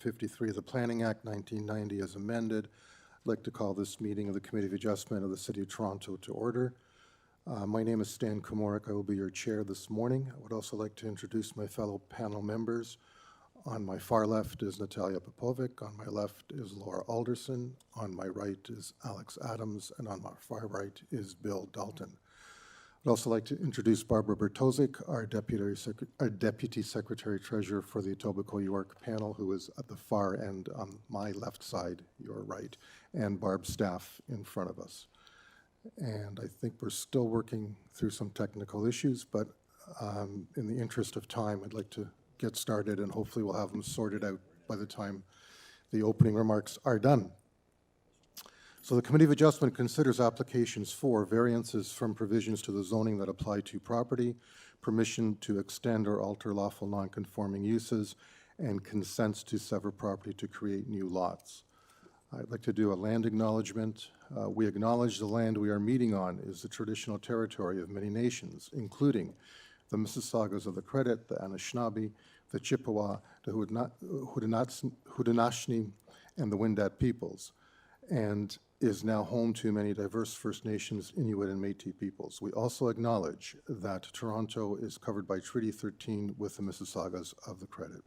53 of the Planning Act 1990 as amended. I'd like to call this meeting of the Committee of Adjustment of the City of Toronto to order. My name is Stan Komorik. I will be your chair this morning. I would also like to introduce my fellow panel members. On my far left is Natalia Popovic. On my left is Laura Alderson. On my right is Alex Adams. And on my far right is Bill Dalton. I'd also like to introduce Barbara Bertozik, our Deputy Secretary Treasurer for the Etobicoke York panel, who is at the far end on my left side, your right, and Barb's staff in front of us. And I think we're still working through some technical issues, but in the interest of time, I'd like to get started, and hopefully we'll have them sorted out by the time the opening remarks are done. So the Committee of Adjustment considers applications for variances from provisions to the zoning that apply to property, permission to extend or alter lawful non-conforming uses, and consents to sever property to create new lots. I'd like to do a land acknowledgement. We acknowledge the land we are meeting on is the traditional territory of many nations, including the Mississaugas of the Credit, the Anishinaabe, the Chippewa, the Haudenosaunee, and the Wendat peoples, and is now home to many diverse First Nations, Inuit, and Métis peoples. We also acknowledge that Toronto is covered by Treaty 13 with the Mississaugas of the Credit.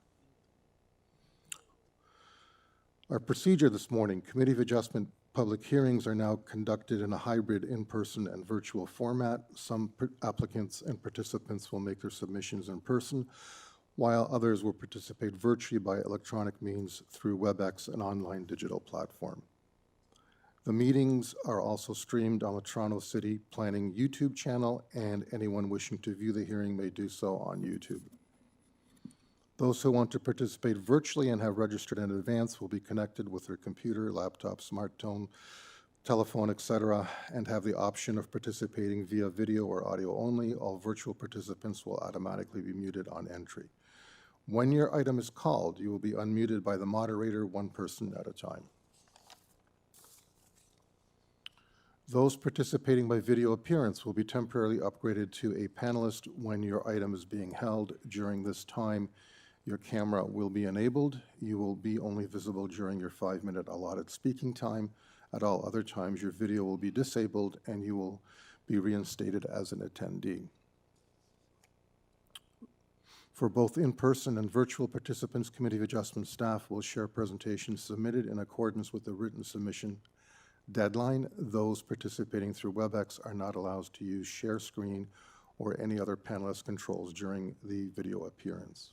Our procedure this morning: Committee of Adjustment public hearings are now conducted in a hybrid in-person and virtual format. Some applicants and participants will make their submissions in person, while others will participate virtually by electronic means through WebEx, an online digital platform. The meetings are also streamed on the Toronto City Planning YouTube channel, and anyone wishing to view the hearing may do so on YouTube. Those who want to participate virtually and have registered in advance will be connected with their computer, laptop, smartphone, telephone, etc., and have the option of participating via video or audio only. All virtual participants will automatically be muted on entry. When your item is called, you will be unmuted by the moderator, one person at a time. Those participating by video appearance will be temporarily upgraded to a panelist when your item is being held. During this time, your camera will be enabled. You will be only visible during your 5-minute allotted speaking time. At all other times, your video will be disabled and you will be reinstated as an attendee. For both in-person and virtual participants, Committee of Adjustment staff will share presentations submitted in accordance with the written submission deadline. Those participating through WebEx are not allowed to use share screen or any other panelist controls during the video appearance.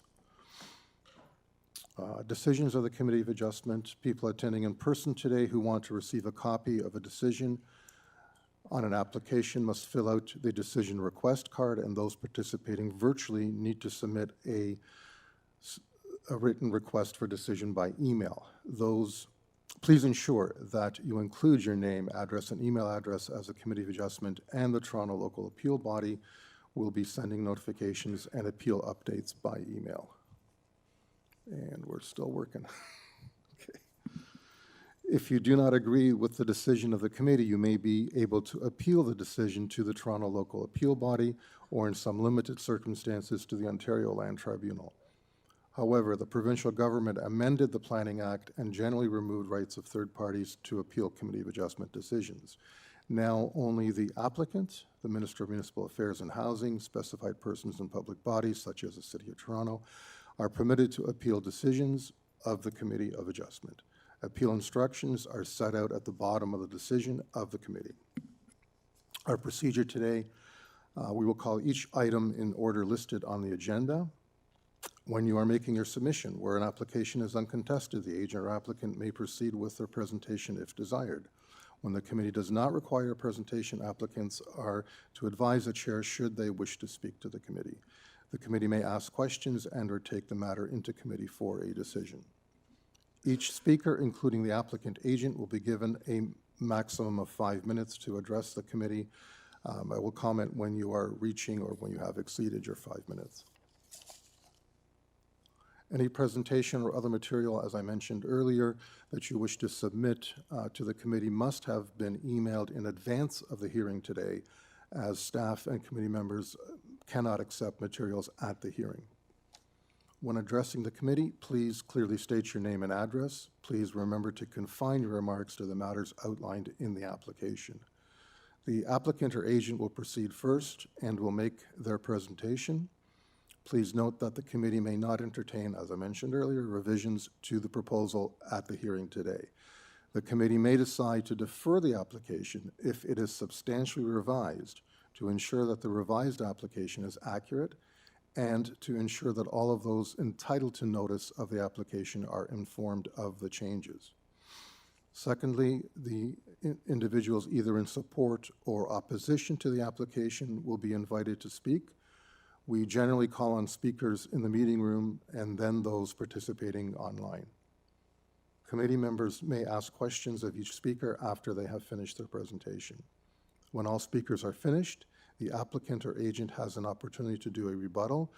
Decisions of the Committee of Adjustment. People attending in person today who want to receive a copy of a decision on an application must fill out the decision request card, and those participating virtually need to submit a written request for decision by email. Please ensure that you include your name, address, and email address, as the Committee of Adjustment and the Toronto Local Appeal Body will be sending notifications and appeal updates by email. And we're still working. Okay. If you do not agree with the decision of the committee, you may be able to appeal the decision to the Toronto Local Appeal Body, or in some limited circumstances to the Ontario Land Tribunal. However, the provincial government amended the Planning Act and generally removed rights of third parties to appeal Committee of Adjustment decisions. Now only the applicant, the Minister of Municipal Affairs and Housing, specified persons and public bodies such as the City of Toronto are permitted to appeal decisions of the Committee of Adjustment. Appeal instructions are set out at the bottom of the decision of the committee. Our procedure today, we will call each item in order listed on the agenda. When you are making your submission, where an application is uncontested, the agent or applicant may proceed with their presentation if desired. When the committee does not require a presentation, applicants are to advise the chair should they wish to speak to the committee. The committee may ask questions and/or take the matter into committee for a decision. Each speaker, including the applicant agent, will be given a maximum of 5 minutes to address the committee. I will comment when you are reaching or when you have exceeded your 5 minutes. Any presentation or other material, as I mentioned earlier, that you wish to submit to the committee must have been emailed in advance of the hearing today, as staff and committee members cannot accept materials at the hearing. When addressing the committee, please clearly state your name and address. Please remember to confine your remarks to the matters outlined in the application. The applicant or agent will proceed first and will make their presentation. Please note that the committee may not entertain, as I mentioned earlier, revisions to the proposal at the hearing today. The committee may decide to defer the application if it is substantially revised to ensure that the revised application is accurate and to ensure that all of those entitled to notice of the application are informed of the changes. Secondly, the individuals either in support or opposition to the application will be invited to speak. We generally call on speakers in the meeting room and then those participating online. Committee members may ask questions of each speaker after they have finished their presentation. When all speakers are finished, the applicant or agent has an opportunity to do a rebuttal,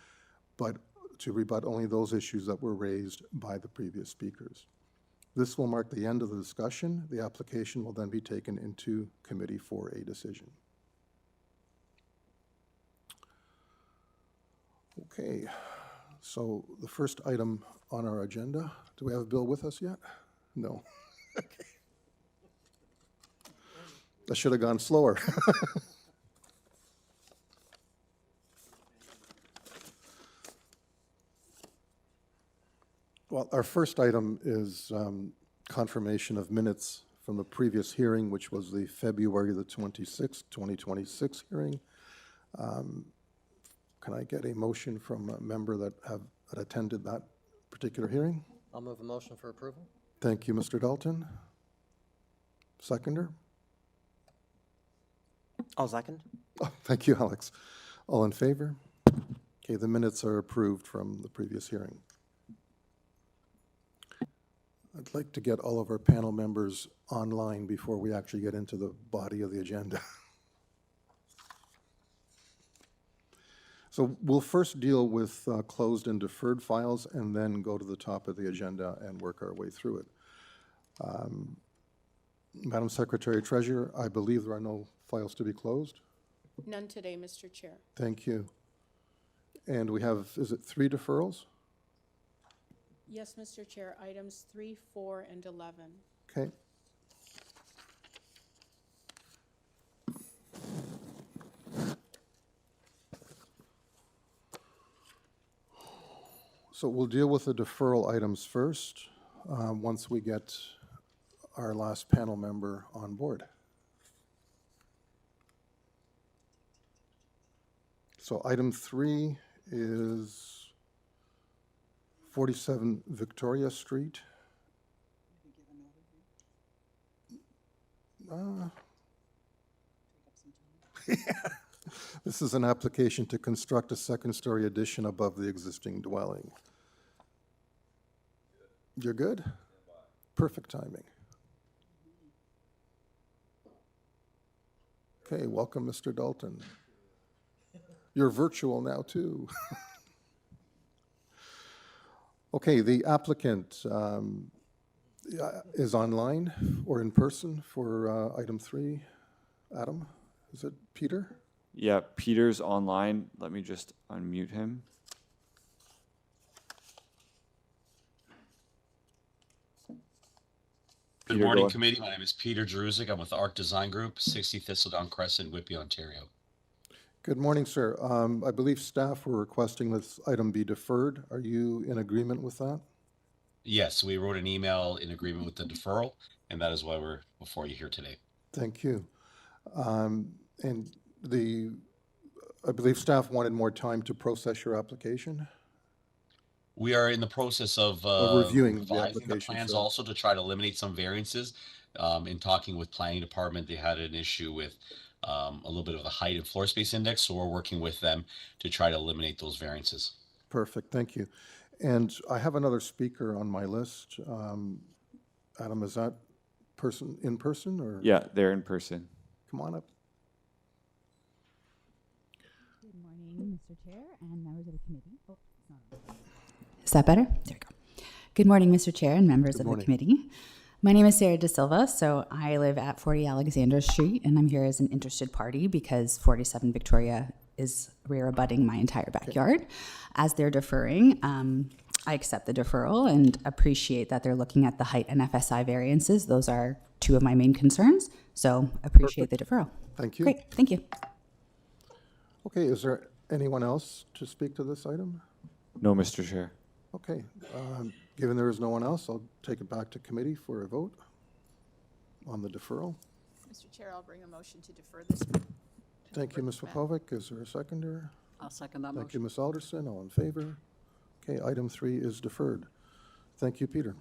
but to rebut only those issues that were raised by the previous speakers. This will mark the end of the discussion. The application will then be taken into committee for a decision. Okay, so the first item on our agenda, do we have Bill with us yet? No. Okay. That should have gone slower. Well, our first item is confirmation of minutes from the previous hearing, which was the February the 26th, 2026 hearing. Can I get a motion from a member that attended that particular hearing? I'll move a motion for approval. Thank you, Mr. Dalton. Seconder? I'll second. Oh, thank you, Alex. All in favor? Okay, the minutes are approved from the previous hearing. I'd like to get all of our panel members online before we actually get into the body of the agenda. So we'll first deal with closed and deferred files and then go to the top of the agenda and work our way through it. Madam Secretary Treasurer, I believe there are no files to be closed. None today, Mr. Chair. Thank you. And we have, is it 3 deferrals? Yes, Mr. Chair, items 3, 4, and 11. Okay. So we'll deal with the deferral items first, once we get our last panel member on board. So item 3 is 47 Victoria Street. This is an application to construct a second-story addition above the existing dwelling. You're good? Perfect timing. Okay, welcome, Mr. Dalton. You're virtual now, too. Okay, the applicant is online or in person for item 3. Adam, is it Peter? Yeah, Peter's online. Let me just unmute him. Good morning, committee. My name is Peter Jeruzik. I'm with Arc Design Group, 60 Thistledown Crescent, Whitby, Ontario. Good morning, sir. I believe staff were requesting this item be deferred. Are you in agreement with that? Yes, we wrote an email in agreement with the deferral, and that is why we're before you here today. Thank you. And I believe staff wanted more time to process your application? We are in the process of reviewing the revising application, plans so- also to try to eliminate some variances. In talking with planning department, they had an issue with a little bit of the height and floor space index, so we're working with them to try to eliminate those variances. Perfect, thank you. And I have another speaker on my list. Adam, is that person in person or? Yeah, they're in person. Come on up. Good morning, Mr. Chair and members of the committee. Oh, sorry. Is that better? There we go. Good morning, Mr. Chair and members of the committee. My name is Sarah De Silva, so I live at 40 Alexander Street, and I'm here as an interested party because 47 Victoria is rear abutting my entire backyard. As they're deferring, I accept the deferral and appreciate that they're looking at the height and FSI variances. Those are two of my main concerns, so appreciate the deferral. Thank you. Great, thank you. Okay, is there anyone else to speak to this item? No, Mr. Chair. Okay, given there is no one else, I'll take it back to committee for a vote on the deferral. Mr. Chair, I'll bring a motion to defer this. Thank you, Ms. Popovic. Is there a seconder? I'll second that Thank you, motion. Ms. Alderson. All in favor? Okay, item 3 is deferred. Thank you, Peter.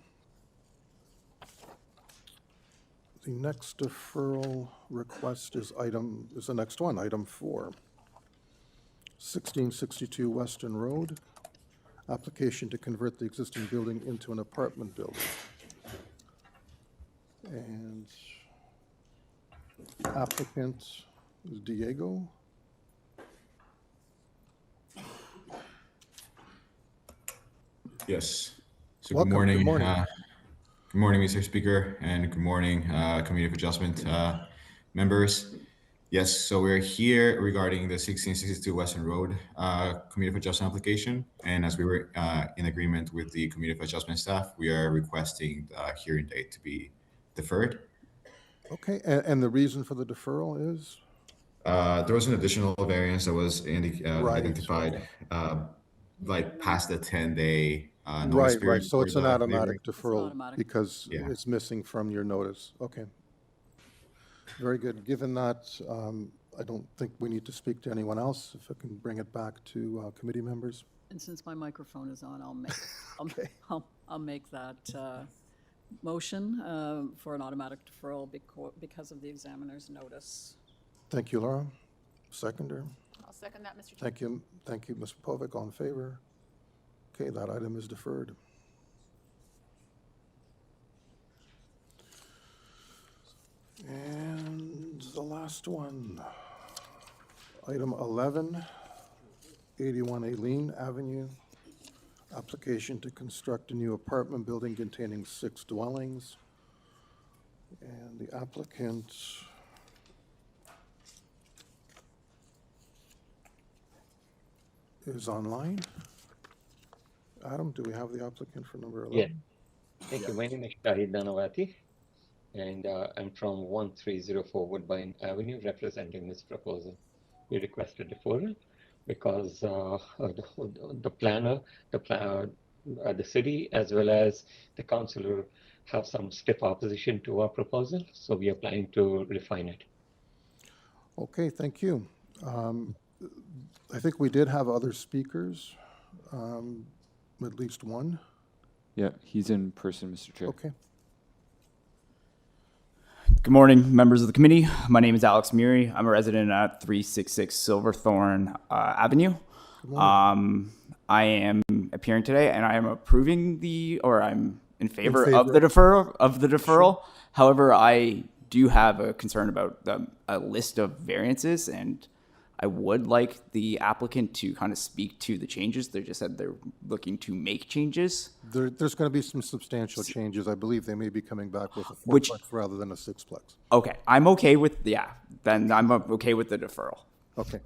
The next deferral request is the next one, item 4. 1662 Weston Road, application to convert the existing building into an apartment building. And applicant is Diego. Yes. So Welcome. good morning. Good morning. Good morning, Mr. Speaker, and good morning, Committee of Adjustment members. Yes, so we're here regarding the 1662 Western Road Committee of Adjustment application. And as we were in agreement with the Committee of Adjustment staff, we are requesting the hearing date to be deferred. Okay, and the reason for the deferral is? There was an additional variance that was Right. identified like past the 10-day notice Right, period. so it's for an the automatic an deferral automatic. because Yeah. it's missing from your notice. Okay. Very good. Given that, I don't think we need to speak to anyone else. If I can bring it back to committee members. And since my microphone is on, Okay. I'll make that motion for an automatic deferral because of the examiner's notice. Thank you, Laura. Seconder. I'll second that, Mr. Chair. Thank you, Ms. Popovic. All in favor? Okay, that item is deferred. And the last one, item 11, 81 AILEEN Avenue, application to construct a new apartment building containing 6 dwellings. And the applicant is online. Adam, do we have the applicant for number 11? Yeah. Thank you. My name is Shahid Danawati, and I'm from 1304 Woodbine Avenue, representing this proposal. We requested deferral because the planner, the city, as well as the councillor have some stiff opposition to our proposal, so we are planning to refine it. Okay, thank you. I think we did have other speakers, at least one. Yeah, he's in person, Mr. Chair. Okay, Good morning, members of the committee. My name is Alex Muri. I'm a resident at 366 Silverthorne Avenue. I am appearing today, and I am approving I'm in favor of the deferral. However, I do have a concern about a list of variances, and I would like the applicant to kind of speak to the changes. They just said they're looking to make changes. there's going to be some substantial changes. I believe they may be coming back with a Which- fourplex rather than a sixplex. Okay, I'm okay with, then I'm okay with the deferral. Okay,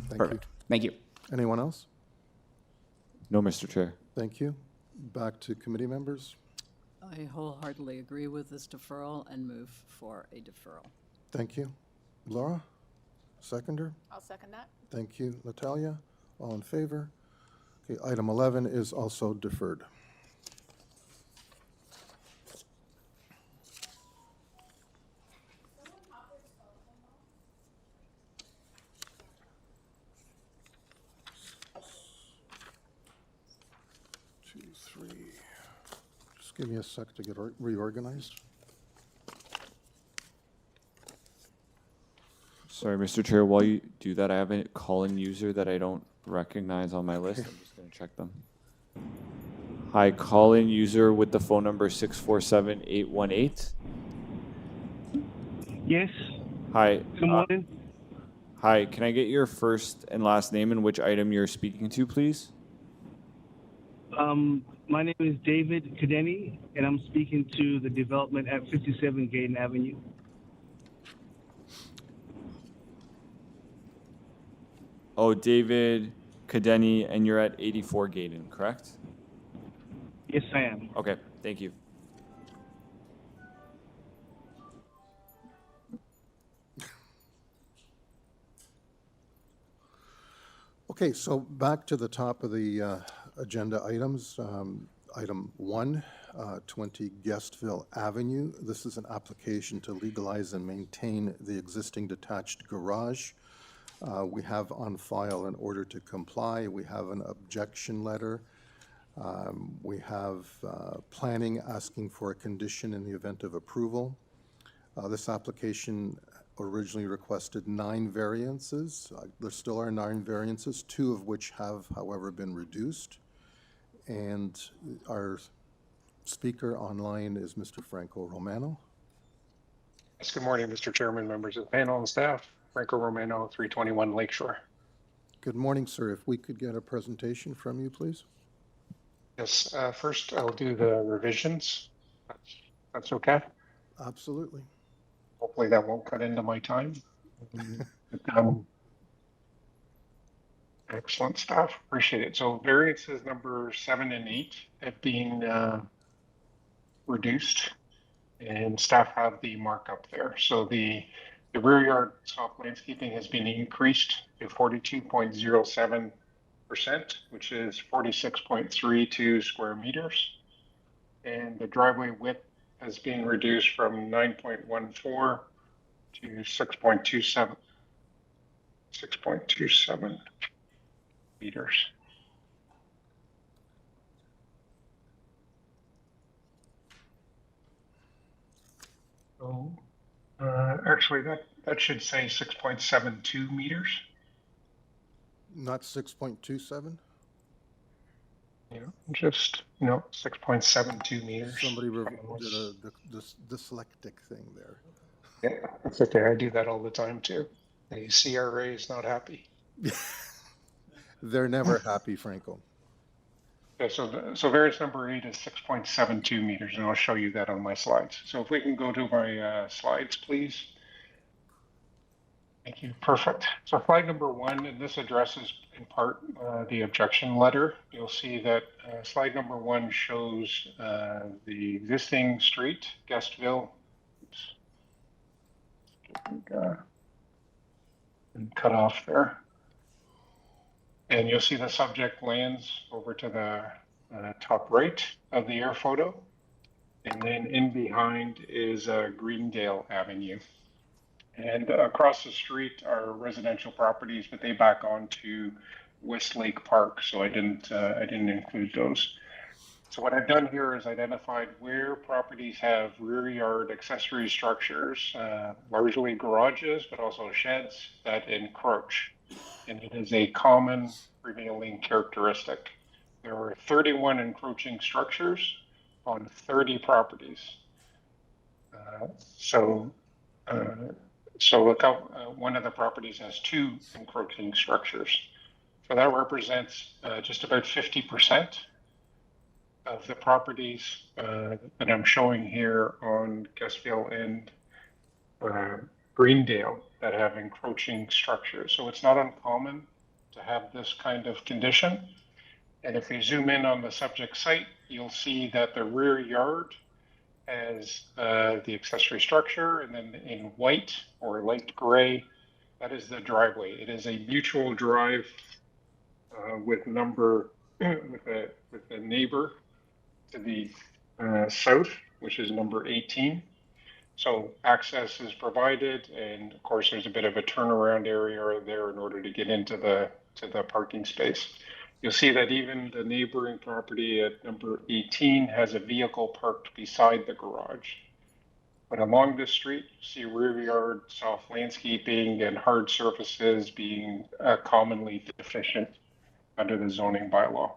thank you. Perfect. Thank you. Anyone else? No, Mr. Chair. Thank you. Back to committee members. I wholeheartedly agree with this deferral and move for a deferral. Thank you. Laura, seconder. I'll second that. Thank you, Natalia. All in favor? Okay, item 11 is also deferred. Two, three. Just give me a sec to get reorganized. Sorry, Mr. Chair, while you do that, I have a call-in user that I don't recognize on my list. I'm just going to check them. Hi, call-in user with the phone number 647-818. Yes, Hi. good morning. Hi, can I get your first and last name and which item you're speaking to, please? My name is David Kadeni, and I'm speaking to the development at 57 Gaydon Avenue. Oh, David Kadeni, and you're at 84 Gaydon, correct? Yes, I am. Okay, thank you. Okay, so back to the top of the agenda items. Item 1, 20 Guestville Avenue. This is an application to legalize and maintain the existing detached garage. We have on file an order to comply. We have an objection letter. We have planning asking for a condition in the event of approval. This application originally requested 9 variances. There still are 9 variances, 2 of which have, however, been reduced. And our speaker online is Mr. Franco Romano. Yes, good morning, Mr. Chairman, members of the panel and staff. Franco Romano, 321 Lakeshore. Good morning, sir. If we could get a presentation from you, please. Yes, first I'll do the revisions. That's okay. Absolutely. Hopefully that won't cut into my time. Excellent stuff. Appreciate it. So variances number 7 and 8 have been reduced, and staff have the markup there. So the rear yard soft landscaping has been increased to 42.07%, which is 46.32 square meters. And the driveway width has been reduced from 9.14 to 6.27 meters. So actually that should say 6.72 meters. Not 6.27? Yeah, just, 6.72 meters. Somebody did a dyslectic thing there. Yeah, that's okay. I do that all the time too. The CRA is not happy. They're never happy, Franco. Yeah, so variance number 8 is 6.72 meters, and I'll show you that on my slides. So if we can go to my slides, please. Thank you. Perfect. So slide number 1, and this addresses in part the objection letter. You'll see that slide number 1 shows the existing street, Guestville. Oops. And cut off there. And you'll see the subject lands over to the top right of the air photo. And then in behind is Greendale Avenue. And across the street are residential properties, but they back onto Westlake Park, so I didn't include those. So what I've done here is identified where properties have rear yard accessory structures, largely garages, but also sheds that encroach. And it is a common prevailing characteristic. There were 31 encroaching structures on 30 properties. So one of the properties has 2 encroaching structures. So that represents just about 50% of the properties that I'm showing here on Guestville and Greendale that have encroaching structures. So it's not uncommon to have this kind of condition. And if we zoom in on the subject site, you'll see that the rear yard has the accessory structure, and then in white or light gray, that is the driveway. It is a mutual drive with a neighbor to the south, which is number 18. So access is provided, and of course there's a bit of a turnaround area there in order to get into the parking space. You'll see that even the neighboring property at number 18 has a vehicle parked beside the garage. But along this street, you see rear yard, soft landscaping, and hard surfaces being commonly deficient under the zoning bylaw.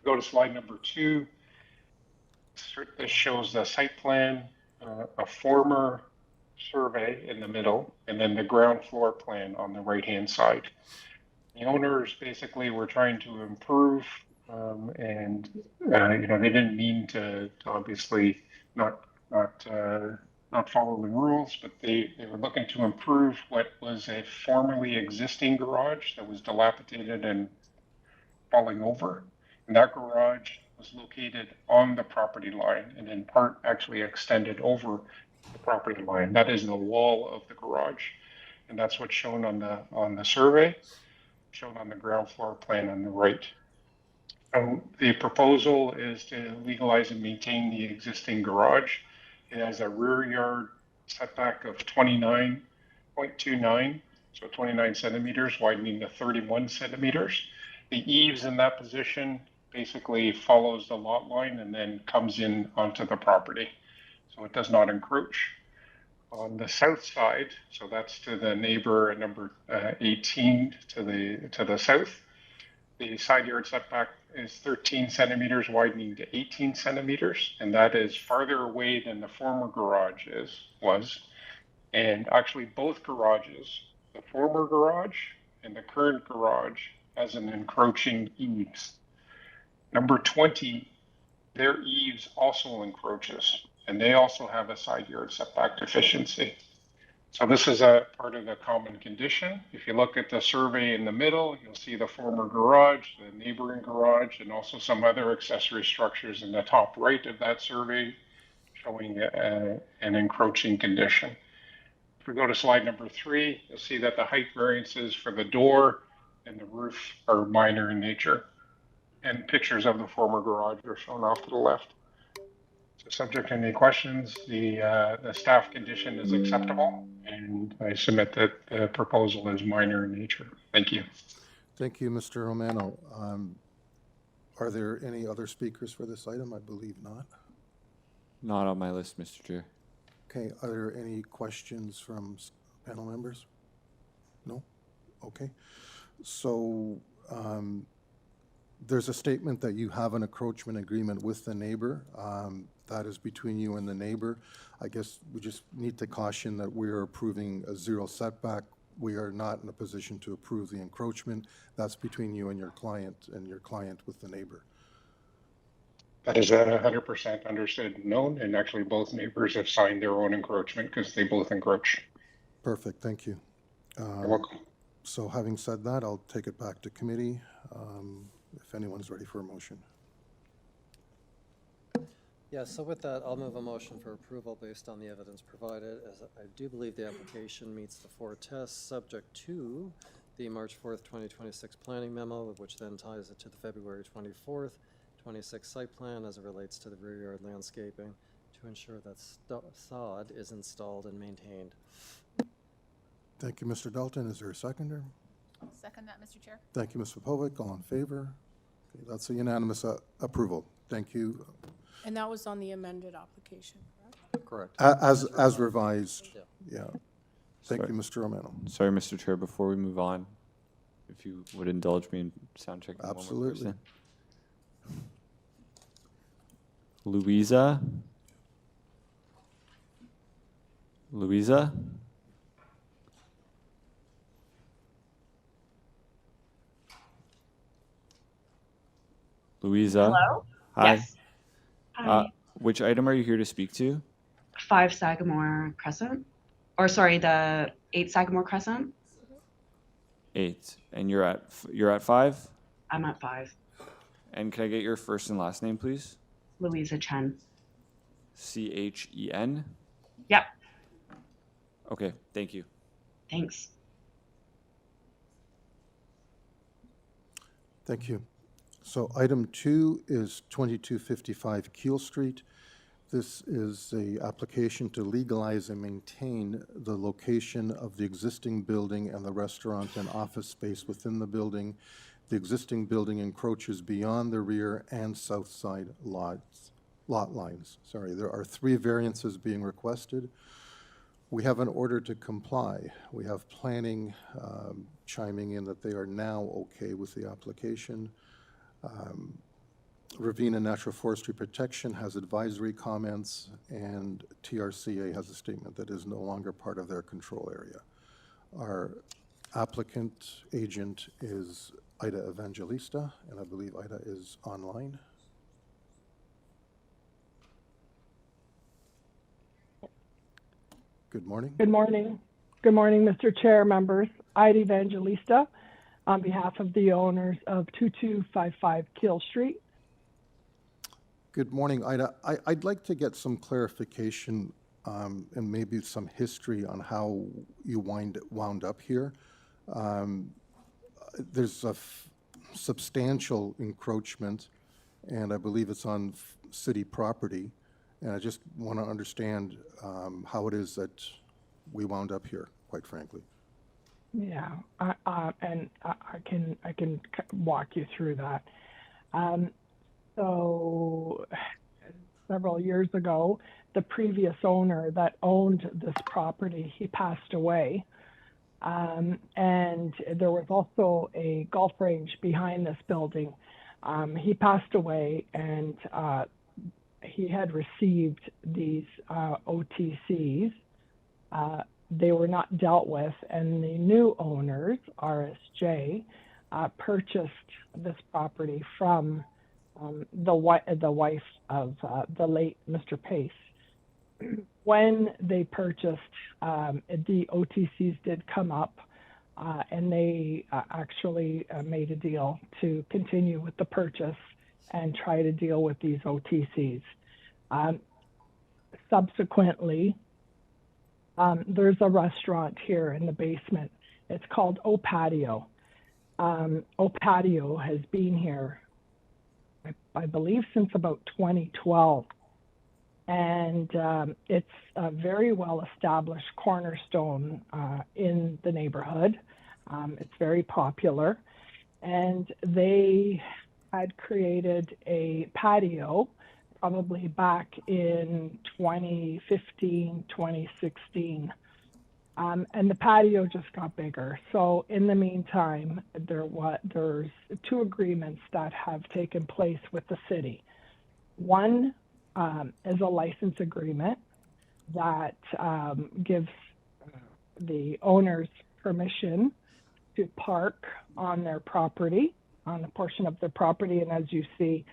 Go to slide number 2. This shows the site plan, a former survey in the middle, and then the ground floor plan on the right-hand side. The owners basically were trying to improve, and they didn't mean to obviously not not follow the rules, but they were looking to improve what was a formerly existing garage that was dilapidated and falling over. And that garage was located on the property line and in part actually extended over the property line. That is the wall of the garage. And that's what's shown on the survey, shown on the ground floor plan on the right. The proposal is to legalize and maintain the existing garage. It has a rear yard setback of 29.29, so 29 centimeters, widening to 31 centimeters. The eaves in that position basically follows the lot line and then comes in onto the property, so it does not encroach. On the south side, so that's to the neighbor number 18 to the south, the side yard setback is 13 centimeters, widening to 18 centimeters, and that is farther away than the former garage was. And actually both garages, the former garage and the current garage, has an encroaching eaves. Number 20, their eaves also encroaches, and they also have a side yard setback deficiency. So this is a part of the common condition. If you look at the survey in the middle, you'll see the former garage, the neighboring garage, and also some other accessory structures in the top right of that survey showing an encroaching condition. If we go to slide number 3, you'll see that the height variances for the door and the roof are minor in nature. And pictures of the former garage are shown off to the left. So subject to any questions, the staff condition is acceptable, and I submit that the proposal is minor in nature. Thank you. Thank you, Mr. Romano. Are there any other speakers for this item? I believe not. Not on my list, Mr. Chair. Okay, are there any questions from panel members? No? Okay. So there's a statement that you have an encroachment agreement with the neighbor. That is between you and the neighbor. I guess we just need to caution that we are approving a 0 setback. We are not in a position to approve the encroachment. That's between you and your client with the neighbor. That is 100% understood and known, and actually both neighbors have signed their own encroachment because they both encroach. Perfect, thank you. You're welcome. So having said that, I'll take it back to committee if anyone's ready for a motion. Yeah, so with that, I'll move a motion for approval based on the evidence provided, as I do believe the application meets the 4 tests, subject to the March 4th, 2026 planning memo, which then ties it to the February 24th, 26 site plan as it relates to the rear yard landscaping to ensure that sod is installed and maintained. Thank you, Mr. Dalton. Is there a seconder? I'll second that, Mr. Chair. Thank you, Ms. Popovic. All in favor? Okay, that's a unanimous approval. Thank you. And that was on the amended application, correct? Correct. As revised, yeah. Thank Sorry. you, Mr. Romano. Sorry, Mr. Chair, before we move on, if you would indulge me in sound checking one more Absolutely. person. Louisa? Louisa? Louisa? Hello? Hi. Yes. Hi. Which item are you here to speak to? 5 Sagamore Crescent. Or sorry, the 8 Sagamore Crescent. 8. And you're at 5? I'm at 5. And can I get your first and last name, please? Louisa Chen. Chen? Yep. Okay, thank you. Thanks. Thank you. So item 2 is 2255 Keele Street. This is a application to legalize and maintain the location of the existing building and the restaurant and office space within the building. The existing building encroaches beyond the rear and south side lot lines. Sorry, there are 3 variances being requested. We have an order to comply. We have planning chiming in that they are now okay with the application. Ravine Natural Forestry Protection has advisory comments, and TRCA has a statement that is no longer part of their control area. Our applicant agent is Ida Evangelista, and I believe Ida is online. Good morning. Good morning. Good morning, Mr. Chair, members. Ida Evangelista on behalf of the owners of 2255 Keele Street. Good morning, Ida. I'd like to get some clarification and maybe some history on how you wound up here. There's a substantial encroachment, and I believe it's on city property. And I just want to understand how it is that we wound up here, quite frankly. Yeah, and I can walk you through that. So several years ago, the previous owner that owned this property, he passed away. And there was also a golf range behind this building. He passed away, and he had received these OTCs. They were not dealt with, and the new owners, RSJ, purchased this property from the wife of the late Mr. Pace. When they purchased, the OTCs did come up, and they actually made a deal to continue with the purchase and try to deal with these OTCs. Subsequently, there's a restaurant here in the basement. It's called O Patio. O Patio has been here, I believe, since about 2012. And it's a very well-established cornerstone in the neighborhood. It's very popular. And they had created a patio probably back in 2015, 2016. And the patio just got bigger. So in the meantime, there's two agreements that have taken place with the city. One is a license agreement that gives the owners permission to park on their property, on a portion of their property. And as you see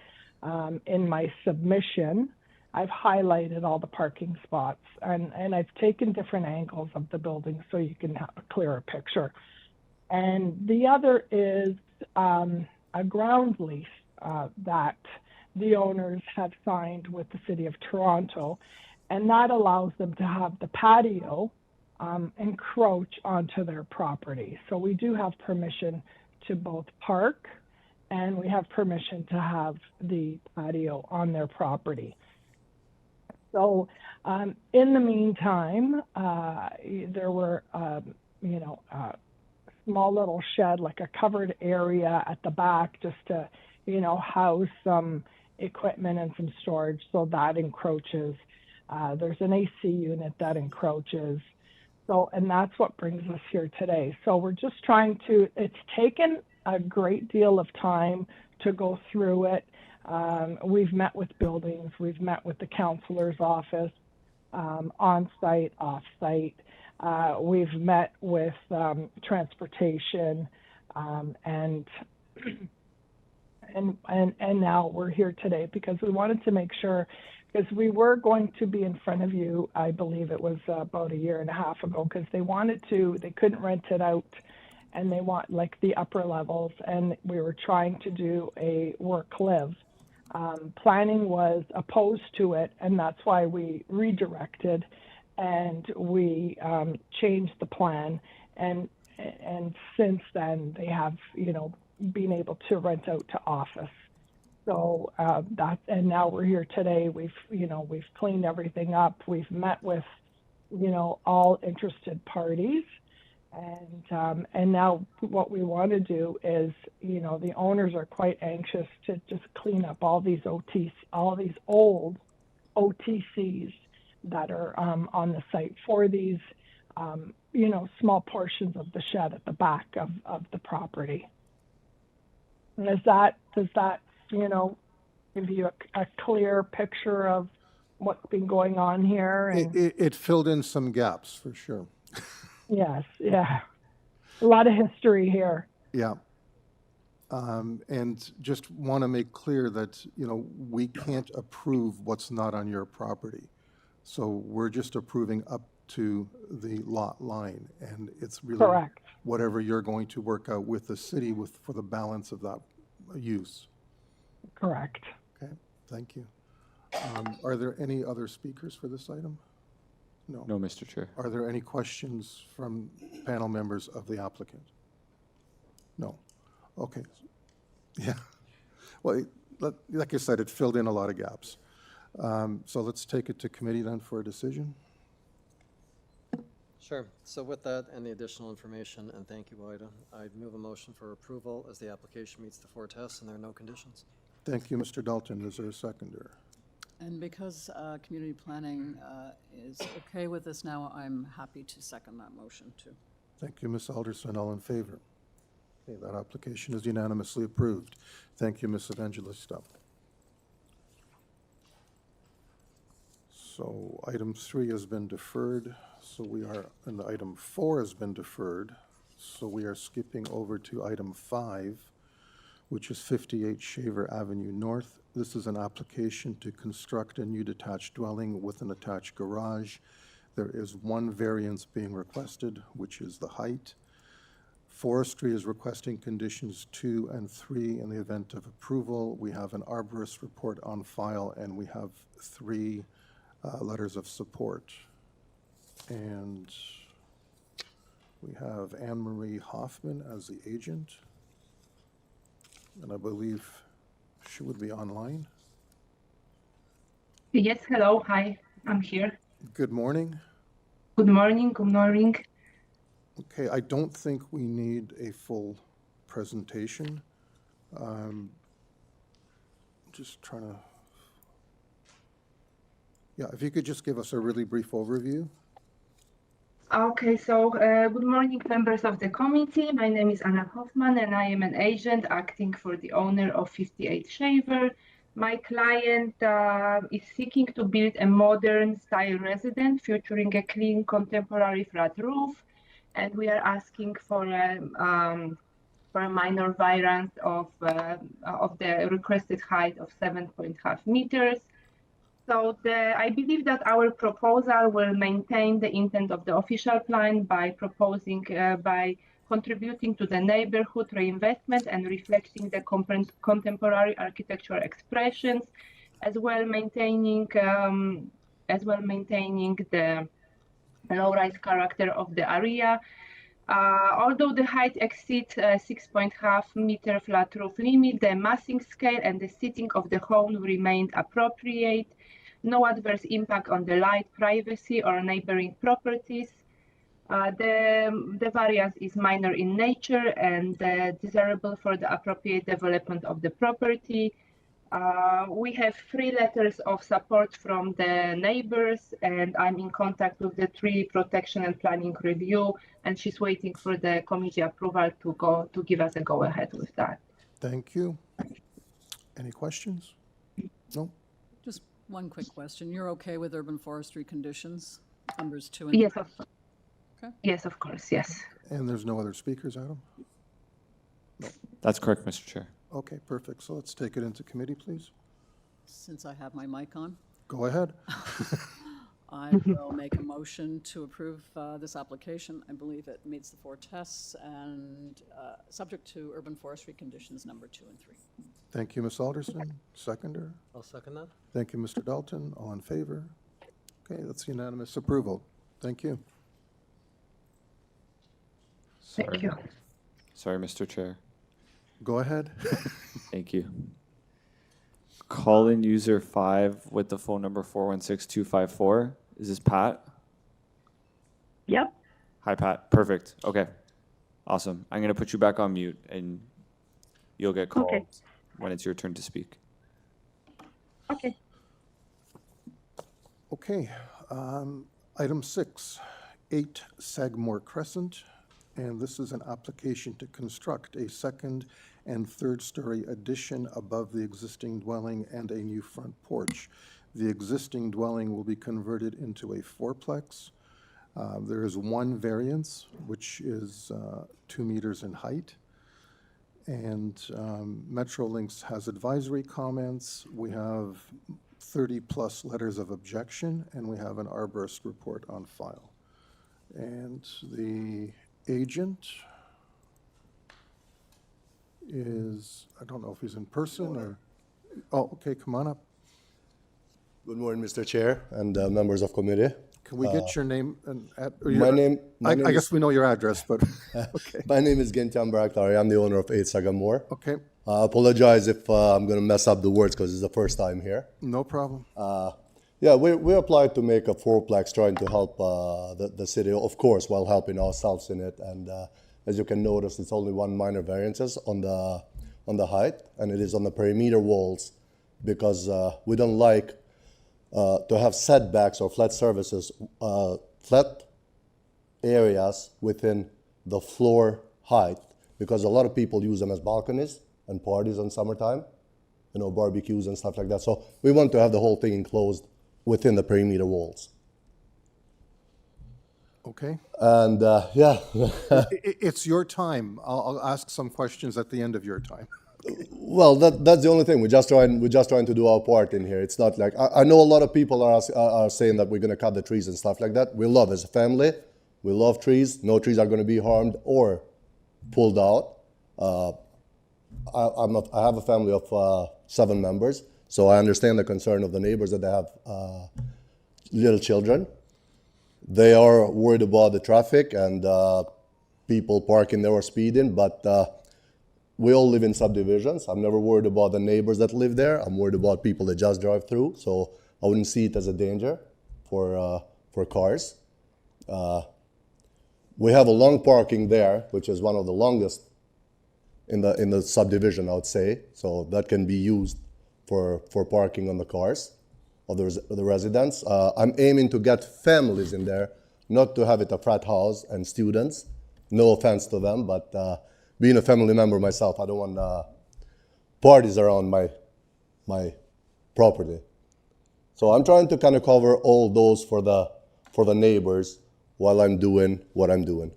in my submission, I've highlighted all the parking spots, and I've taken different angles of the building so you can have a clearer picture. And the other is a ground lease that the owners have signed with the City of Toronto, and that allows them to have the patio encroach onto their property. So we do have permission to both park, and we have permission to have the patio on their property. So in the meantime, there were, a small little shed, like a covered area at the back, just to, house some equipment and some storage. So that encroaches. There's an AC unit that encroaches. So, and that's what brings us here today. So we're just trying to, it's taken a great deal of time to go through it. We've met with buildings, we've met with the counselor's office, on-site, off-site. We've met with transportation, and now we're here today because we wanted to make sure, because we were going to be in front of you, I believe it was about a year and a half ago, because they couldn't rent it out, and they want like the upper levels, and we were trying to do a work-live. Planning was opposed to it, and that's why we redirected, and we changed the plan, and since then they have been able to rent out to office. So and now we're here today. We've cleaned everything up. We've met with all interested parties. And now what we want to do is, the owners are quite anxious to just clean up all these old OTCs that are on the site for these, small portions of the shed at the back of the property. And does that give you a clear picture of what's been going on here? And It filled in some gaps for sure. Yes, yeah. A lot of history here. Yeah. And just want to make clear that, we can't approve what's not on your property. So we're just approving up to the lot line, and it's really Correct. whatever you're going to work out with the city for the balance of that use. Correct. Okay, thank you. Are there any other speakers for this item? No. No, Mr. Chair. Are there any questions from panel members of the applicant? No. Okay. Yeah. Well, like I said, it filled in a lot of gaps. So let's take it to committee then for a decision. Sure. So with that and the additional information, and thank you, Ida, I'd move a motion for approval as the application meets the 4 tests and there are no conditions. Thank you, Mr. Dalton. Is there a seconder? And because community planning is okay with this now, I'm happy to second that motion too. Thank you, Ms. Alderson. All in favor? Okay, that application is unanimously approved. Thank you, Ms. Evangelista. So item 3 has been deferred. So we are, and item 4 has been deferred. So we are skipping over to item 5, which is 58 Shaver Avenue North. This is an application to construct a new detached dwelling with an attached garage. There is one variance being requested, which is the height. Forestry is requesting conditions 2 and 3 in the event of approval. We have an arborist report on file, and we have 3 letters of support. And we have Anne Marie Hoffman as the agent. And I believe she would be online. Yes, hello, hi, I'm here. Good morning. Good morning, good morning. Okay, I don't think we need a full presentation. Just trying to, yeah, if you could just give us a really brief overview. Okay, so good morning, members of the committee. My name is Anna Hoffman, and I am an agent acting for the owner of 58 Shaver. My client is seeking to build a modern style residence featuring a clean contemporary flat roof, and we are asking for a minor variance of the requested height of 7.5 meters. So I believe that our proposal will maintain the intent of the official plan by by contributing to the neighborhood reinvestment and reflecting the contemporary architectural expressions, as well maintaining the low-rise character of the area. Although the height exceeds 6.5 meter flat roof limit, the massing scale and the seating of the home remained appropriate. No adverse impact on the light, privacy, or neighboring properties. The variance is minor in nature and desirable for the appropriate development of the property. We have 3 letters of support from the neighbors, and I'm in contact with the Tree Protection and Planning Review, and she's waiting for the committee approval to give us a go-ahead with that. Thank you. Any questions? No? Just one quick question. You're okay with urban forestry conditions, numbers 2 and 3? Yes, Okay. Yes, of course, yes. And there's no other speakers, Adam? No. That's correct, Mr. Chair. Okay, perfect. So let's take it into committee, please. Since I have my mic on, Go ahead. I will make a motion to approve this application. I believe it meets the 4 tests and subject to urban forestry conditions number 2 and 3. Thank you, Ms. Alderson. Seconder. I'll second that. Thank you, Mr. Dalton. All in favor? Okay, that's unanimous approval. Thank you. Thank you. Sorry, Mr. Chair. Go ahead. Thank you. Call in user 5 with the phone number 416254. Is this Pat? Yep. Hi, Pat. Perfect. Okay. Awesome. I'm going to put you back on mute, and you'll get called when it's your turn to speak. Okay. Okay. Item 6, 8 Sagamore Crescent. And this is an application to construct a second and third-story addition above the existing dwelling and a new front porch. The existing dwelling will be converted into a fourplex. There is one variance, which is 2 meters in height. And Metrolinx has advisory comments. We have 30-plus letters of objection, and we have an arborist report on file. And the agent is, I don't know if he's in person or, oh, okay, come on up. Good morning, Mr. Chair and members of committee. Can we get your name and My name I guess we know your address, but okay. My name is Gintam Barakhtari. I'm the owner of 8 Sagamore. Okay. I apologize if I'm going to mess up the words because it's the first time here. No problem. Yeah, we applied to make a fourplex trying to help the city, of course, while helping ourselves in it. And as you can notice, it's only one minor variances on the height, and it is on the perimeter walls because we don't like to have setbacks or flat surfaces, flat areas within the floor height, because a lot of people use them as balconies and parties in summertime, you know, barbecues and stuff like that. So we want to have the whole thing enclosed within the perimeter walls. Okay. And yeah. It's your time. I'll ask some questions at the end of your time. Well, that's the only thing. We're just trying to do our part in here. It's not like I know a lot of people are saying that we're going to cut the trees and stuff like that. We love as a family. We love trees. No trees are going to be harmed or pulled out. I have a family of 7 members, so I understand the concern of the neighbors that they have little children. They are worried about the traffic and people parking there or speeding, but we all live in subdivisions. I'm never worried about the neighbors that live there. I'm worried about people that just drive through, so I wouldn't see it as a danger for cars. We have a long parking there, which is one of the longest in the subdivision, I would say. So that can be used for parking on the cars of the residents. I'm aiming to get families in there, not to have it a frat house and students. No offense to them, but being a family member myself, I don't want parties around my property. So I'm trying to kind of cover all those for the neighbors while I'm doing what I'm doing,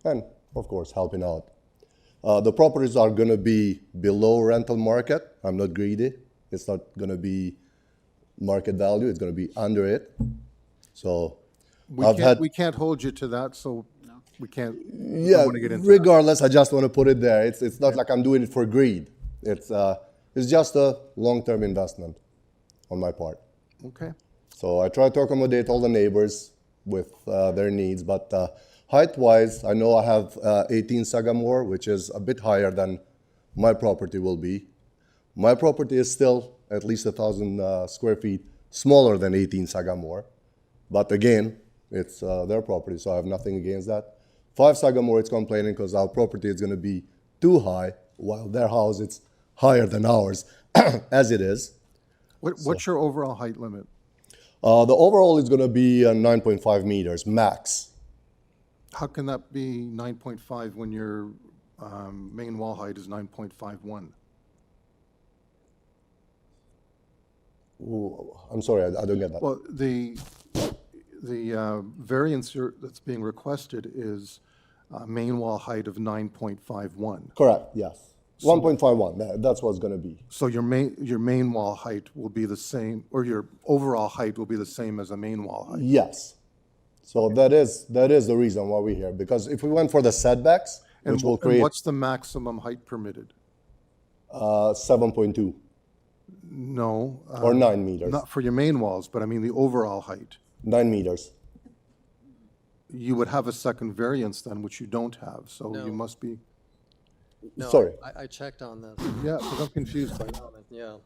and of course helping out. The properties are going to be below rental market. I'm not greedy. It's not going to be market value. It's going to be under it. So we can't hold you to that, so we can't. Yeah, want to get into regardless, I just want to put it there. It's not like I'm doing it for greed. It's just a long-term investment on my part. Okay. So I try to accommodate all the neighbors with their needs, but height-wise, I know I have 18 Sagamore, which is a bit higher than my property will be. My property is still at least 1,000 square feet smaller than 18 Sagamore, but again, it's their property, so I have nothing against that. 5 Sagamore, it's complaining because our property is going to be too high, while their house it's higher than ours, as it is. What's your overall height limit? The overall is going to be 9.5 meters max. How can that be 9.5 when your main wall height is 9.51? Ooh, I'm sorry, I don't get that. Well, the variance that's being requested is main wall height of 9.51. Correct, yes. 1.51, that's what it's going to be. So your main wall height will be the same, or your overall height will be the same as a main wall height? Yes. So that is the reason why we're here, because if we went for the setbacks, which will create... And what's the maximum height permitted? 7.2. No. Or 9 meters. Not for your main walls, but I mean the overall height. 9 meters. You would have a second variance then, which you don't have, so No. you must be... No, Sorry. I checked on this. Yeah, because I'm confused by that. Yeah.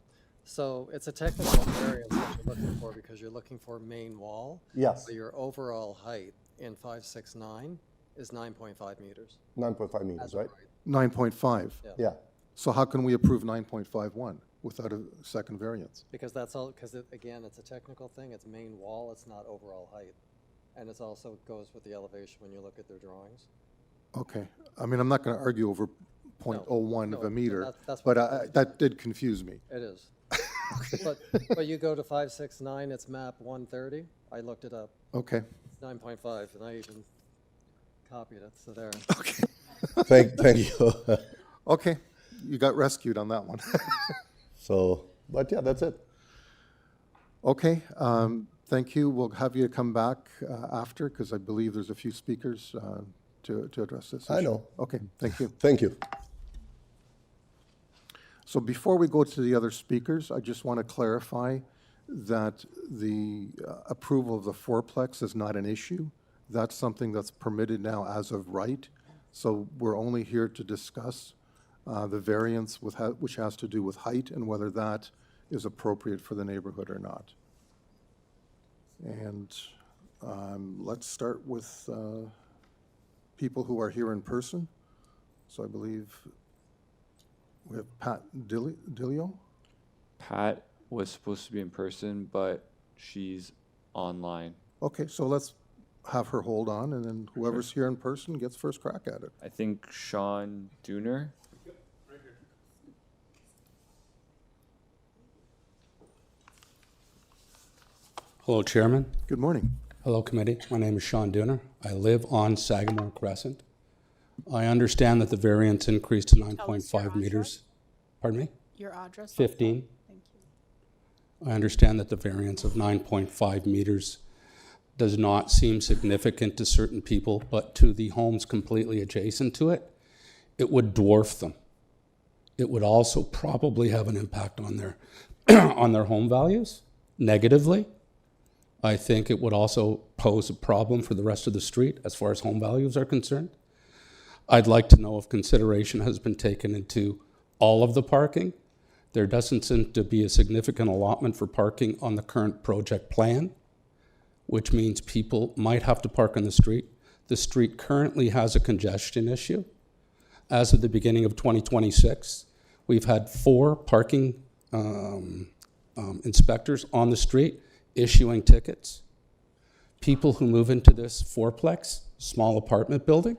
So it's a technical variance that you're looking for because you're looking for main wall. Yes. But your overall height in 569 is 9.5 meters. 9.5 meters, As of right? 9.5. Yeah. So how can we approve 9.51 without a second variance? Because that's all, because again, it's a technical thing. It's main wall, it's not overall height. And it's also goes with the elevation when you look at their drawings. Okay. I mean, I'm not going to argue over 0.01 of a meter, that's but what that did confuse me. It is. But you go to 569, it's map 130. I looked it up. Okay. It's 9.5, and I even copied it, so there. Okay. Thank you. Okay. You got rescued on that one. So, but yeah, that's it. Okay, thank you. We'll have you come back after, because I believe there's a few speakers to address this issue. I know. Okay, thank you. Thank you. So before we go to the other speakers, I just want to clarify that the approval of the fourplex is not an issue. That's something that's permitted now as of right. So we're only here to discuss the variance with which has to do with height and whether that is appropriate for the neighborhood or not. And let's start with people who are here in person. So I believe we have Pat Dillio. Pat was supposed to be in person, but she's online. Okay, so let's have her hold on, and then whoever's here in person gets first crack at it. I think Sean Dooner. Hello, Chairman. Good morning. Hello, Committee. My name is Sean Dooner. I live on Sagamore Crescent. I understand that the variance increased to 9.5 meters. Pardon me? Your address? 15. Thank you. I understand that the variance of 9.5 meters does not seem significant to certain people, but to the homes completely adjacent to it, it would dwarf them. It would also probably have an impact on their on their home values negatively. I think it would also pose a problem for the rest of the street as far as home values are concerned. I'd like to know if consideration has been taken into all of the parking. There doesn't seem to be a significant allotment for parking on the current project plan, which means people might have to park on the street. The street currently has a congestion issue. As of the beginning of 2026, we've had 4 parking inspectors on the street issuing tickets. People who move into this fourplex, small apartment building,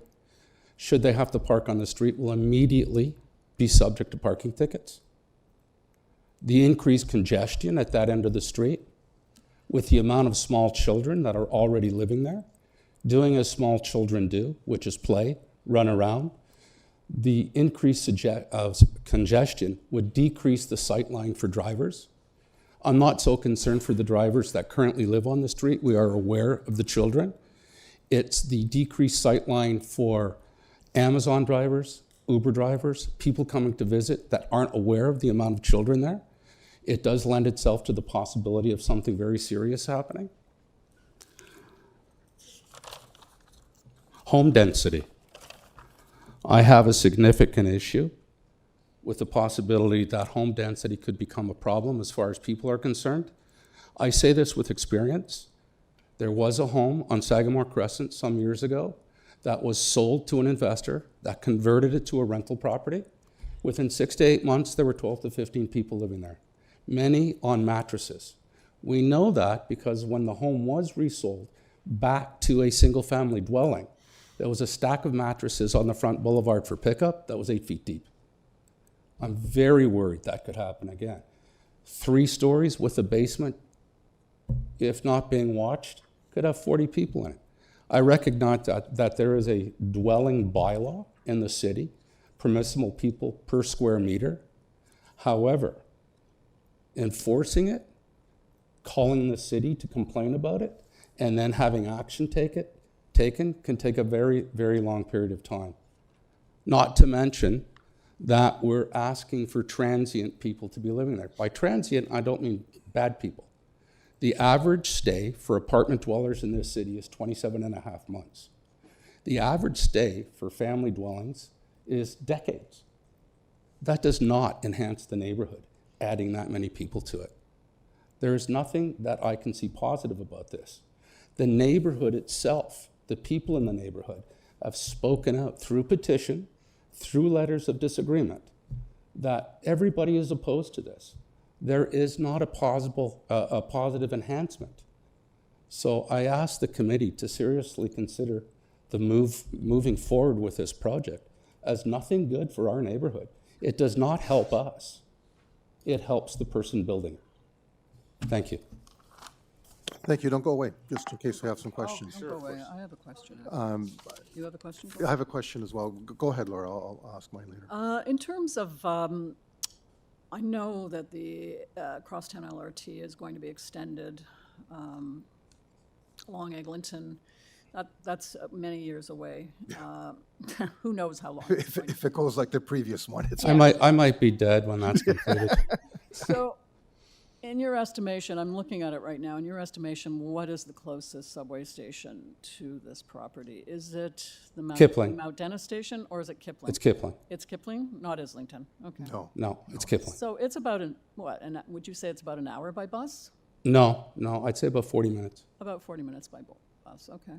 should they have to park on the street, will immediately be subject to parking tickets. The increased congestion at that end of the street, with the amount of small children that are already living there, doing as small children do, which is play, run around, the increased congestion would decrease the sight line for drivers. I'm not so concerned for the drivers that currently live on the street. We are aware of the children. It's the decreased sight line for Amazon drivers, Uber drivers, people coming to visit that aren't aware of the amount of children there. It does lend itself to the possibility of something very serious happening. Home density. I have a significant issue with the possibility that home density could become a problem as far as people are concerned. I say this with experience. There was a home on Sagamore Crescent some years ago that was sold to an investor that converted it to a rental property. Within 6 to 8 months, there were 12 to 15 people living there, many on mattresses. We know that because when the home was resold back to a single-family dwelling, there was a stack of mattresses on the front boulevard for pickup that was 8 feet deep. I'm very worried that could happen again. 3 stories with a basement, if not being watched, could have 40 people in it. I recognize that there is a dwelling bylaw in the city, permissible people per square meter. However, enforcing it, calling the city to complain about it, and then having action taken can take a very, very long period of time. Not to mention that we're asking for transient people to be living there. By transient, I don't mean bad people. The average stay for apartment dwellers in this city is 27.5 months. The average stay for family dwellings is decades. That does not enhance the neighborhood, adding that many people to it. There is nothing that I can see positive about this. The neighborhood itself, the people in the neighborhood, have spoken out through petition, through letters of disagreement, that everybody is opposed to this. There is not a positive enhancement. So I ask the committee to seriously consider the moving forward with this project as nothing good for our neighborhood. It does not help us. It helps the person building it. Thank you. Thank you. Don't go away, just in case we have some questions. Don't go away. I have a question. You have a question? I have a question as well. Go ahead, Laura. I'll ask mine later. In terms of I know that the Crosstown LRT is going to be extended along Eglinton. That's many years away. Who knows how long? If it goes like the previous one, it's. I might be dead when that's completed. So, in your estimation, I'm looking at it right now, in your estimation, what is the closest subway station to this property? Is it the Kipling. Mount Dennis station, or is it Kipling? It's Kipling. It's Kipling, not Islington, okay. No, it's Kipling. So it's about, would you say it's about an hour by bus? No, I'd say about 40 minutes. About 40 minutes by bus, okay.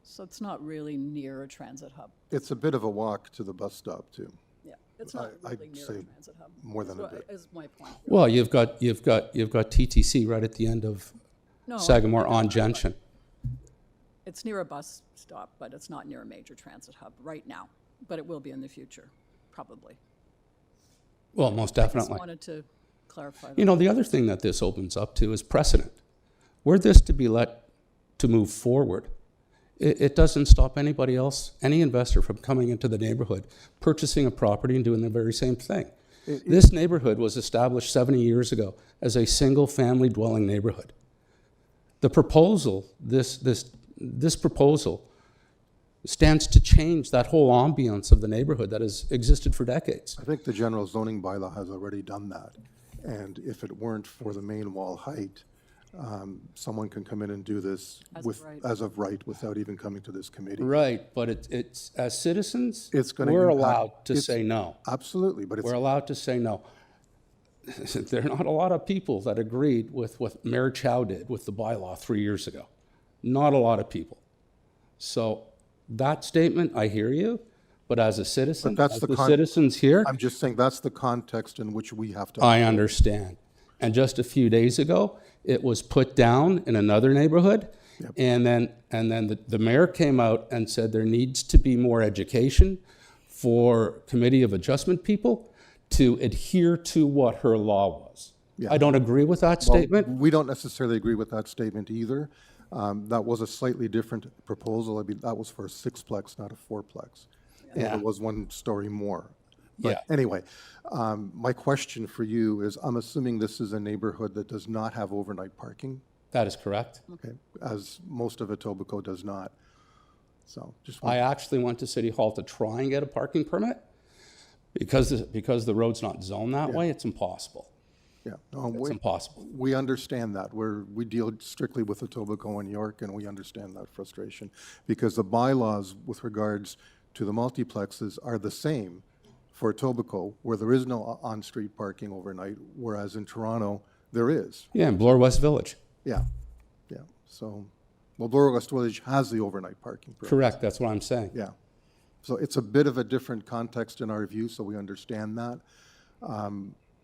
So it's not really near a transit hub. It's a bit of a walk to the bus stop too. Yeah, it's not I'd really near a say transit hub. more than a bit. Is my point. Well, you've got TTC right at the end of Sagamore on Gentian. It's near a bus stop, but it's not near a major transit hub right now. But it will be in the future, probably. Well, most I definitely. just wanted to clarify that. You know, the other thing that this opens up to is precedent. Were this to be let to move forward, it doesn't stop anybody else, any investor, from coming into the neighborhood, purchasing a property and doing the very same thing. This neighborhood was established 70 years ago as a single-family dwelling neighborhood. The proposal, this proposal, stands to change that whole ambiance of the neighborhood that has existed for decades. I think the general zoning bylaw has already done that. And if it weren't for the main wall height, someone can come in and do this as of right without even coming to this committee. Right, but it's as citizens, gonna we're impact- allowed to say no. Absolutely, but We're allowed to say no. There are not a lot of people that agreed with what Mayor Chow did with the bylaw 3 years ago. Not a lot of people. So that statement, I hear you, but as a citizen, But that's as the the citizens here, I'm just saying that's the context in which we have to. I understand. And just a few days ago, it was put down in another neighborhood. Yep. And then the mayor came out and said there needs to be more education for Committee of Adjustment people to adhere to what her law was. Yeah. I don't agree with that Well, statement. we don't necessarily agree with that statement either. That was a slightly different proposal. I mean, that was for a sixplex, not a fourplex. Yeah. And it was one story more. But Yeah. anyway, my question for you is, I'm assuming this is a neighborhood that does not have overnight parking, That is correct. okay, as most of Etobicoke does not. So just I actually went to City Hall to try and get a parking permit because the road's not zoned that way. It's impossible. Yeah, no, It's impossible. we understand that. We deal strictly with Etobicoke and York, and we understand that frustration because the bylaws with regards to the multiplexes are the same for Etobicoke, where there is no on-street parking overnight, whereas in Toronto, there is. Yeah, in Bloor West Village. Yeah, yeah. So, well, Bloor West Village has the overnight parking. permit. Correct, that's what I'm saying. Yeah. So it's a bit of a different context in our view, so we understand that.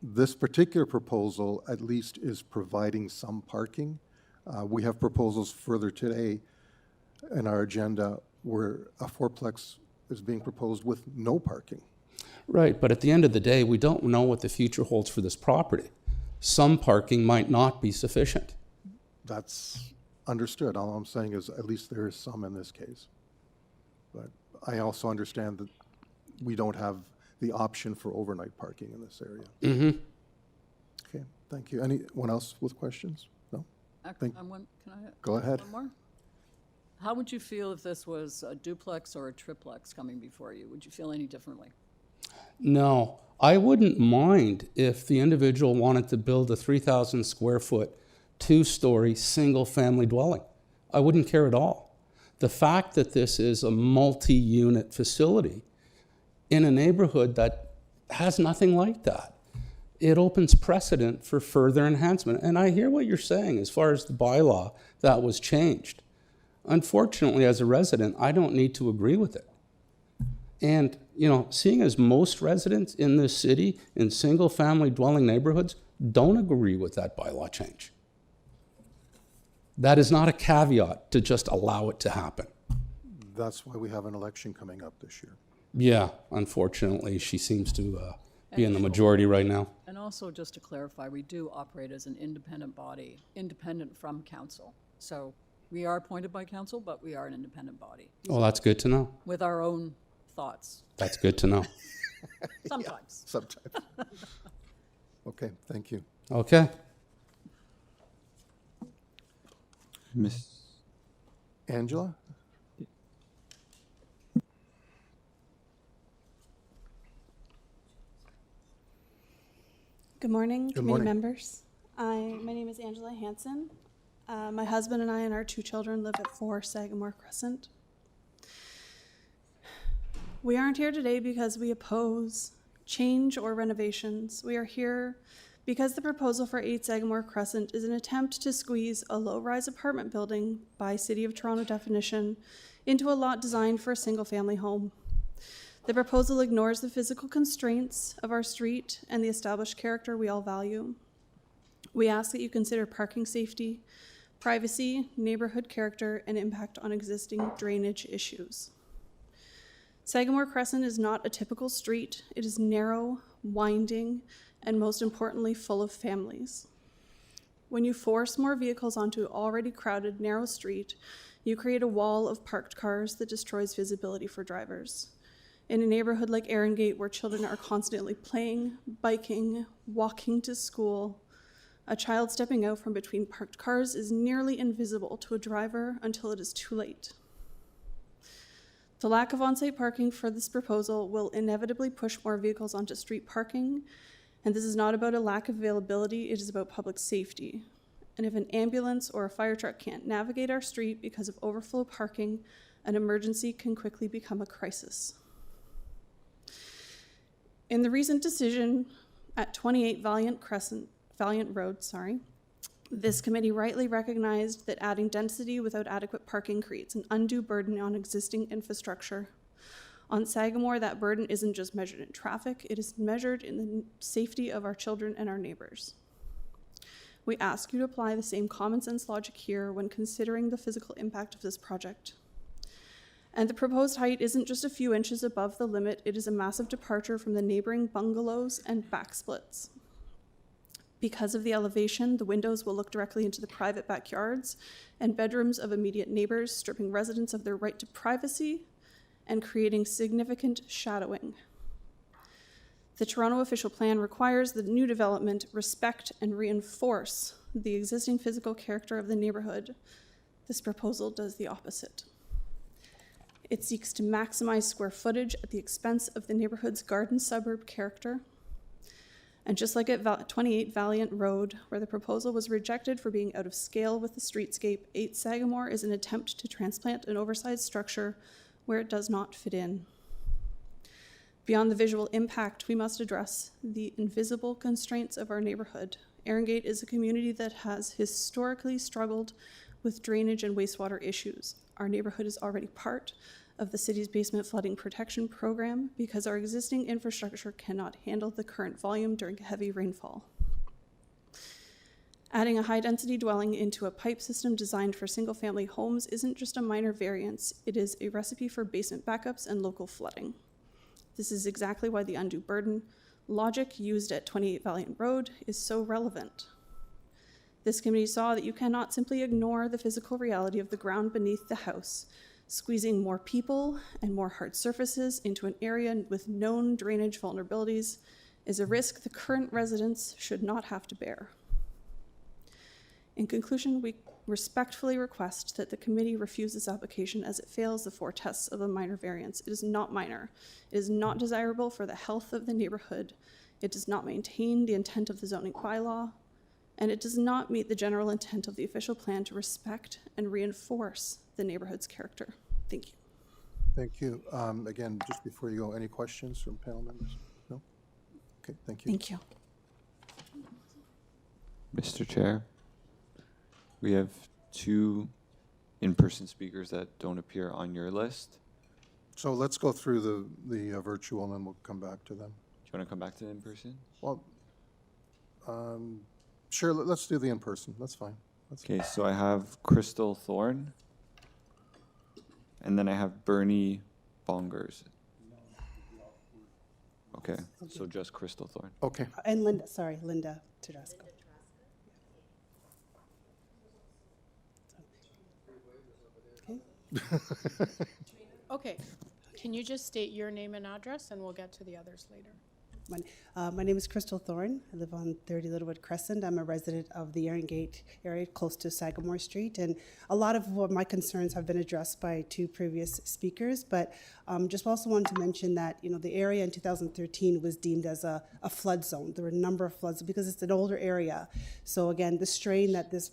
This particular proposal, at least, is providing some parking. We have proposals further today in our agenda where a fourplex is being proposed with no parking. Right, but at the end of the day, we don't know what the future holds for this property. Some parking might not be sufficient. That's understood. All I'm saying is at least there is some in this case. But I also understand that we don't have the option for overnight parking in this area. Mm-hmm. Okay, thank you. Anyone else with questions? No? Can I? Go ahead. One more? How would you feel if this was a duplex or a triplex coming before you? Would you feel any differently? No, I wouldn't mind if the individual wanted to build a 3,000 square foot, 2-story, single-family dwelling. I wouldn't care at all. The fact that this is a multi-unit facility in a neighborhood that has nothing like that, it opens precedent for further enhancement. And I hear what you're saying as far as the bylaw that was changed. Unfortunately, as a resident, I don't need to agree with it. And, you know, seeing as most residents in this city in single-family dwelling neighborhoods don't agree with that bylaw change. That is not a caveat to just allow it to happen. That's why we have an election coming up this year. Yeah, unfortunately, she seems to be in the majority right now. And also, just to clarify, we do operate as an independent body, independent from council. So we are appointed by council, but we are an independent body. Well, that's good to know. With our own thoughts. That's good to know. Sometimes. Sometimes. Okay, thank you. Okay. Miss Angela? Good morning, Good committee morning. members. My name is Angela Hansen. My husband and I and our 2 children live at 4 Sagamore Crescent. We aren't here today because we oppose change or renovations. We are here because the proposal for 8 Sagamore Crescent is an attempt to squeeze a low-rise apartment building by City of Toronto definition into a lot designed for a single-family home. The proposal ignores the physical constraints of our street and the established character we all value. We ask that you consider parking safety, privacy, neighborhood character, and impact on existing drainage issues. Sagamore Crescent is not a typical street. It is narrow, winding, and most importantly, full of families. When you force more vehicles onto an already crowded, narrow street, you create a wall of parked cars that destroys visibility for drivers. In a neighborhood like Arengate, where children are constantly playing, biking, walking to school, a child stepping out from between parked cars is nearly invisible to a driver until it is too late. The lack of on-site parking for this proposal will inevitably push more vehicles onto street parking, and this is not about a lack of availability, it is about public safety. And if an ambulance or a fire truck can't navigate our street because of overflow parking, an emergency can quickly become a crisis. In the recent decision at 28 Valiant Road, this committee rightly recognized that adding density without adequate parking creates an undue burden on existing infrastructure. On Sagamore, that burden isn't just measured in traffic, it is measured in the safety of our children and our neighbors. We ask you to apply the same common sense logic here when considering the physical impact of this project. And the proposed height isn't just a few inches above the limit, it is a massive departure from the neighboring bungalows and backsplits. Because of the elevation, the windows will look directly into the private backyards and bedrooms of immediate neighbors, stripping residents of their right to privacy and creating significant shadowing. The Toronto official plan requires that new development respect and reinforce the existing physical character of the neighborhood. This proposal does the opposite. It seeks to maximize square footage at the expense of the neighborhood's garden suburb character. And just like at 28 Valiant Road, where the proposal was rejected for being out of scale with the streetscape, 8 Sagamore is an attempt to transplant an oversized structure where it does not fit in. Beyond the visual impact, we must address the invisible constraints of our neighborhood. Arengate is a community that has historically struggled with drainage and wastewater issues. Our neighborhood is already part of the city's basement flooding protection program because our existing infrastructure cannot handle the current volume during heavy rainfall. Adding a high-density dwelling into a pipe system designed for single-family homes isn't just a minor variance, it is a recipe for basement backups and local flooding. This is exactly why the undue burden logic used at 28 Valiant Road is so relevant. This committee saw that you cannot simply ignore the physical reality of the ground beneath the house. Squeezing more people and more hard surfaces into an area with known drainage vulnerabilities is a risk the current residents should not have to bear. In conclusion, we respectfully request that the committee refuse this application as it fails the 4 tests of a minor variance. It is not minor. It is not desirable for the health of the neighborhood. It does not maintain the intent of the zoning bylaw, and it does not meet the general intent of the official plan to respect and reinforce the neighborhood's character. Thank you. Thank you. Again, just before you go, any questions from panel members? No? Okay, thank you. Thank you. Mr. Chair, we have 2 in-person speakers that don't appear on your list. So let's go through the virtual and then we'll come back to them. Do you want to come back to the in-person? Well, sure, let's do the in-person. That's fine. Okay, so I have Crystal Thorne, and then I have Bernie Bongers. Okay, so just Crystal Thorne. Okay. And Linda, sorry, Linda Tedesco. Okay, can you just state your name and address and we'll get to the others later? My name is Crystal Thorne. I live on 30 Littlewood Crescent. I'm a resident of the Erin Gate area close to Sagamore Street. And a lot of what my concerns have been addressed by two previous speakers. But just also wanted to mention that, you know, the area in 2013 was deemed as a flood zone. There were a number of floods because it's an older area. So again, the strain that this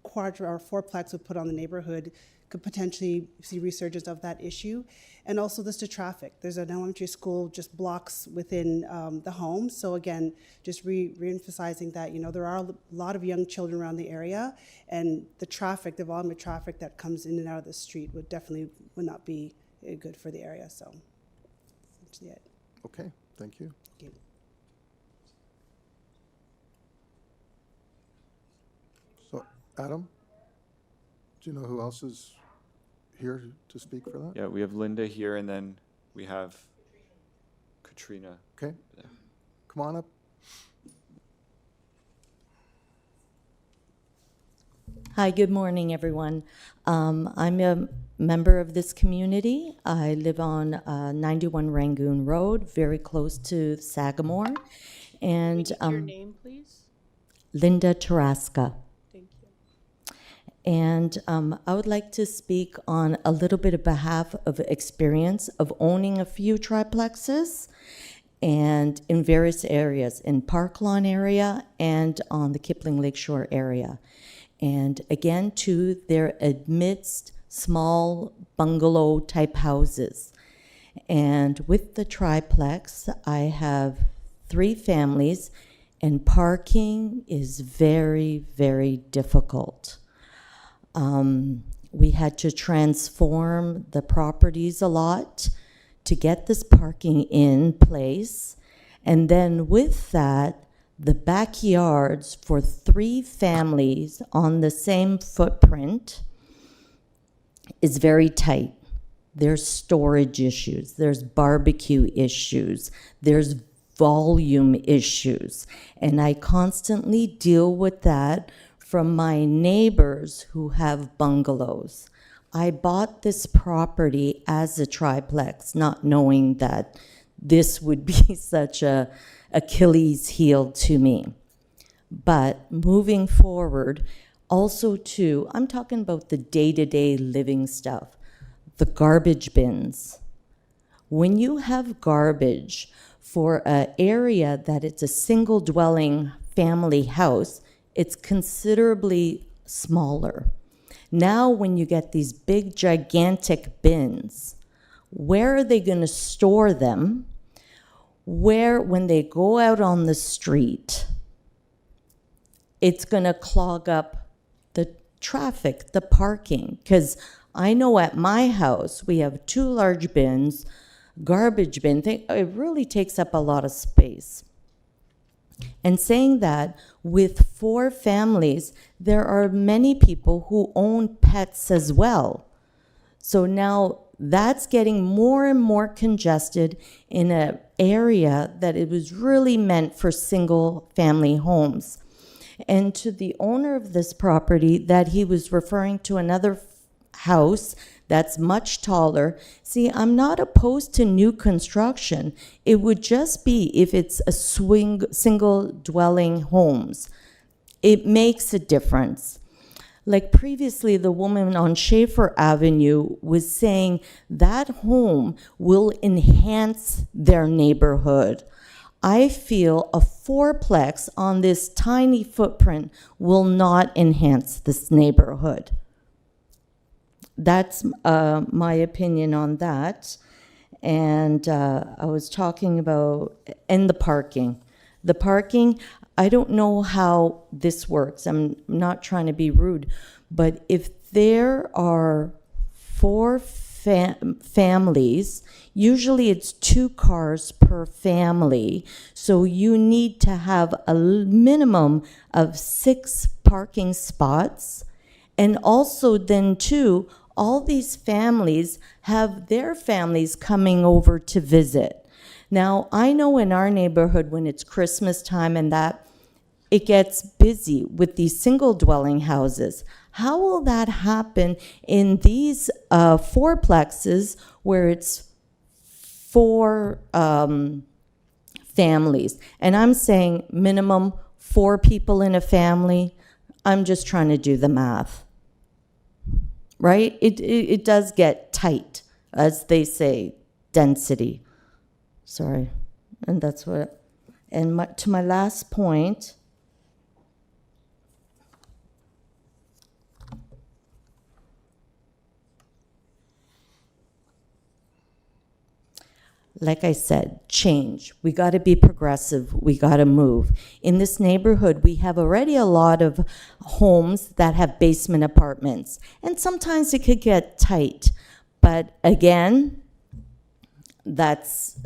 fourplex would put on the neighborhood could potentially see resurgence of that issue. And also this to traffic. There's an elementary school just blocks within the home. So again, just re-emphasizing that, you know, there are a lot of young children around the area, and the traffic, the volume of traffic that comes in and out of the street would not be good for the area. So that's it. Okay, thank you. Thank you. So, Adam, do you know who else is here to speak for that? Yeah, we have Linda here, and then we have Katrina. Okay, come on up. Hi, good morning, everyone. I'm a member of this community. I live on 91 Rangoon Road, very close to Sagamore. And your name, please? Linda Tarasca. Thank you. And I would like to speak on a little bit of behalf of experience of owning a few triplexes and in various areas, in Park Lawn area and on the Kipling Lakeshore area. And again, too, they're amidst small bungalow type houses. And with the triplex, I have 3 families, and parking is very, very difficult. We had to transform the properties a lot to get this parking in place. And then with that, the backyards for 3 families on the same footprint is very tight. There's storage issues, there's barbecue issues, there's volume issues. And I constantly deal with that from my neighbors who have bungalows. I bought this property as a triplex, not knowing that this would be such a Achilles heel to me. But moving forward, also too, I'm talking about the day-to-day living stuff, the garbage bins. When you have garbage for an area that it's a single dwelling family house, it's considerably smaller. Now when you get these big gigantic bins, where are they going to store them? Where, when they go out on the street, it's going to clog up the traffic, the parking. Because I know at my house, we have 2 large bins, garbage bin. It really takes up a lot of space. And saying that, with 4 families, there are many people who own pets as well. So now that's getting more and more congested in an area that it was really meant for single family homes. And to the owner of this property, that he was referring to another house that's much taller. See, I'm not opposed to new construction. It would just be if it's a single dwelling homes. It makes a difference. Like previously, the woman on Shaver Avenue was saying that home will enhance their neighborhood. I feel a 4plex on this tiny footprint will not enhance this neighborhood. That's my opinion on that. And I was talking about, and the parking. The parking, I don't know how this works. I'm not trying to be rude, but if there are 4 families, usually it's 2 cars per family. So you need to have a minimum of 6 parking spots. And also then too, all these families have their families coming over to visit. Now, I know in our neighborhood when it's Christmas time and that, it gets busy with these single dwelling houses. How will that happen in these 4plexes where it's 4 families. And I'm saying minimum 4 people in a family. I'm just trying to do the math. Right? It does get tight, as they say, density. Sorry. And that's what, and to my last point, like I said, change. We got to be progressive. We got to move. In this neighborhood, we have already a lot of homes that have basement apartments, and sometimes it could get tight. But again, that's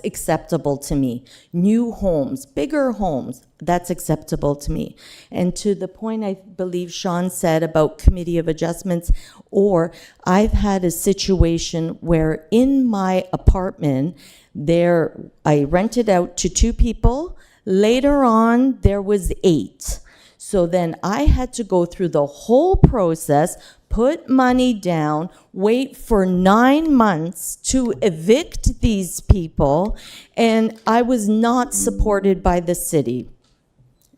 acceptable to me. New homes, bigger homes, that's acceptable to me. And to the point I believe Sean said about committee of adjustments, or I've had a situation where in my apartment, I rented out to 2 people. Later on, there was 8. So then I had to go through the whole process, put money down, wait for 9 months to evict these people, and I was not supported by the city.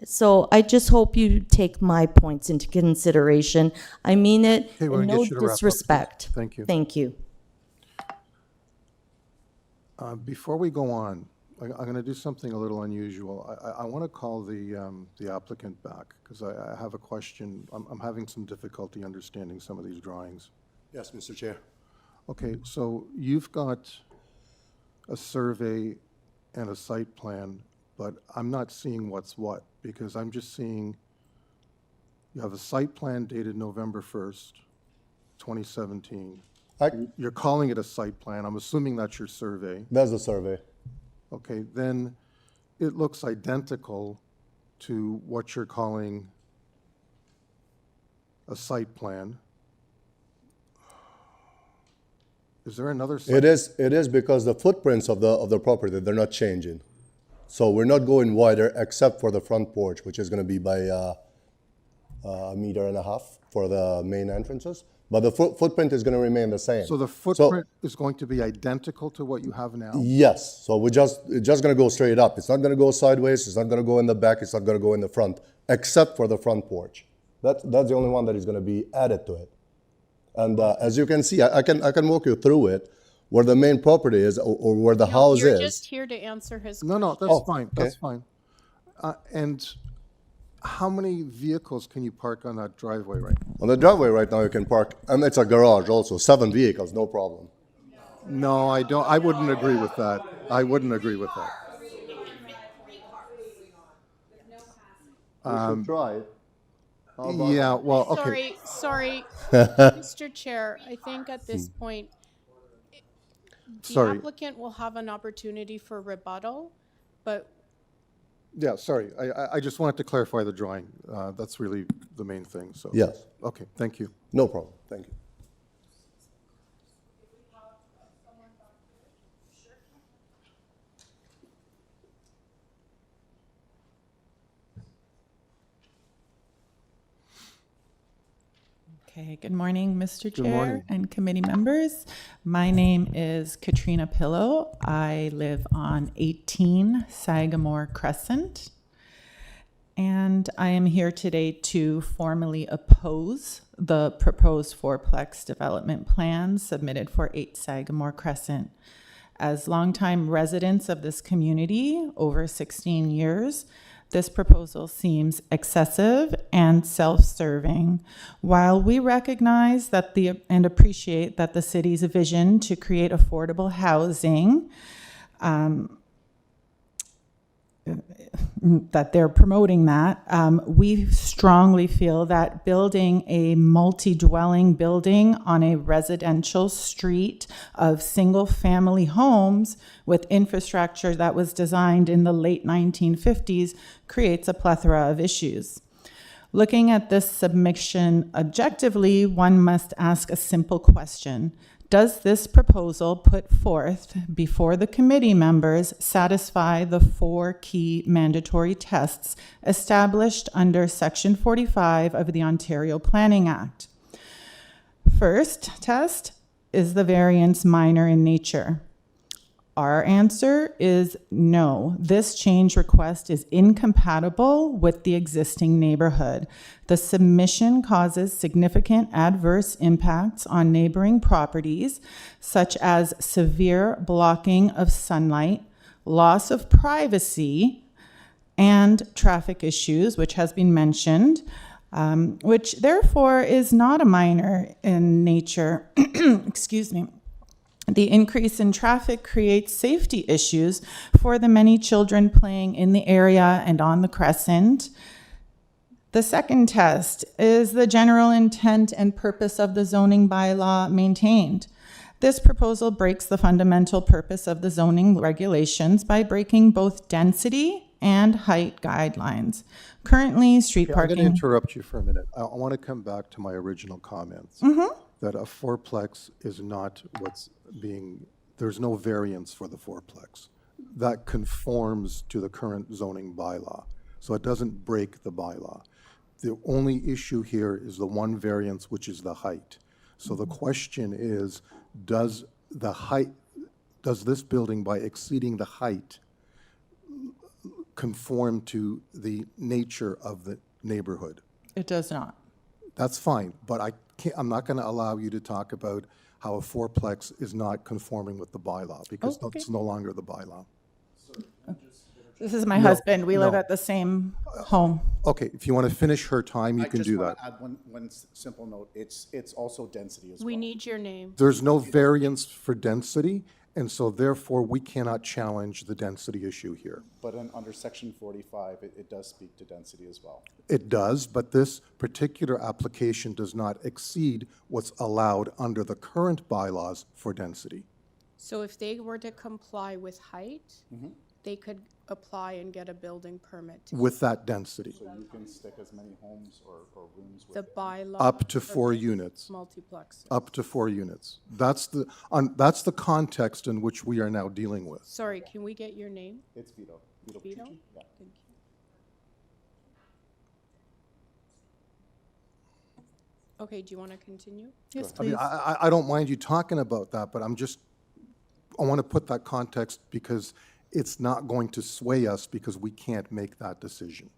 So I just hope you take my points into consideration. I mean it Okay, we're in gonna no get you to wrap up, disrespect. please. Thank you. Thank you. Before we go on, I'm going to do something a little unusual. I want to call the applicant back because I have a question. I'm having some difficulty understanding some of these drawings. Yes, Mr. Chair. Okay, so you've got a survey and a site plan, but I'm not seeing what's what because I'm just seeing you have a site plan dated November 1st, 2017. You're calling it a site plan. I'm assuming that's your survey. That's the survey. Okay, then it looks identical to what you're calling a site plan. Is there another site? It is because the footprints of the property, they're not changing. So we're not going wider except for the front porch, which is going to be by 1.5 meters for the main entrances. But the footprint is going to remain the same. So the footprint is going to be identical to what you have now? Yes. So it's just going to go straight up. It's not going to go sideways. It's not going to go in the back. It's not going to go in the front, except for the front porch. That's the only one that is going to be added to it. And as you can see, I can walk you through it, where the main property is or where the house You're is. just here to answer his question. No, that's fine. okay. That's fine. And how many vehicles can you park on that driveway right now? On the driveway right now, you can park, and it's a garage also, 7 vehicles, no problem. No, I don't. I wouldn't agree with that. I wouldn't agree with that. We should try it. Yeah, well, okay. Sorry, Mr. Chair, I think at this point, the Sorry. applicant will have an opportunity for rebuttal, but Yeah, sorry. I just wanted to clarify the drawing. That's really the main thing, so. Yes. Okay, thank you. No problem. Thank you. Okay, good morning, Mr. Good Chair morning. and committee members. My name is Katrina Pillow. I live on 18 Sagamore Crescent. And I am here today to formally oppose the proposed fourplex development plan submitted for 8 Sagamore Crescent. As longtime residents of this community, over 16 years, this proposal seems excessive and self-serving. While we recognize that and appreciate that the city's vision to create affordable housing, that they're promoting that, we strongly feel that building a multi-dwelling building on a residential street of single-family homes with infrastructure that was designed in the late 1950s creates a plethora of issues. Looking at this submission objectively, one must ask a simple question. Does this proposal put forth before the committee members satisfy the 4 key mandatory tests established under Section 45 of the Ontario Planning Act? First test, is the variance minor in nature? Our answer is no. This change request is incompatible with the existing neighborhood. The submission causes significant adverse impacts on neighboring properties, such as severe blocking of sunlight, loss of privacy, and traffic issues, which has been mentioned, which therefore is not a minor in nature. Excuse me. The increase in traffic creates safety issues for the many children playing in the area and on the Crescent. The second test is the general intent and purpose of the zoning bylaw maintained. This proposal breaks the fundamental purpose of the zoning regulations by breaking both density and height guidelines. Currently, street I'm parking. going to interrupt you for a minute. I want to come back to my original comments. That a fourplex is not what's being, there's no variance for the fourplex. That conforms to the current zoning bylaw. So it doesn't break the bylaw. The only issue here is the one variance, which is the height. So the question is, does this building, by exceeding the height, conform to the nature of the neighborhood? It does not. That's fine, but I'm not going to allow you to talk about how a fourplex is not conforming with the bylaw, because Okay. that's no longer the bylaw. This is my No, husband. We live no. at the same home. Okay, if you want to finish her time, you can do that. I just want to add one simple note. It's also density as well. We need your name. There's no variance for density, and so therefore we cannot challenge the density issue here. But under section 45, it does speak to density as well. It does, but this particular application does not exceed what's allowed under the current bylaws for density. So if they were to comply with height, they could apply and get a building permit. With that density, So you can stick as many homes or rooms with The bylaw. up to 4 units. Multiplex. Up to 4 units. That's the context in which we are now dealing with. Sorry, can we get your name? It's Vito. Vito? Pucci. Yeah. Thank you. Okay, do you want to continue? Yes, I mean, please. I don't mind you talking about that, but I want to put that context because it's not going to sway us because we can't make that decision.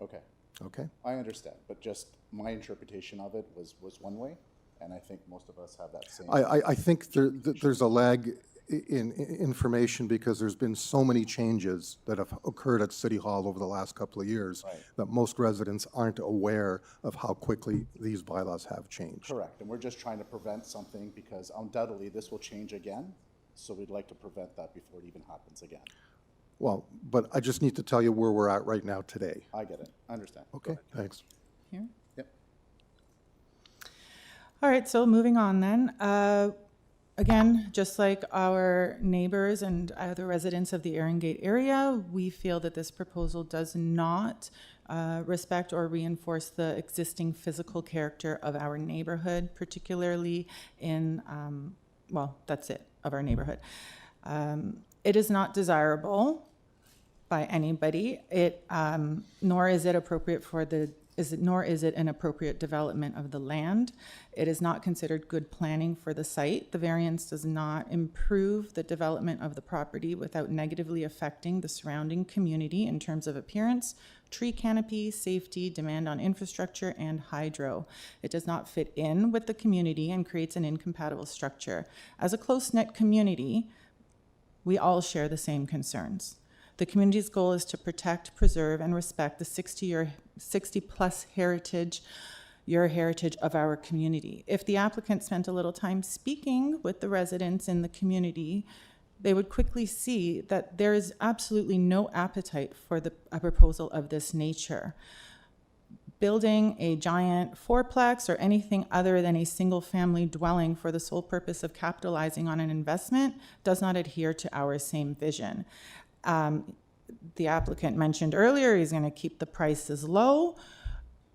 Okay. Okay? I understand, but just my interpretation of it was one way, and I think most of us have that same. I think there's a lag in information because there's been so many changes that have occurred at City Hall over the last couple of years that most residents aren't aware of how quickly these bylaws have changed. Correct, and we're just trying to prevent something because undoubtedly this will change again, so we'd like to prevent that before it even happens again. Well, but I just need to tell you where we're at right now today. I get it, I understand. Okay, thanks. Here? Yep. All right, so moving on then. Again, just like our neighbors and other residents of the Erringate area, we feel that this proposal does not respect or reinforce the existing physical character of our neighborhood, particularly in, well, that's it, of our neighborhood. It is not desirable by anybody. Nor is it appropriate for nor is it an appropriate development of the land. It is not considered good planning for the site. The variance does not improve the development of the property without negatively affecting the surrounding community in terms of appearance, tree canopy, safety, demand on infrastructure, and hydro. It does not fit in with the community and creates an incompatible structure. As a close-knit community, we all share the same concerns. The community's goal is to protect, preserve, and respect the 60-plus heritage of our community. If the applicant spent a little time speaking with the residents in the community, they would quickly see that there is absolutely no appetite for a proposal of this nature. Building a giant fourplex or anything other than a single-family dwelling for the sole purpose of capitalizing on an investment does not adhere to our same vision. The applicant mentioned earlier he's going to keep the prices low.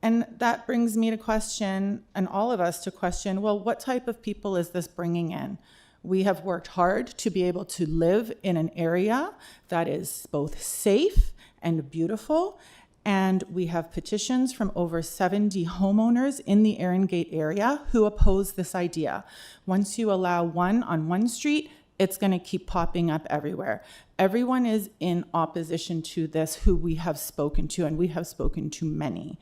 And that brings me to question, and all of us to question, well, what type of people is this bringing in? We have worked hard to be able to live in an area that is both safe and beautiful. And we have petitions from over 70 homeowners in the Erringate area who oppose this idea. Once you allow one on one street, it's going to keep popping up everywhere. Everyone is in opposition to this who we have spoken to, and we have spoken to many.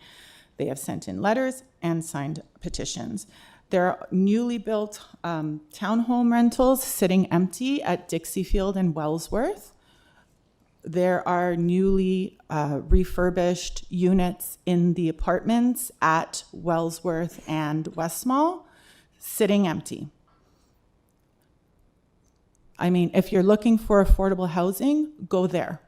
They have sent in letters and signed petitions. There are newly built townhome rentals sitting empty at Dixiefield and Wellsworth. There are newly refurbished units in the apartments at Wellsworth and Westmall sitting empty. I mean, if you're looking for affordable housing, go there.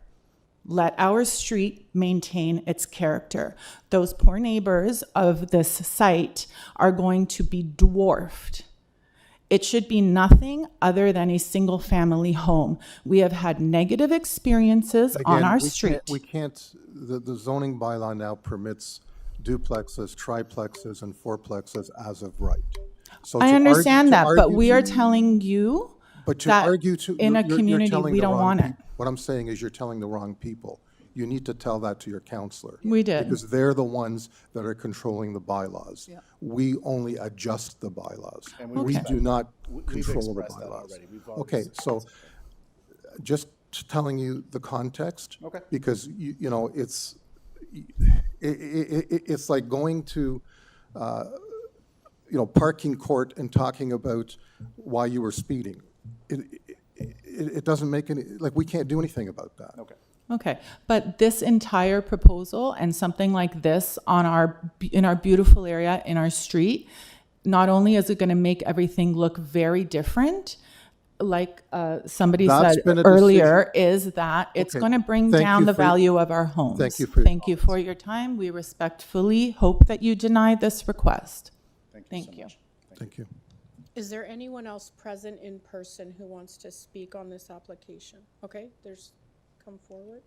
Let our street maintain its character. Those poor neighbors of this site are going to be dwarfed. It should be nothing other than a single family home. We have had negative experiences on our street. We can't, the zoning bylaw now permits duplexes, triplexes, and fourplexes as of right. So I understand that, but we are to- telling you But to that argue to in a you're community, telling we the don't wrong want it. peop- What I'm saying is you're telling the wrong people. You need to tell that to your counselor. We did. Because they're the ones that are controlling the bylaws. Yeah. We only adjust the bylaws. And We do not We've control the expressed that bylaws. already. We've already Okay, so just telling you the context. Okay. Because you know, it's like going to, parking court and talking about why you were speeding. It doesn't make any, like, we can't do anything about that. Okay. Okay, but this entire proposal and something like this in our beautiful area, in our street, not only is it going to make everything look very different, like somebody That's said been a earlier, is that it's Okay. going to bring Thank down you the for your- value of our homes. Thank you for your Thank you for your time. We respectfully hope that you deny this request. Thank you. Thank you. Is there anyone else present in person who wants to speak on this application? Okay, come forward.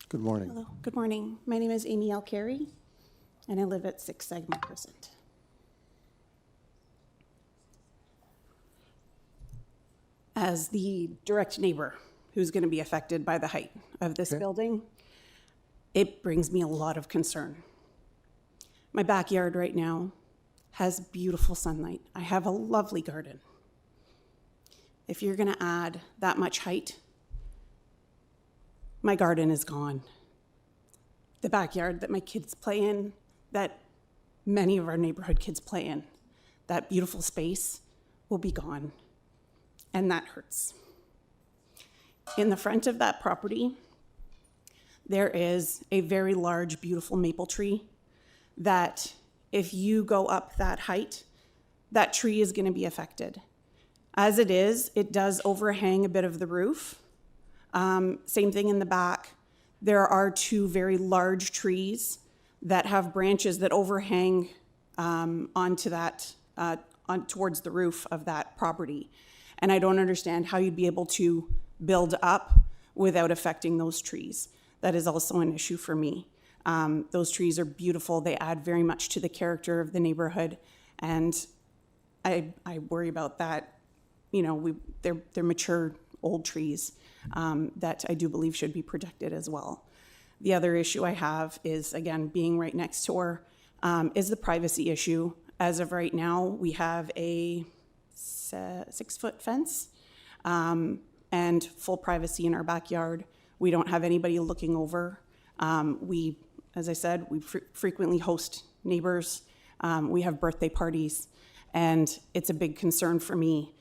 Good morning. Hello, good morning. My name is Amy L. Carey, and I live at 6 Sagamore Crescent. As the direct neighbor who's going to be affected by the height of this building, it brings me a lot of concern. My backyard right now has beautiful sunlight. I have a lovely garden. If you're going to add that much height, my garden is gone. The backyard that my kids play in, that many of our neighborhood kids play in, that beautiful space will be gone. And that hurts. In the front of that property, there is a very large, beautiful maple tree that if you go up that height, that tree is going to be affected. As it is, it does overhang a bit of the roof. Same thing in the back. There are two very large trees that have branches that overhang onto that, towards the roof of that property. And I don't understand how you'd be able to build up without affecting those trees. That is also an issue for me. Those trees are beautiful. They add very much to the character of the neighborhood. And I worry about that. You know, they're mature, old trees that I do believe should be protected as well. The other issue I have is, again, being right next door, is the privacy issue. As of right now, we have a 6-foot fence and full privacy in our backyard. We don't have anybody looking over. As I said, we frequently host neighbors. We have birthday parties, and it's a big concern for me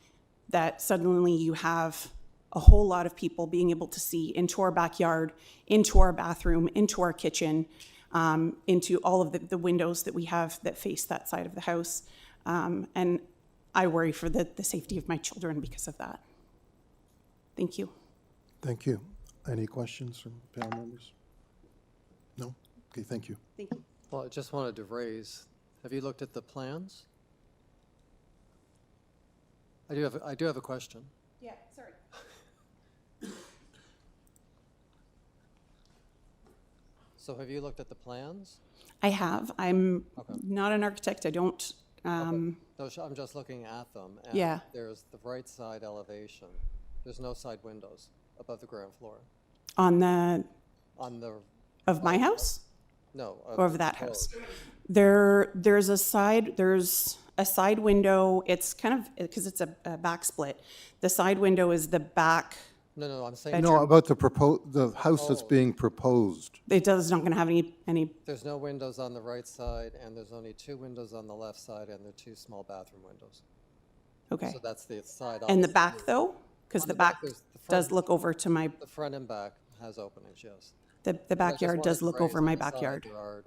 that suddenly you have a whole lot of people being able to see into our backyard, into our bathroom, into our kitchen, into all of the windows that we have that face that side of the house. And I worry for the safety of my children because of that. Thank you. Thank you. Any questions from panel members? No? Okay, thank you. Thank you. Well, I just wanted to raise, have you looked at the plans? I do have a question. Yeah, sorry. So have you looked at the plans? I have. I'm not an architect. I don't. No, I'm just looking at them. And Yeah. There's the right side elevation. There's no side windows above the ground floor. On the On the of my house? No. Of that house. There's a side window. It's kind of, because it's a back split. The side window is the back. No, I'm saying. No, about the house that's being proposed. It's not going to have any. There's no windows on the right side, and there's only 2 windows on the left side, and they're 2 small bathroom windows. Okay. So that's the side. And the opposite back you. though? Because On the back there's the front- does look over to my, The front and back has openings, yes. the I just backyard wanted does to look raise over on my the side backyard. there are-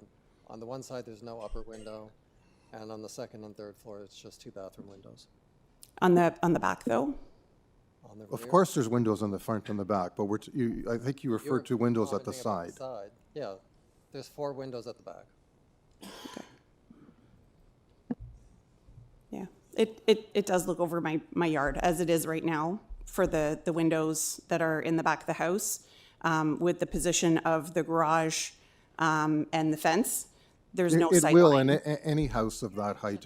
On the one side, there's no upper window, and on the second and third floor, it's just 2 bathroom windows. On the back though? On the Of rear- course, there's windows on the front and the back, but I think you you referred were to windows at the commenting side. about the Yeah, there's 4 windows at the back. Yeah, it does look over my yard as it is right now for the windows that are in the back of the house. With the position of the garage and the fence, there's no It sight will, line. and any house of that height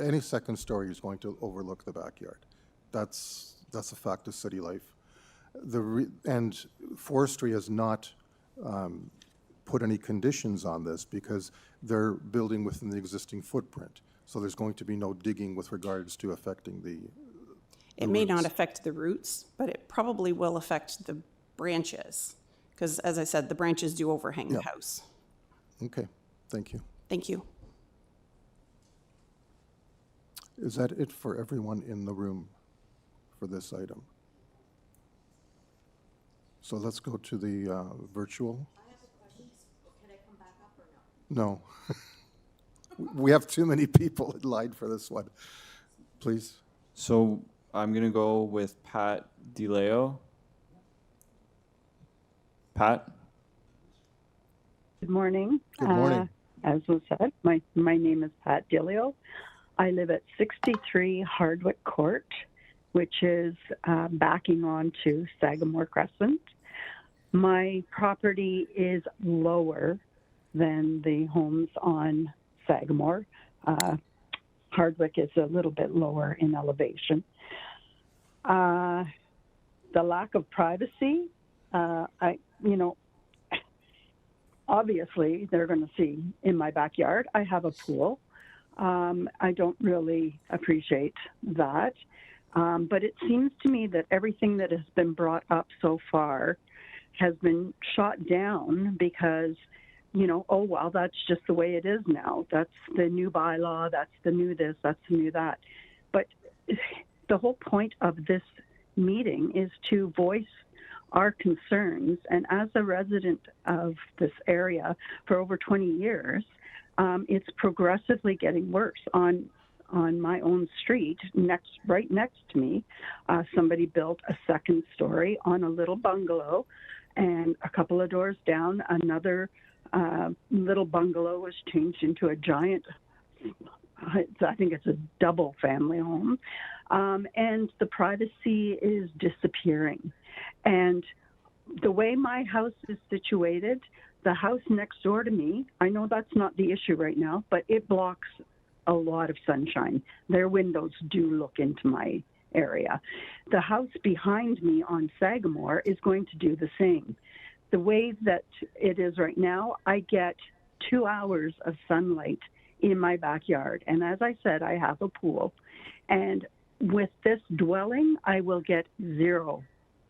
any second story is going to overlook the backyard. That's a fact of city life. And forestry has not put any conditions on this because they're building within the existing footprint. So there's going to be no digging with regards to affecting the It may not roots. affect the roots, but it probably will affect the branches. Because as I said, the branches do overhang the Yeah. house. Okay, thank you. Thank you. Is that it for everyone in the room for this item? So let's go to the virtual. Can I come back up or no? No. We have too many people in line for this one. Please. So I'm going to go with Pat DeLeo. Pat? Good morning. Good morning. As was said, my name is Pat DeLeo. I live at 63 Hardwick Court, which is backing onto Sagamore Crescent. My property is lower than the homes on Sagamore. Hardwick is a little bit lower in elevation. The lack of privacy, obviously they're going to see in my backyard. I have a pool. I don't really appreciate that. But it seems to me that everything that has been brought up so far has been shot down because, oh, well, that's just the way it is now. That's the new bylaw. That's the new this. That's the new that. But the whole point of this meeting is to voice our concerns. And as a resident of this area for over 20 years, it's progressively getting worse. On my own street, right next to me, somebody built a second story on a little bungalow, and a couple of doors down, another little bungalow was changed into a giant, I think it's a double family home, and the privacy is disappearing. And the way my house is situated, the house next door to me, I know that's not the issue right now, but it blocks a lot of sunshine. Their windows do look into my area. The house behind me on Sagamore is going to do the same. The way that it is right now, I get 2 hours of sunlight in my backyard. And as I said, I have a pool. And with this dwelling, I will get 0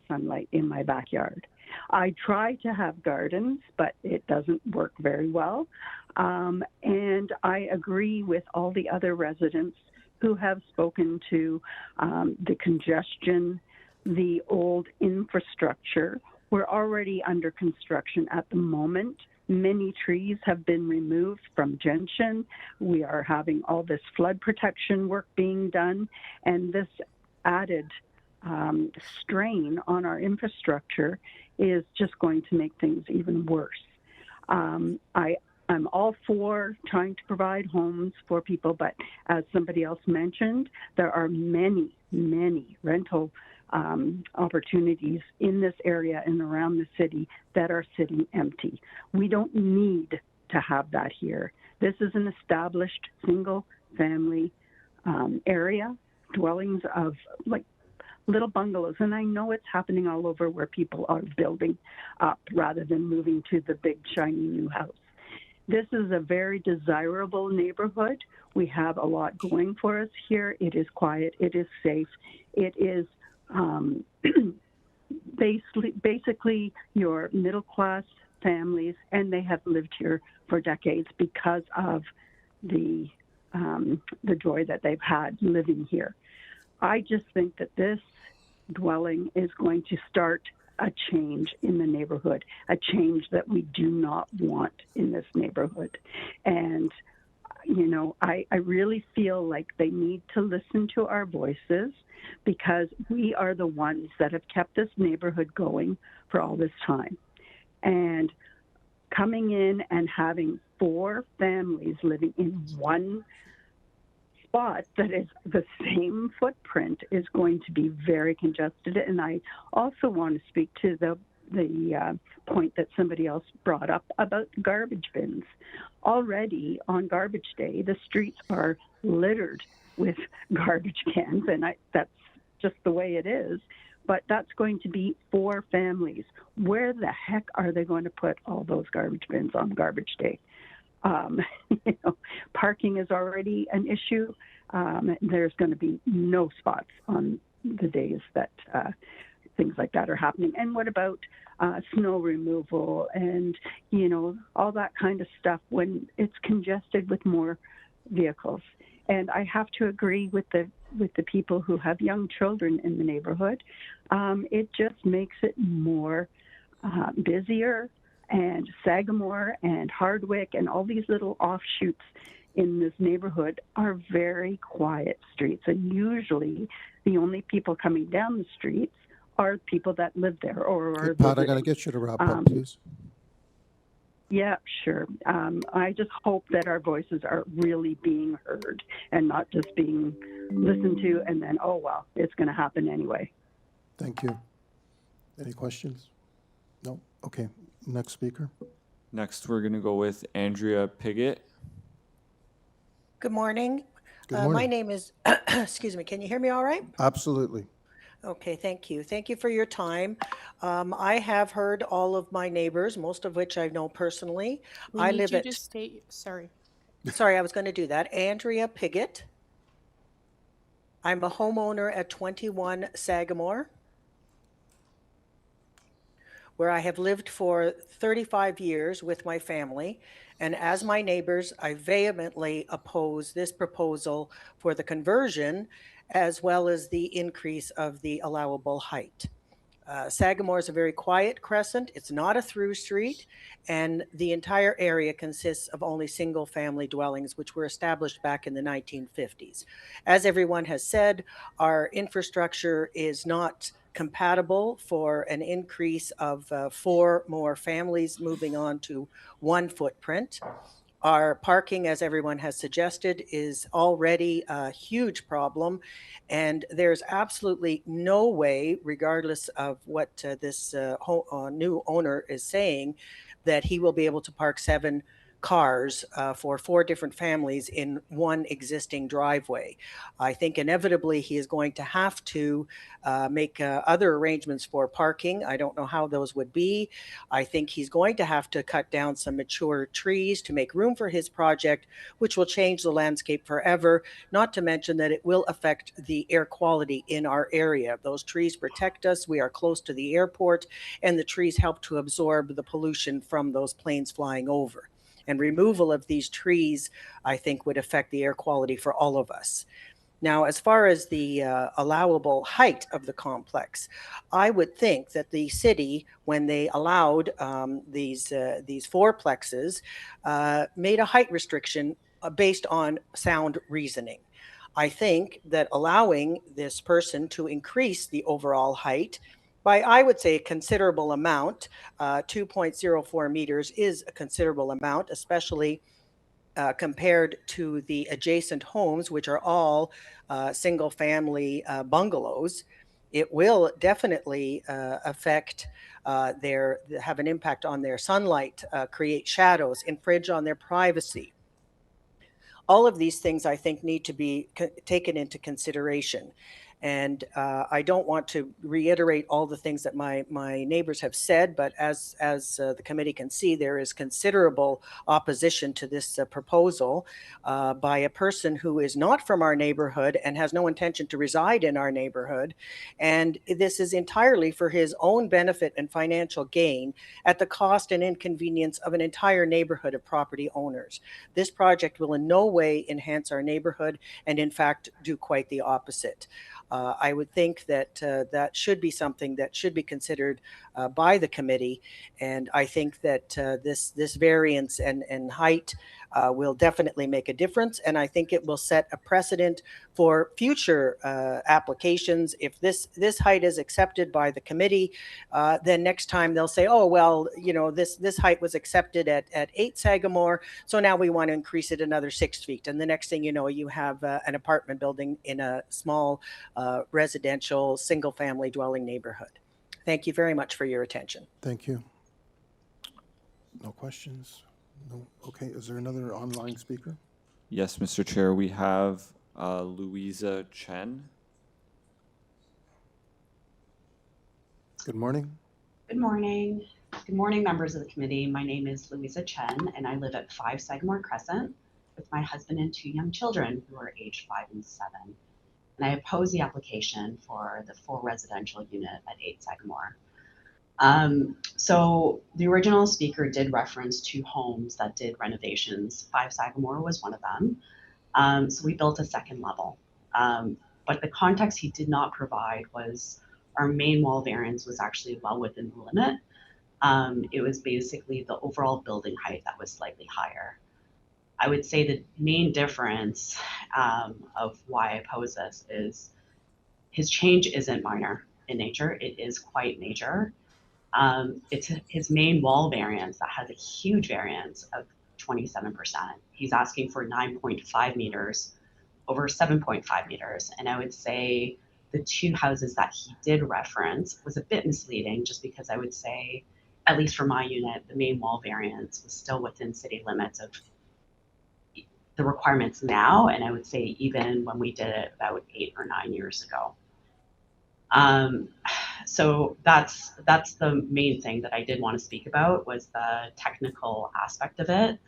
sunlight in my backyard. I try to have gardens, but it doesn't work very well. And I agree with all the other residents who have spoken to the congestion, the old infrastructure. We're already under construction at the moment. Many trees have been removed from Gentian. We are having all this flood protection work being done, and this added strain on our infrastructure is just going to make things even worse. I'm all for trying to provide homes for people, but as somebody else mentioned, there are many, many rental opportunities in this area and around the city that are sitting empty. We don't need to have that here. This is an established single family area, dwellings of like little bungalows, and I know it's happening all over where people are building up rather than moving to the big shiny new house. this is a very desirable neighborhood. We have a lot going for us here. It is quiet. It is safe. It is basically your middle class families, and they have lived here for decades because of the joy that they've had living here. I just think that this dwelling is going to start a change in the neighborhood, a change that we do not want in this neighborhood. And, you know, I really feel like they need to listen to our voices, because we are the ones that have kept this neighborhood going for all this time. And coming in and having 4 families living in one spot that is the same footprint is going to be very congested. And I also want to speak to the point that somebody else brought up about garbage bins. Already on garbage day, the streets are littered with garbage cans, and that's just the way it is. But that's going to be 4 families. Where the heck are they going to put all those garbage bins on garbage day? You know, parking is already an issue. There's going to be no spots on the days that things like that are happening. And what about snow removal and, you know, all that kind of stuff when it's congested with more vehicles? And I have to agree with the people who have young children in the neighborhood. It just makes it more busier. And Sagamore and Hardwick and all these little offshoots in this neighborhood are very quiet streets. And usually the only people coming down the streets are people that live there or are Pat, I'm going to get you to wrap up, please. Yeah, sure. I just hope that our voices are really being heard and not just being listened to and then, oh, well, it's going to happen anyway. Thank you. Any questions? No? Okay. Next speaker. Next, we're going to go with Andrea Piggott. Good morning. Good morning. My name is, excuse me, can you hear me all right? Absolutely. Okay, thank you. Thank you for your time. I have heard all of my neighbors, most of which I know personally. I live at, sorry. Sorry, I was going to do that. Andrea Piggott. I'm a homeowner at 21 Sagamore, where I have lived for 35 years with my family. And as my neighbors, I vehemently oppose this proposal for the conversion, as well as the increase of the allowable height. Sagamore is a very quiet crescent. It's not a through street, and the entire area consists of only single family dwellings, which were established back in the 1950s. As everyone has said, our infrastructure is not compatible for an increase of 4 more families moving on to 1 footprint. Our parking, as everyone has suggested, is already a huge problem, and there's absolutely no way, regardless of what this new owner is saying, that he will be able to park 7 cars for 4 different families in one existing driveway. I think inevitably he is going to have to make other arrangements for parking. I don't know how those would be. I think he's going to have to cut down some mature trees to make room for his project, which will change the landscape forever, not to mention that it will affect the air quality in our area. Those trees protect us. We are close to the airport, and the trees help to absorb the pollution from those planes flying over. And removal of these trees, I think, would affect the air quality for all of us. Now, as far as the allowable height of the complex, I would think that the city, when they allowed these fourplexes, made a height restriction based on sound reasoning. I think that allowing this person to increase the overall height by, I would say, a considerable amount, 2.04 meters is a considerable amount, especially compared to the adjacent homes, which are all single-family bungalows. It will definitely have an impact on their sunlight, create shadows, infringe on their privacy. All of these things, I think, need to be taken into consideration. And I don't want to reiterate all the things that my neighbors have said, but as the committee can see, there is considerable opposition to this proposal by a person who is not from our neighborhood and has no intention to reside in our neighborhood. And this is entirely for his own benefit and financial gain at the cost and inconvenience of an entire neighborhood of property owners. This project will in no way enhance our neighborhood and in fact do quite the opposite. I would think that that should be something that should be considered by the committee, and I think that this variance and height will definitely make a difference, and I think it will set a precedent for future applications. If this height is accepted by the committee, then next time they'll say, oh, well, you know, this height was accepted at 8 Sagamore, so now we want to increase it another 6 feet. And the next thing you know, you have an apartment building in a small residential single-family dwelling neighborhood. Thank you very much for your attention. Thank you. No questions? No. Okay, is there another online speaker? Yes, Mr. Chair, we have Louisa Chen. Good morning. Good morning. Good morning, members of the committee. My name is Louisa Chen, and I live at 5 Sagamore Crescent with my husband and 2 young children who are aged 5 and 7. And I oppose the application for the full residential unit at 8 Sagamore. So the original speaker did reference 2 homes that did renovations. 5 Sagamore was one of them. So we built a second level. But the context he did not provide was our main wall variance was actually well within the limit. It was basically the overall building height that was slightly higher. I would say the main difference of why I oppose this is his change isn't minor in nature. It is quite major. It's his main wall variance that has a huge variance of 27%. He's asking for 9.5 meters over 7.5 meters. And I would say the 2 houses that he did reference was a bit misleading, just because I would say, at least for my unit, the main wall variance was still within city limits of the requirements now, and I would say even when we did it about 8 or 9 years ago. So that's the main thing that I did want to speak about, was the technical aspect of it.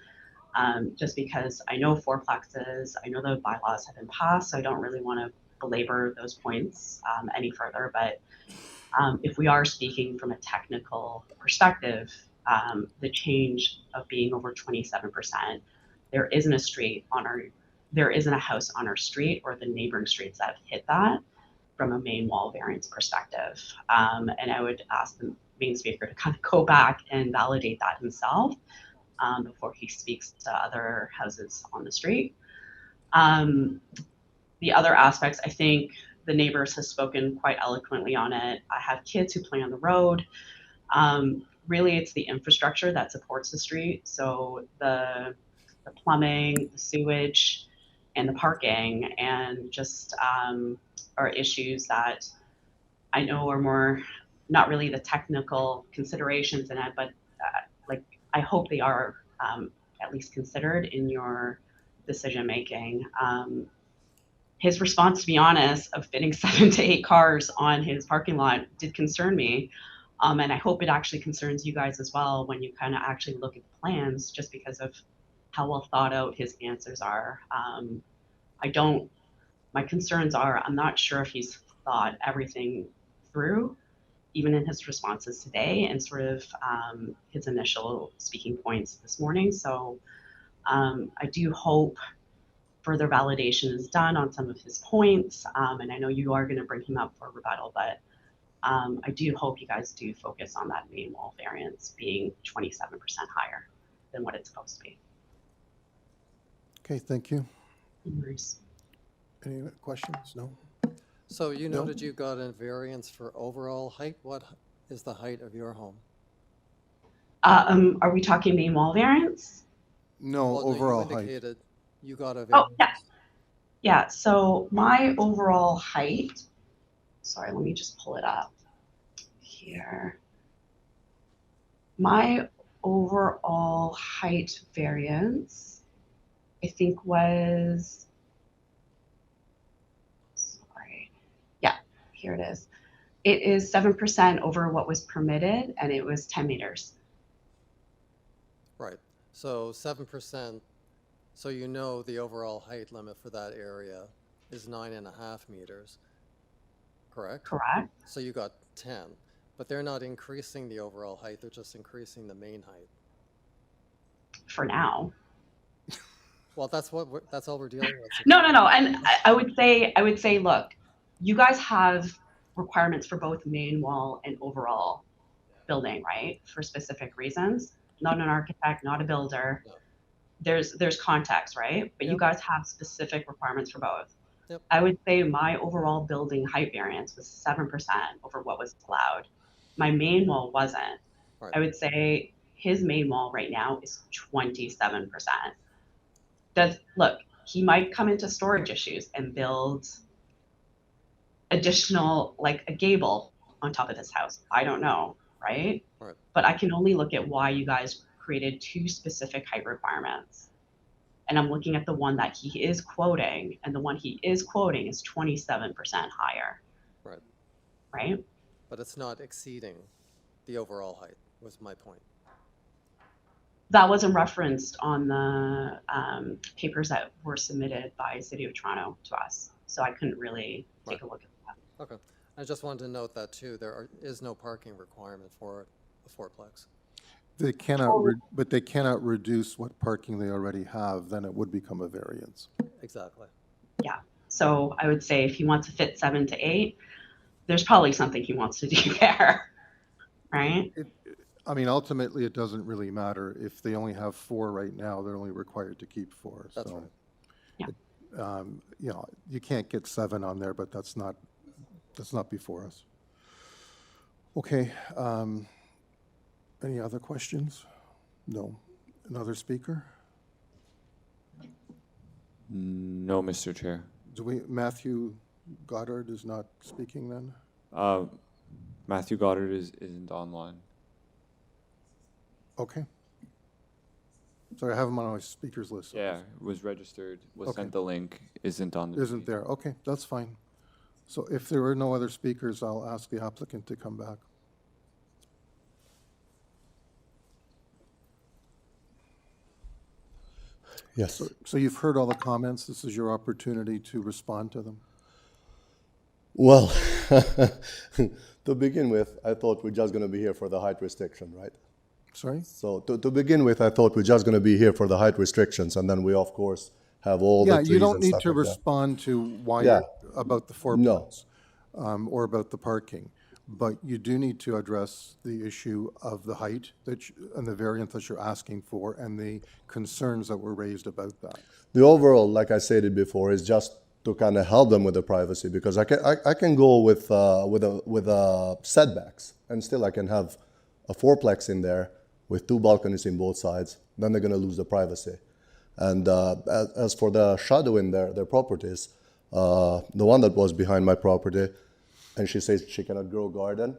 Just because I know 4plexes, I know the bylaws have been passed, so I don't really want to belabor those points any further. But if we are speaking from a technical perspective, the change of being over 27%, there isn't a house on our street or the neighboring streets that have hit that from a main wall variance perspective. And I would ask the main speaker to kind of go back and validate that himself before he speaks to other houses on the street. The other aspects, I think the neighbors have spoken quite eloquently on it. I have kids who play on the road. Really, it's the infrastructure that supports the street. So the plumbing, the sewage, and the parking, and just are issues that I know are more not really the technical considerations in it, but like I hope they are at least considered in your decision making. His response, to be honest, of fitting 7 to 8 cars on his parking lot did concern me. And I hope it actually concerns you guys as well when you kind of actually look at the plans, just because of how well thought out his answers are. My concerns are, I'm not sure if he's thought everything through, even in his responses today and sort of his initial speaking points this morning. So I do hope further validation is done on some of his points. And I know you are going to bring him up for rebuttal, but I do hope you guys do focus on that main wall variance being 27% higher than what it's supposed to be. Okay, thank you. No worries. Any questions? No? So you noted you got a variance for overall height. What is the height of your home? Are we talking main wall variance? No, Well, overall you height. indicated you got a Oh, variance. yeah. Yeah, so my overall height, sorry, let me just pull it up here. My overall height variance, I think was, here it is. It is 7% over what was permitted, and it was 10 meters. Right. So 7%, so you know the overall height limit for that area is 9.5 meters, correct? Correct. So you got 10, but they're not increasing the overall height, they're just increasing the main height. For now. Well, that's all we're dealing with. No. And I would say, look, you guys have requirements for both main wall and overall building, right? For specific reasons. Not an architect, not a builder. No. There's context, right? But you Yep. guys have specific requirements for both. Yep. I would say my overall building height variance was 7% over what was allowed. My main wall wasn't. Right. I would say his main wall right now is 27%. Look, he might come into storage issues and build additional, like a gable on top of his house. I don't know, right? Right. But I can only look at why you guys created two specific height requirements. And I'm looking at the one that he is quoting, and the one he is quoting is 27% higher. Right. Right? But it's not exceeding the overall height, was my point. That wasn't referenced on the papers that were submitted by City of Toronto to us. So I couldn't really take a look at that. Okay. I just wanted to note that too. There is no parking requirement for a fourplex. They cannot, but they cannot reduce what parking they already have, then it would become a variance. Exactly. Yeah. So I would say if he wants to fit 7 to 8, there's probably something he wants to do there. Right? I mean, ultimately, it doesn't really matter. If they only have 4 right now, they're only required to keep 4. That's so, right. Yeah. You know, you can't get 7 on there, but that's not before us. Okay. Any other questions? No. Another speaker? No, Mr. Chair. Matthew Goddard is not speaking then? Matthew Goddard isn't online. Okay. So I have him on my speakers list. Yeah, was registered, was Okay. sent the link, isn't on the. Isn't there? Okay, that's fine. So if there are no other speakers, I'll ask the applicant to come back. Yes. So you've heard all the comments. This is your opportunity to respond to them. Well, to begin with, I thought we're just going to be here for the height restriction, right? Sorry? So to begin with, I thought we're just going to be here for the height restrictions, and then we, of course, have all the trees Yeah, you don't and need stuff to like that. respond to why, Yeah. about the fourplex, or about the parking. But you do need to address the issue of the height and the variance that you're asking for and the concerns that were raised about that. The overall, like I stated before, is just to kind of help them with the privacy, because I can go with setbacks, and still I can have a fourplex in there with 2 balconies in both sides. Then they're going to lose the privacy. And as for the shadow in their properties, the one that was behind my property, and she says she cannot grow garden,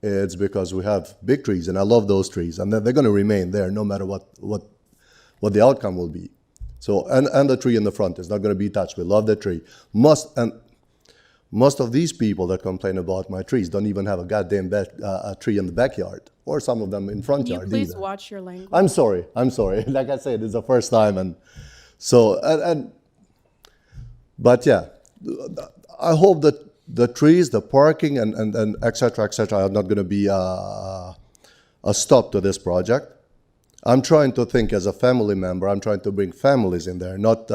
it's because we have big trees, and I love those trees, and they're going to remain there no matter what the outcome will be. So, and the tree in the front is not going to be touched. We love the tree. Most of these people that complain about my trees don't even have a goddamn a tree in the backyard, or some of them in front Can you yard please either. watch your language? I'm sorry. Like I said, it's the first time, and so but yeah, I hope that the trees, the parking, and et cetera, are not going to be a stop to this project. I'm trying to think as a family member. I'm trying to bring families in there, not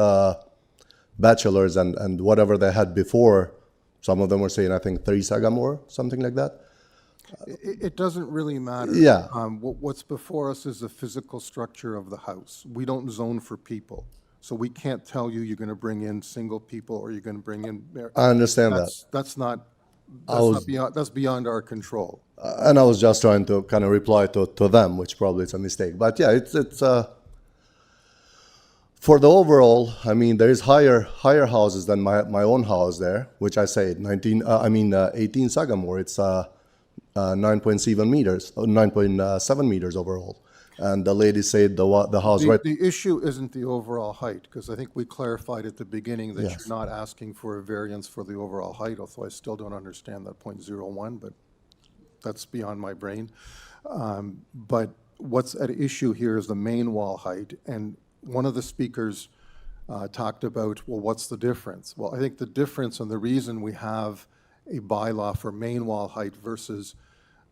bachelors and whatever they had before. Some of them were saying, I think, 3 Sagamore, something like that. It doesn't really matter. Yeah. What's before us is the physical structure of the house. We don't zone for people. So we can't tell you you're going to bring in single people or you're going to bring in. I understand That's beyond our control. And I was just trying to kind of reply to them, which probably is a mistake. But yeah, it's for the overall. I mean, there is higher houses than my own house there, which I say 18 Sagamore. It's 9.7 meters overall. And the lady said the house right. The issue isn't the overall height, because I think we clarified at the beginning that Yes. you're not asking for a variance for the overall height, although I still don't understand that 0.01, but that's beyond my brain. But what's at issue here is the main wall height, and one of the speakers talked about, well, what's the difference? Well, I think the difference and the reason we have a bylaw for main wall height versus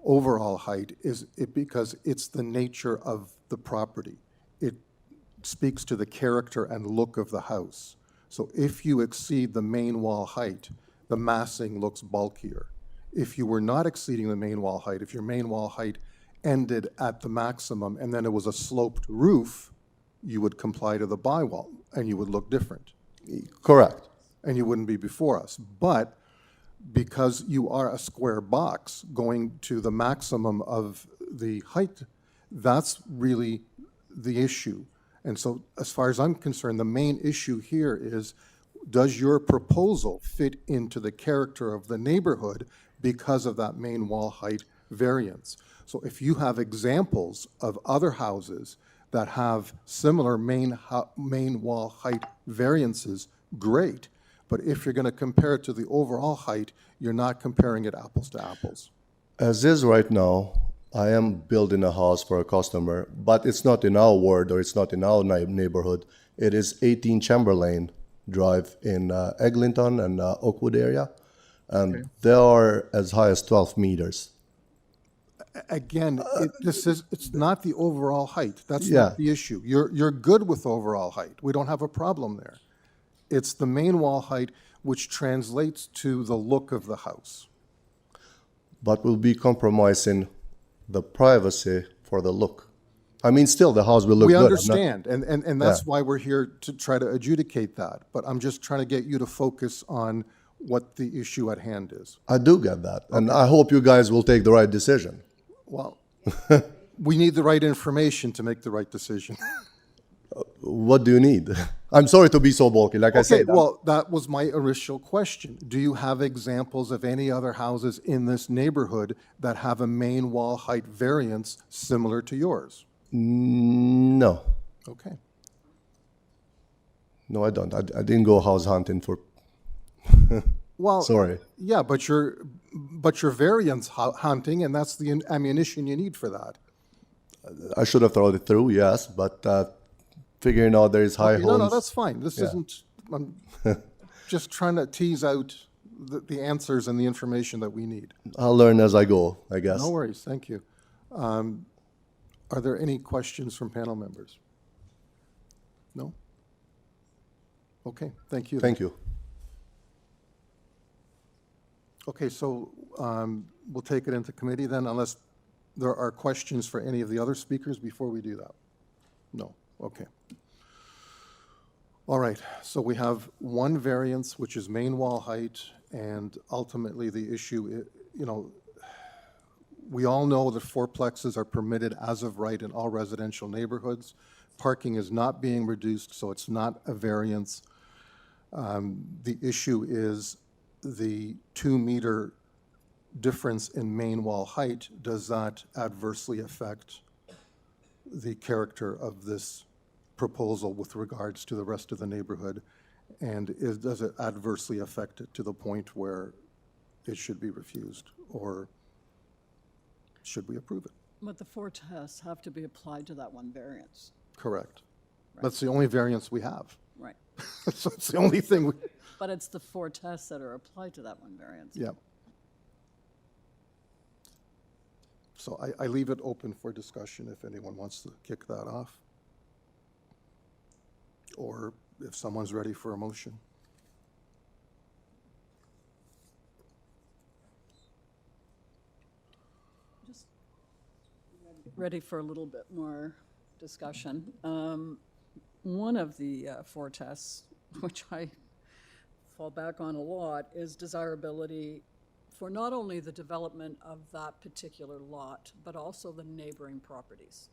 overall height is because it's the nature of the property. It speaks to the character and look of the house. So if you exceed the main wall height, the massing looks bulkier. If you were not exceeding the main wall height, if your main wall height ended at the maximum and then it was a sloped roof, you would comply to the bywall and you would look different. Correct. And you wouldn't be before us. But because you are a square box going to the maximum of the height, that's really the issue. And so as far as I'm concerned, the main issue here is, does your proposal fit into the character of the neighborhood because of that main wall height variance? So if you have examples of other houses that have similar main wall height variances, great. But if you're going to compare it to the overall height, you're not comparing it apples to apples. As is right now, I am building a house for a customer, but it's not in our ward or it's not in our neighborhood. It is 18 Chamberlain Drive in Eglinton and Oakwood area, and they are as high as 12 meters. Again, it's not the overall height. That's Yeah. not the issue. You're good with overall height. We don't have a problem there. It's the main wall height which translates to the look of the house. But we'll be compromising the privacy for the look. I mean, still, the house will look We good. understand, and that's Yeah. why we're here to try to adjudicate that. But I'm just trying to get you to focus on what the issue at hand is. I do get that, and I hope you guys will take the right decision. Well, we need the right information to make the right decision. What do you need? I'm sorry to be so bulky, like I Okay, said. well, that was my initial question. Do you have examples of any other houses in this neighborhood that have a main wall height variance similar to yours? No. Okay. No, I don't. I didn't go house hunting for. Well, sorry. Yeah, but you're variance hunting, and that's the ammunition you need for that. I should have thought it through, yes, but figuring out there is high Okay, homes. no, that's fine. This Yeah. isn't. I'm just trying to tease out the answers and the information that we need. I'll learn as I go, I guess. No worries. Thank you. Are there any questions from panel members? No? Okay, thank you. Thank you. Okay, so we'll take it into committee then, unless there are questions for any of the other speakers before we do that? No, okay. All right, so we have one variance, which is main wall height, and ultimately the issue, we all know that fourplexes are permitted as of right in all residential neighborhoods. Parking is not being reduced, so it's not a variance. The issue is the 2-meter difference in main wall height. Does that adversely affect the character of this proposal with regards to the rest of the neighborhood? And does it adversely affect it to the point where it should be refused, or should we approve it? But the 4 tests have to be applied to that one variance. Correct. That's the only variance we have. Right. So it's the only thing. But it's the 4 tests that are applied to that one variance. Yeah. So I leave it open for discussion if anyone wants to kick that off, or if someone's ready for a motion. Just ready for a little bit more discussion. One of the 4 tests, which I fall back on a lot, is desirability for not only the development of that particular lot, but also the neighboring properties.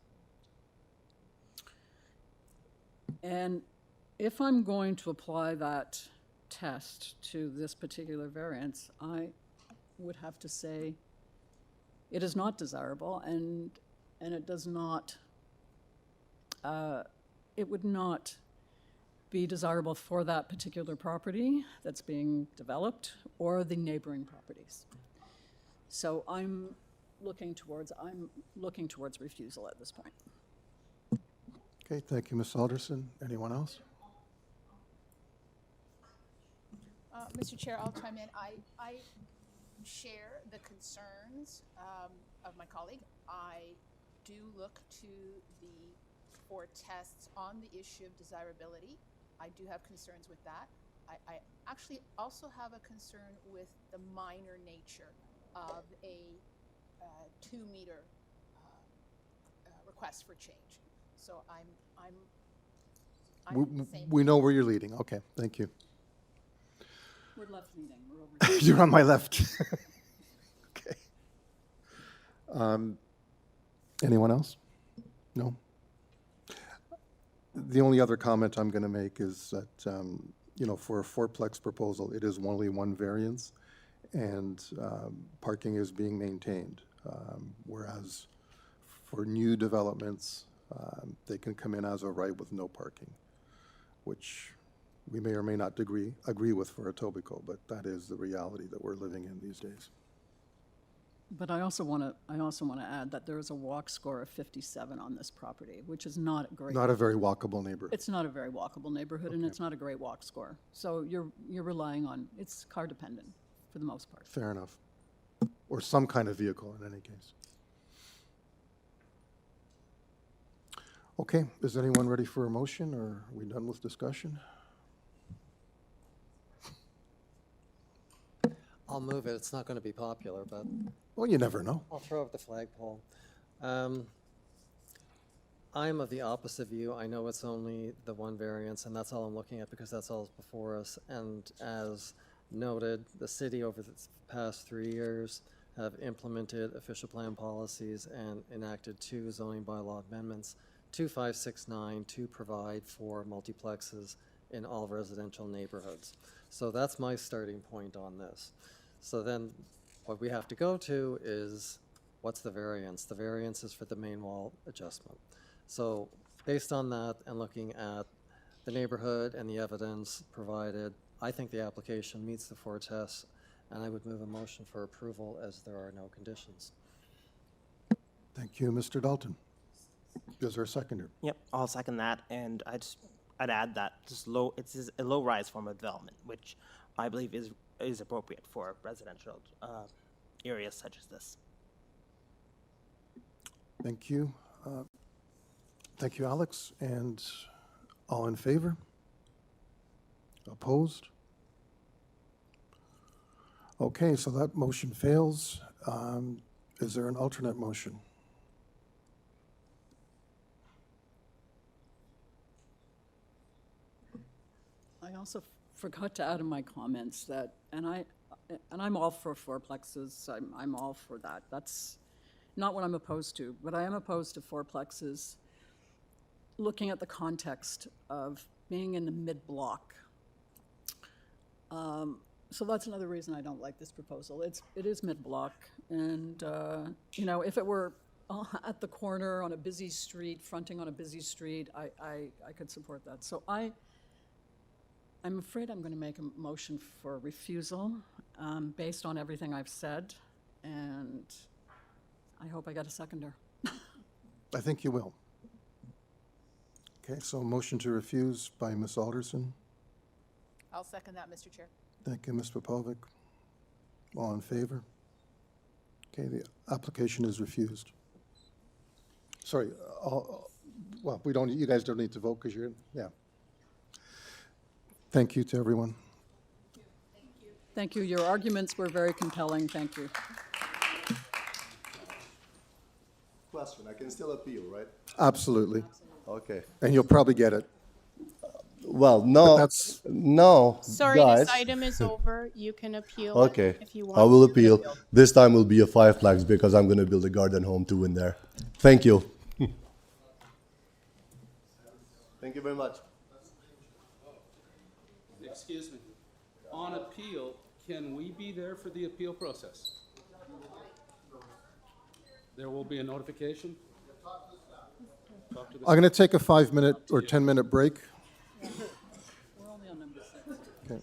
And if I'm going to apply that test to this particular variance, I would have to say it is not desirable, and it does not it would not be desirable for that particular property that's being developed or the neighboring properties. So I'm looking towards refusal at this point. Okay, thank you, Ms. Alderson. Anyone else? Mr. Chair, I'll chime in. I share the concerns of my colleague. I do look to the 4 tests on the issue of desirability. I do have concerns with that. I actually also have a concern with the minor nature of a 2-meter request for change. So I'm in the same. We know where you're leading. Okay, thank you. We're left leaning. We're over. You're on my left. Okay. Anyone else? No? The only other comment I'm going to make is that, you know, for a 4-plex proposal, it is only 1 variance, and parking is being maintained. Whereas for new developments, they can come in as a right with no parking, which we may or may not agree with for Etobicoke, but that is the reality that we're living in these days. But I also want to add that there is a walk score of 57 on this property, which is not great. Not a very walkable neighborhood. It's not a very walkable neighborhood, and it's not a great walk score. So you're relying on, it's car dependent for the most part. Fair enough. Or some kind of vehicle in any case. Okay, is anyone ready for a motion, or are we done with discussion? I'll move it. It's not going to be popular, but Well, you never know. I'll throw up the flagpole. I'm of the opposite view. I know it's only the 1 variance, and that's all I'm looking at because that's all before us. And as noted, the city over the past 3 years have implemented official plan policies and enacted 2 zoning bylaw amendments, 2569, to provide for multiplexes in all residential neighborhoods. So that's my starting point on this. So then what we have to go to is, what's the variance? The variance is for the main wall adjustment. So based on that and looking at the neighborhood and the evidence provided, I think the application meets the 4 tests, and I would move a motion for approval as there are no conditions. Thank you, Mr. Dalton. Is there a seconder? Yep, I'll second that, and I'd add that it's a low-rise form of development, which I believe is appropriate for residential areas such as this. Thank you. Thank you, Alex. And all in favor? Opposed? Okay, so that motion fails. Is there an alternate motion? I also forgot to add in my comments that, and I'm all for 4-plexes. I'm all for that. That's not what I'm opposed to, but I am opposed to 4-plexes looking at the context of being in the mid-block. So that's another reason I don't like this proposal. It is mid-block, and you know, if it were at the corner on a busy street, fronting on a busy street, I could support that. So I'm afraid I'm going to make a motion for refusal based on everything I've said, and I hope I got a seconder. I think you will. Okay, so a motion to refuse by Ms. Alderson. I'll second that, Mr. Chair. Thank you, Ms. Popovic. All in favor? Okay, the application is refused. Sorry, well, you guys don't need to vote because you're, yeah. Thank you to everyone. Thank you. Your arguments were very compelling. Thank you. Question, I can still appeal, right? Absolutely. Okay. And you'll probably get it. Well, no, no, Sorry, guys. this item is over. You can appeal Okay, it if you want. I will You can appeal. This time will be a 5-plex because I'm going to build a garden home too in there. Thank you. Thank you very much. Excuse me. On appeal, can we be there for the appeal process? There will be a notification? I'm going to take a 5-minute or 10-minute break. We're only on number 6. Okay.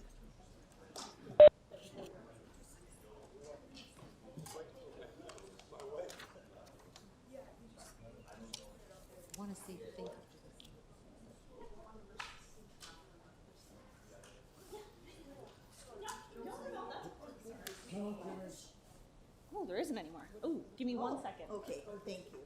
Want to see think. Oh, there isn't anymore. Oh, give me 1 second. Okay, thank you.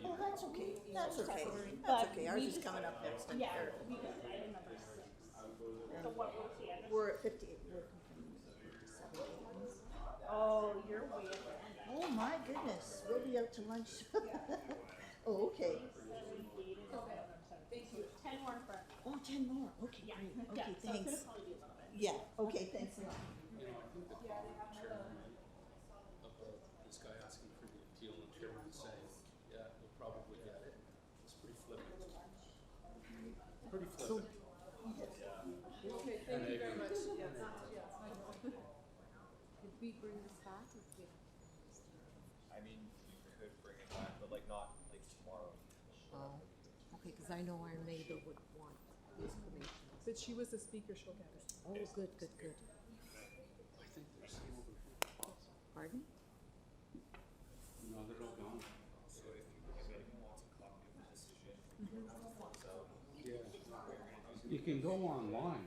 Oh, that's okay. That's okay. That's okay. Ours is coming up next. Yeah, we got item number 6. So what was the other? We're at 58. We're complaining 17. Oh, you're way ahead. Oh my goodness, we'll be out to lunch. Oh, okay. Thank you. 10 more in front. Oh, 10 more. Okay, Yeah. great. Yeah, Okay, so it's thanks. gonna probably be a little bit. Yeah, okay, thanks a lot. This guy asking for the appeal and chairman saying, yeah, we'll probably get it. It's pretty flippant. Pretty flippant. Okay, thank you very much. Did we bring this back? I mean, we could bring it back, but like not like tomorrow. Oh, okay, because I know our neighbor would want this information. But she was the speaker, she'll get it. Oh, good, good, good. I think there's some over here. Pardon? No, they're all gone. So if anybody wants a copy of the decision, Yeah. You can go online.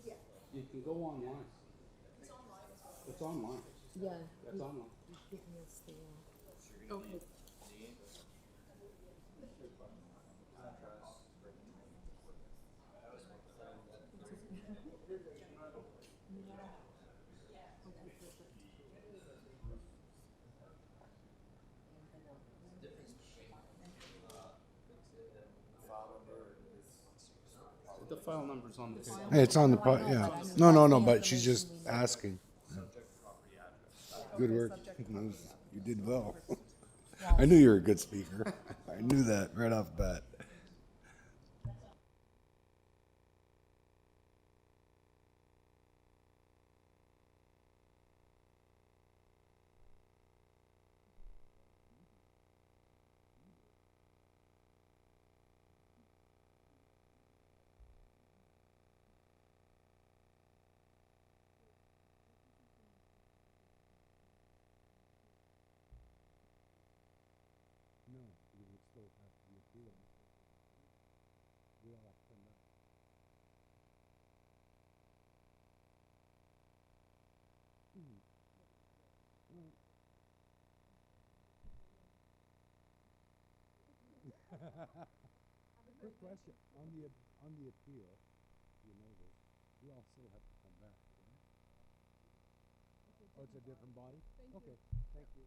Yeah. You can go online. It's online. Yeah. It's online. Give me a stay. Okay. The file number's on the page. Hey, it's on the, yeah. No, but she's just asking. Good work. You did well. I knew you were a good speaker. I knew that right off the bat. No, because it still has to be appealed. We all have to come back. Quick question, on the appeal, you know this, we all still have to come back, right? Oh, it's a different body? Okay, thank you.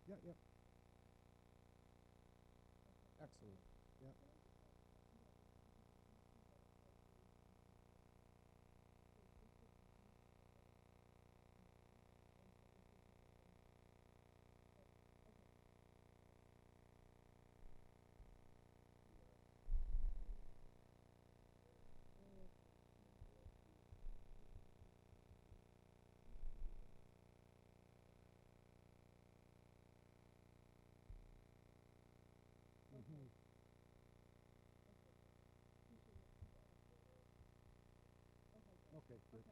Yeah, yeah. Excellent, yeah. Okay, good.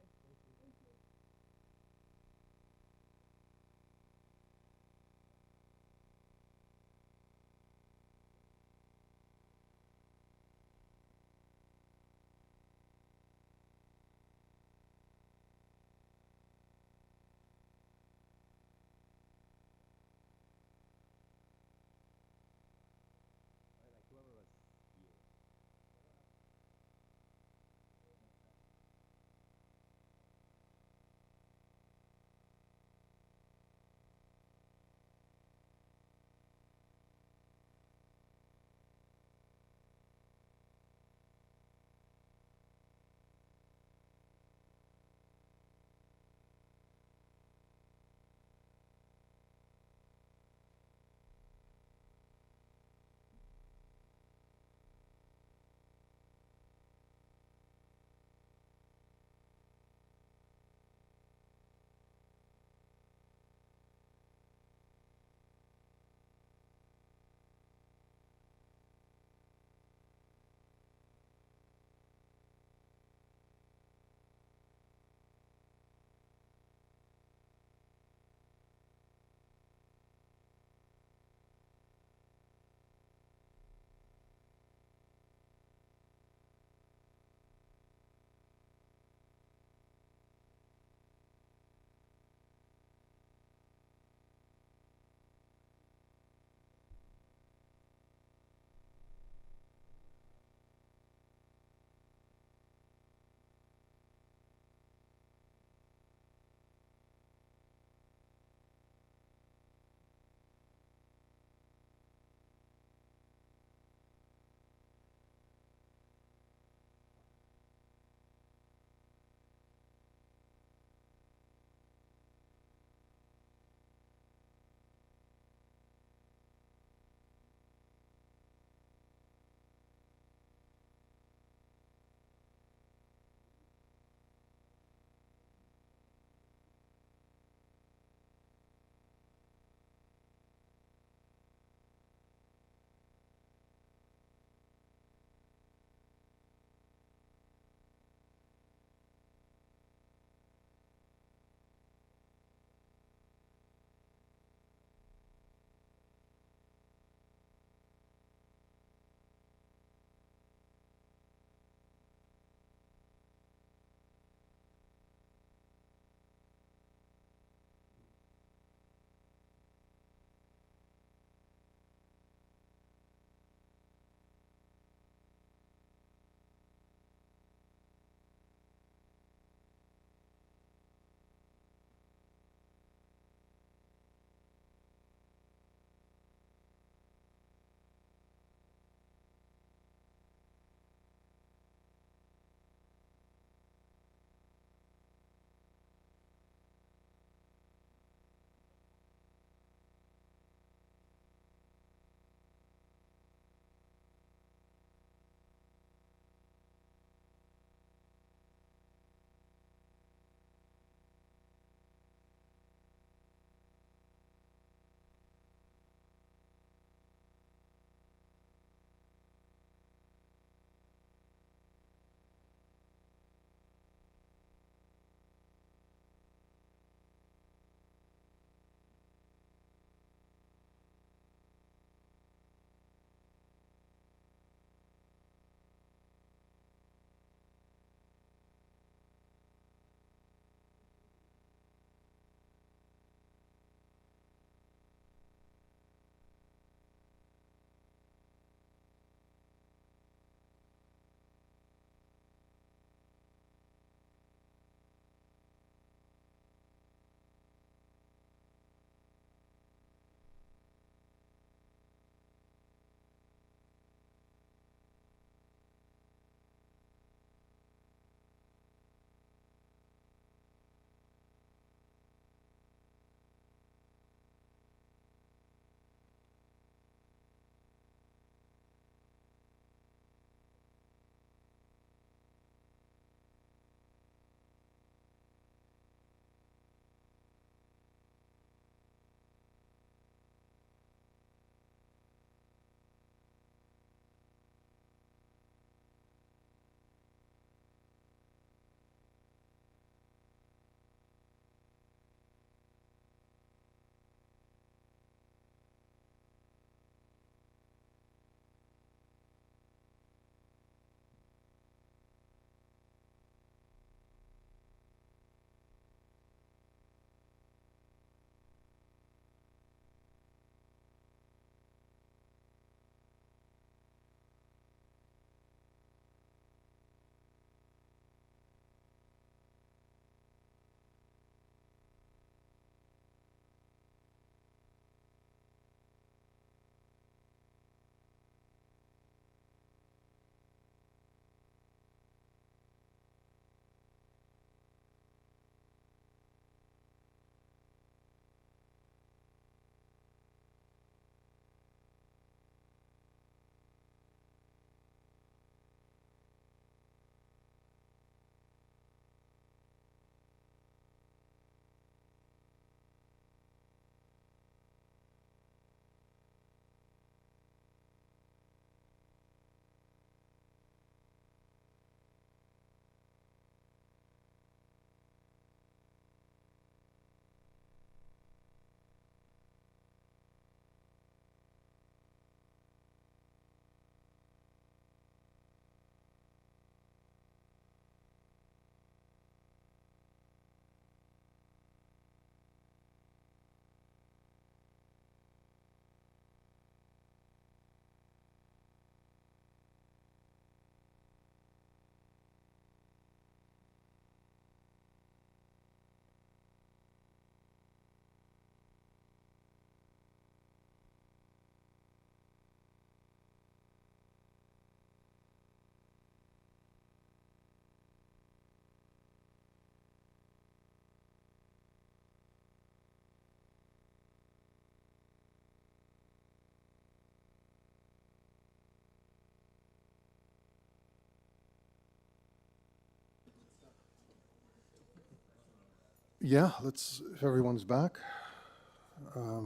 Yeah, if everyone's back,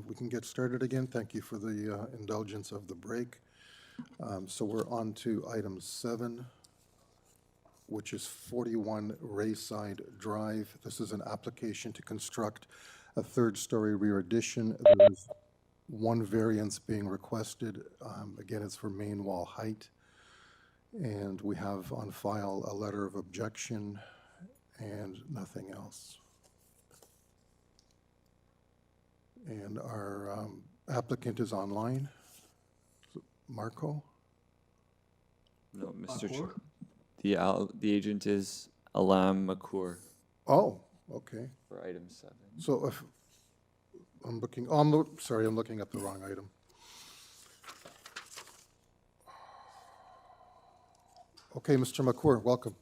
we can get started again. Thank you for the indulgence of the break. So we're on to item 7, which is 41 Rayside Drive. This is an application to construct a third-story rear addition. There is one variance being requested. Again, it's for main wall height. And we have on file a letter of objection and nothing else. And our applicant is online. Marco? No, Mr. Chair. The agent is Alam Makour. Oh, okay. For item 7. So if I'm looking, sorry, I'm looking at the wrong item. Okay, Mr. Makour, welcome.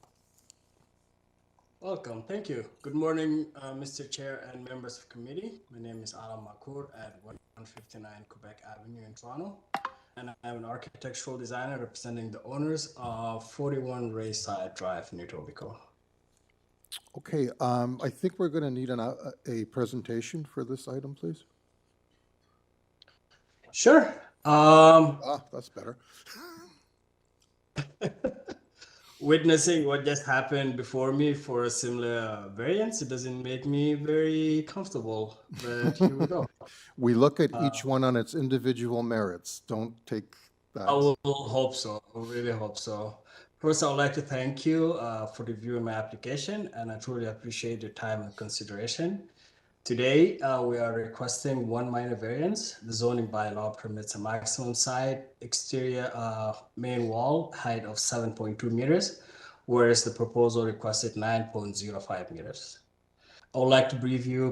Welcome, thank you. Good morning, Mr. Chair and members of committee. My name is Alam Makour at 159 Quebec Avenue in Toronto, and I'm an architectural designer representing the owners of 41 Rayside Drive in Etobicoke. Okay, I think we're going to need a presentation for this item, please. Sure. That's better. Witnessing what just happened before me for a similar variance, it doesn't make me very comfortable, but here we go. We look at each one on its individual merits. Don't take that. I will hope so. I really hope so. First, I would like to thank you for reviewing my application, and I truly appreciate your time and consideration. Today, we are requesting one minor variance. The zoning bylaw permits a maximum side exterior main wall height of 7.2 meters, whereas the proposal requested 9.05 meters. I would like to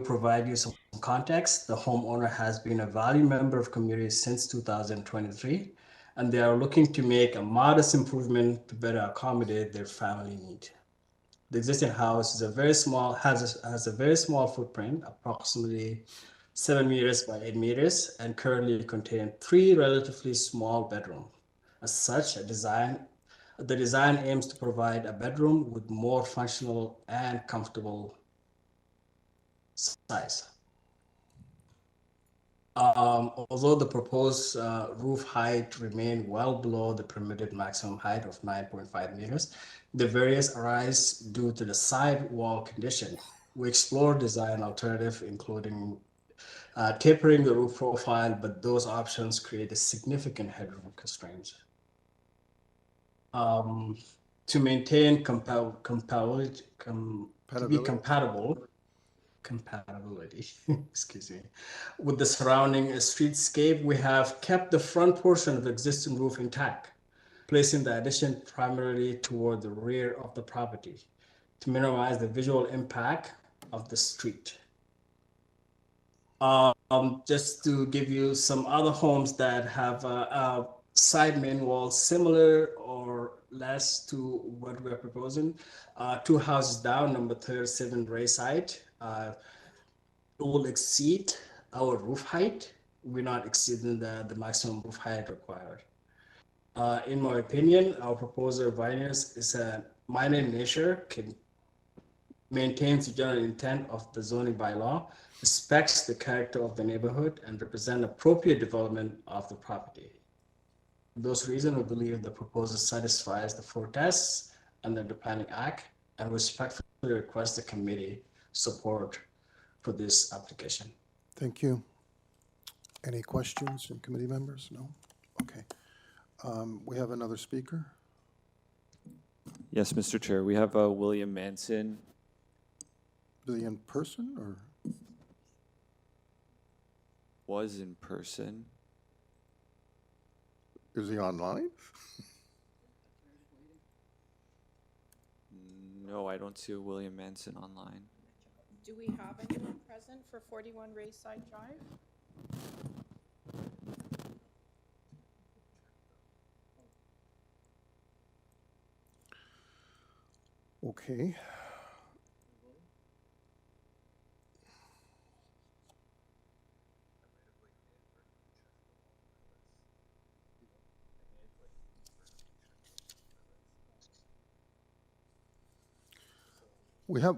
provide you some context. The homeowner has been a valued member of community since 2023, and they are looking to make a modest improvement to better accommodate their family need. The existing house is has a very small footprint, approximately 7 meters by 8 meters, and currently contains 3 relatively small bedrooms. As such, the design aims to provide a bedroom with more functional and comfortable size. Although the proposed roof height remained well below the permitted maximum height of 9.5 meters, the variance arise due to the side wall condition. We explored design alternative, including tapering the roof profile, but those options create a significant headroom constraints. To maintain compatibility, excuse me, with the surrounding streetscape, we have kept the front portion of the existing roof intact, placing the addition primarily toward the rear of the property to minimize the visual impact of the street. Just to give you some other homes that have a side main wall similar or less to what we're proposing. 2 houses down, number 37 Rayside, will exceed our roof height. We're not exceeding the maximum roof height required. In my opinion, our proposal variance is a minor in nature, maintains the general intent of the zoning bylaw, respects the character of the neighborhood, and represent appropriate development of the property. For those reasons, we believe the proposal satisfies the 4 tests under the Planning Act, and respectfully request the committee support for this application. Thank you. Any questions from committee members? No? Okay. We have another speaker. Yes, Mr. Chair. We have William Manson. Is he in person or? Was in person. Is he online? No, I don't see a William Manson online. Do we have anyone present for 41 Rayside Drive? Okay. We have,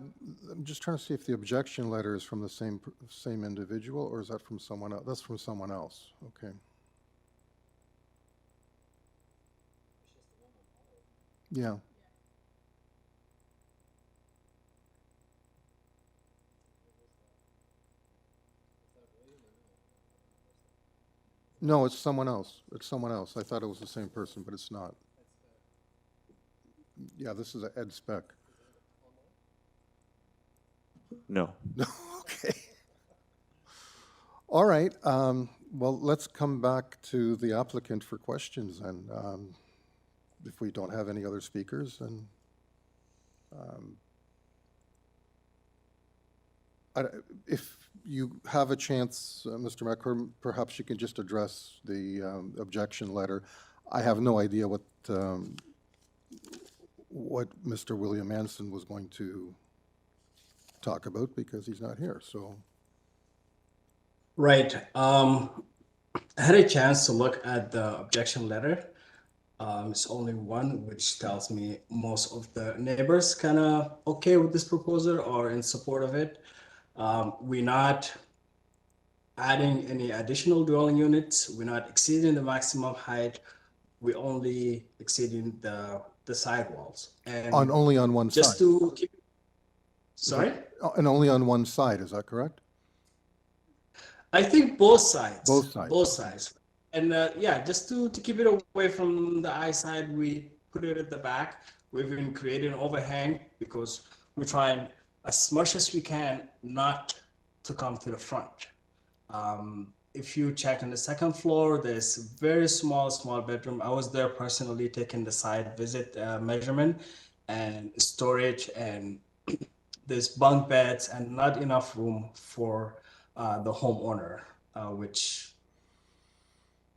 I'm just trying to see if the objection letter is from the same individual, or is that from someone else? That's from someone else, okay. Yeah. No, it's someone else. It's someone else. I thought it was the same person, but it's not. Yeah, this is Ed Speck. No. Okay. All right. Well, let's come back to the applicant for questions, and if we don't have any other speakers, then if you have a chance, Mr. Mecker, perhaps you can just address the objection letter. I have no idea what Mr. William Manson was going to talk about because he's not here. So, Right. I had a chance to look at the objection letter. It's only one, which tells me most of the neighbors kind of okay with this proposal or in support of it. We're not adding any additional dwelling units. We're not exceeding the maximum height. We're only exceeding the sidewalls. And only on one just side. to keep. Sorry? And only on one side, is that correct? I think both sides. Both sides. Both sides. And yeah, just to keep it away from the eyesight, we put it at the back. We've been creating an overhang because we're trying as much as we can not to come to the front. If you check on the second floor, there's a very small bedroom. I was there personally taking the site visit measurement and storage, and there's bunk beds and not enough room for the homeowner, which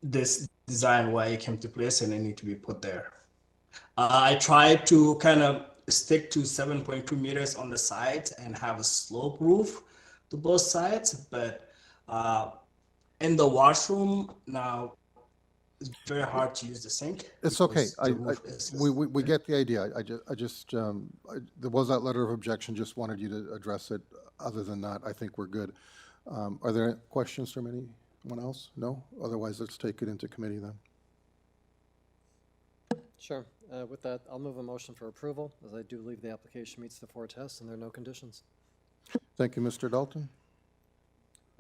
this design why it came to place and it need to be put there. I tried to kind of stick to 7.2 meters on the sides and have a slope roof to both sides, but in the washroom now it's very hard to use the sink. It's okay. We get the idea. There was that letter of objection. Just wanted you to address it. Other than that, I think we're good. Are there questions from anyone else? No? Otherwise, let's take it into committee then. Sure. With that, I'll move a motion for approval, as I do believe the application meets the 4 tests and there are no conditions. Thank you, Mr. Dalton.